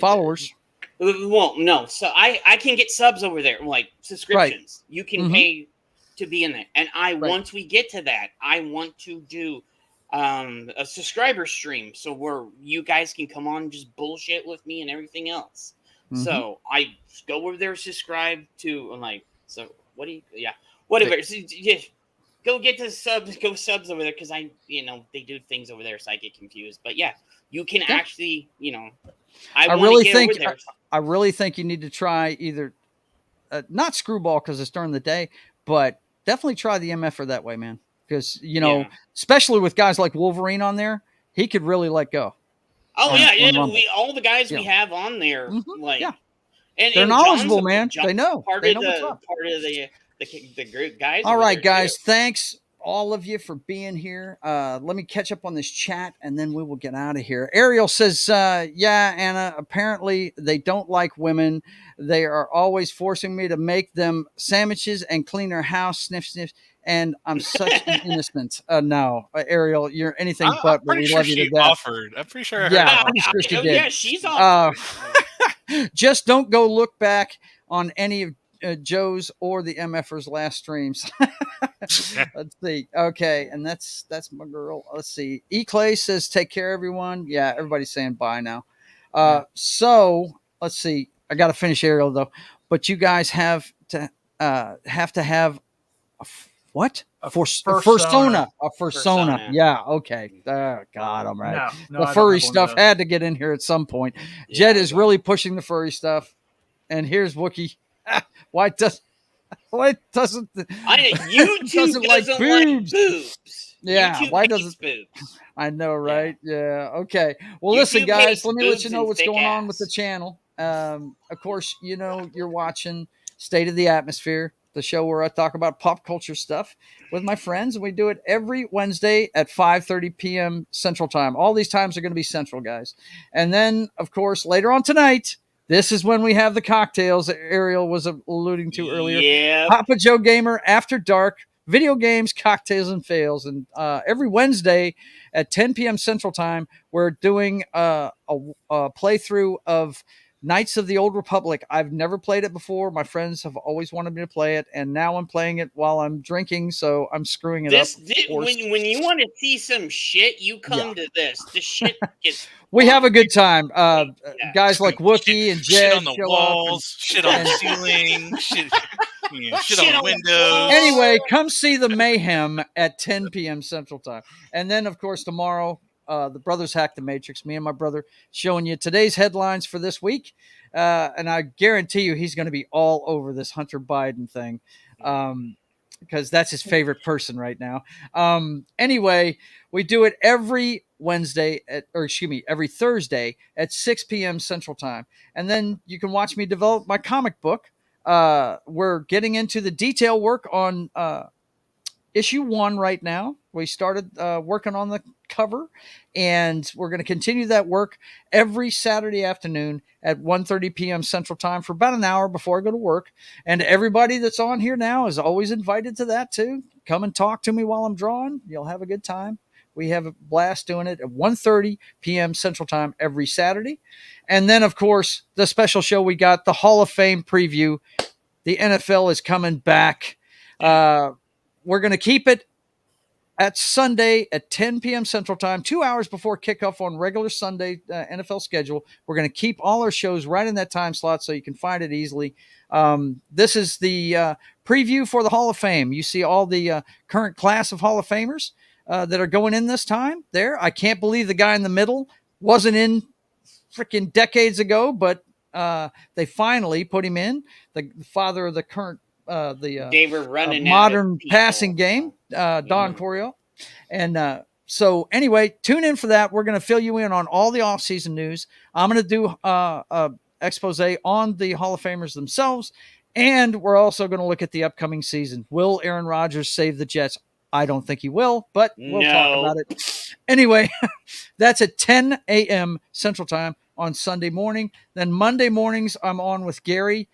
Followers. Well, no. So I can get subs over there, like subscriptions. Right. You can pay to be in there. And once we get to that, I want to do a subscriber stream so where you guys can come on and just bullshit with me and everything else. So I go over there, subscribe to whatever. So, go get the subs. Go subs over there because they do things over there, so I get confused. But you can actually, I really think you need to try either not Screwball because it's during the day, but definitely try the MFer that way, man. Because especially with guys like Wolverine on there, he could really let go. Oh all the guys we have on there, And they're knowledgeable, man. They know. Part of the group guys. All right, guys. Thanks all of you for being here. Let me catch up on this chat, and then we will get out of here. Ariel says, Anna, apparently they don't like women. They are always forcing me to make them sandwiches and clean their house, sniff, sniff. And I'm such an innocent. No, Ariel, you're anything but. I'm pretty sure she offered. I'm pretty sure. I'm pretty sure she did. Yeah, she's offered. Just don't go look back on any of Joe's or the MFers last streams. Let's see. Okay, and that's my girl. Let's see. E. Clay says, "Take care, everyone." Yeah, everybody's saying bye now. So let's see. I got to finish Ariel though, but you guys have to have what? A fursona. Yeah. Okay. Oh, God, I'm right. No, the furry stuff had to get in here at some point. Yeah, Jed is really pushing the furry stuff. And here's Wookie. Why doesn't YouTube doesn't like boobs? Yeah. YouTube why doesn't boobs? I know, right? Yeah. Okay. Well, listen, guys, let me let you know what's going on with the channel. Of course, you're watching State of the Atmosphere, the show where I talk about pop culture stuff with my friends. We do it every Wednesday at 5:30 p.m. Central Time. All these times are going to be Central, guys. And then, of course, later on tonight, this is when we have the cocktails that Ariel was alluding to earlier. Yeah. Papa Joe Gamer After Dark, video games, cocktails, and fails. And every Wednesday at 10 p.m. Central Time, we're doing a playthrough of Knights of the Old Republic. I've never played it before. My friends have always wanted me to play it, and now I'm playing it while I'm drinking, so I'm screwing it up. When you want to see some shit, you come to this. The shit gets. We have a good time. Guys like Wookie and Jed shit on the walls, shit on the ceiling, shit on the windows. Anyway, come see the mayhem at 10 p.m. Central Time. And then, of course, tomorrow, the Brothers Hack the Matrix, me and my brother, showing you today's headlines for this week. And I guarantee you he's going to be all over this Hunter Biden thing because that's his favorite person right now. Anyway, we do it every every Thursday at 6 p.m. Central Time. And then you can watch me develop my comic book. We're getting into the detail work on issue 1 right now. We started working on the cover, and we're going to continue that work every Saturday afternoon at 1:30 p.m. Central Time for about an hour before I go to work. And everybody that's on here now is always invited to that too. Come and talk to me while I'm drawing. You'll have a good time. We have a blast doing it at 1:30 p.m. Central Time every Saturday. And then, of course, the special show we got, the Hall of Fame preview. The NFL is coming back. We're going to keep it at Sunday at 10 p.m. Central Time, 2 hours before kickoff on regular Sunday NFL schedule. We're going to keep all our shows right in that time slot so you can find it easily. This is the preview for the Hall of Fame. You see all the current class of Hall of Famers that are going in this time there. I can't believe the guy in the middle wasn't in freaking decades ago, but they finally put him in. The father of the current they were running modern passing game, Don Coryell. And so anyway, tune in for that. We're going to fill you in on all the offseason news. I'm going to do a expose on the Hall of Famers themselves, and we're also going to look at the upcoming season. Will Aaron Rodgers save the Jets? I don't think he will, but we'll talk about it. Anyway, that's at 10 a.m. Central Time on Sunday morning. Then Monday mornings, I'm on with Gary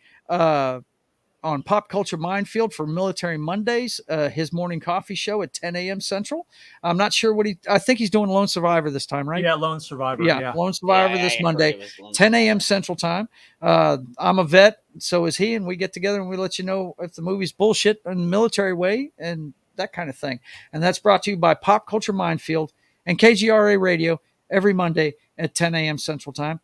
on Pop Culture Minefield for Military Mondays, his morning coffee show at 10 a.m. Central. I'm not sure I think he's doing Lone Survivor this time, right? Yeah, Lone Survivor. Yeah. Lone Survivor this Monday, 10 a.m. Central Time. I'm a vet, so is he, and we get together and we let you know if the movie's bullshit in the military way and that kind of thing. And that's brought to you by Pop Culture Minefield and KGRA Radio every Monday at 10 a.m. Central Time.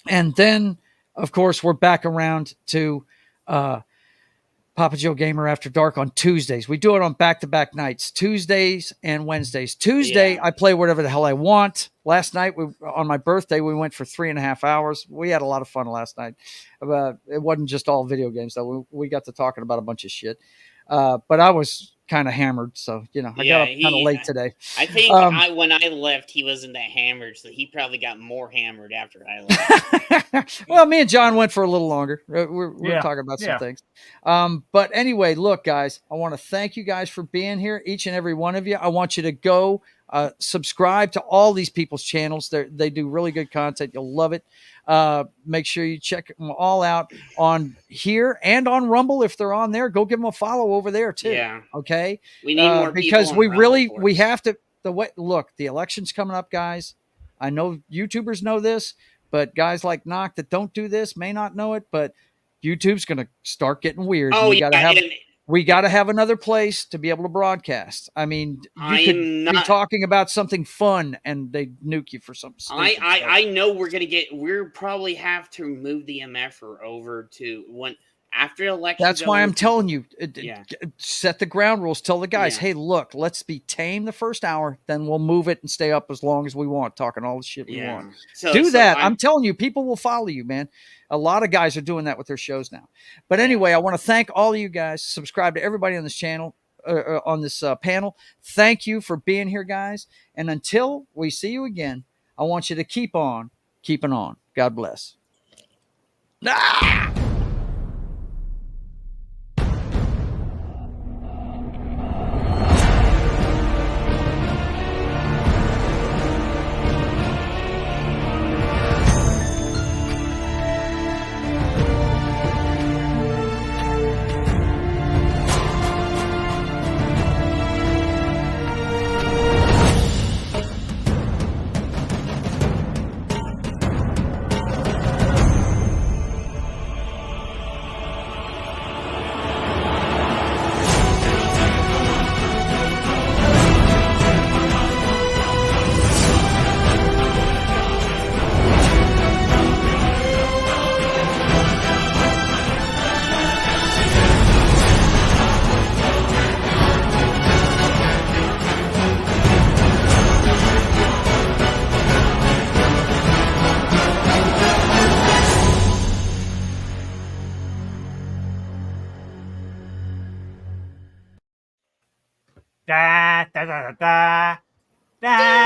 And then, of course, we're back around to Papa Joe Gamer After Dark on Tuesdays. We do it on back-to-back nights, Tuesdays and Wednesdays. Tuesday, I play whatever the hell I want. Last night, on my birthday, we went for 3.5 hours. We had a lot of fun last night. It wasn't just all video games, though. We got to talking about a bunch of shit. But I was kind of hammered, so I got up kind of late today. I think when I left, he wasn't that hammered, so he probably got more hammered after I left. Well, me and John went for a little longer. We're talking about some things. But anyway, look, guys, I want to thank you guys for being here, each and every one of you. I want you to go subscribe to all these people's channels. They do really good content. You'll love it. Make sure you check them all out on here and on Rumble. If they're on there, go give them a follow over there too. Yeah. Okay. We need more because people we have to. Look, the election's coming up, guys. I know YouTubers know this, but guys like Knock that don't do this may not know it. But YouTube's going to start getting weird. Oh, We got to have another place to be able to broadcast. I mean, you could be talking about something fun and they nuke you for something. I know we'll probably have to move the MFer over to after election. That's why I'm telling you, set the ground rules. Tell the guys, hey, look, let's be tame the first hour, then we'll move it and stay up as long as we want, talking all the shit we want. Do that. I'm telling you, people will follow you, man. A lot of guys are doing that with their shows now. But anyway, I want to thank all of you guys. Subscribe to everybody on this channel, on this panel. Thank you for being here, guys. And until we see you again, I want you to keep on keeping on. God bless. Da, da, da, da, da, da.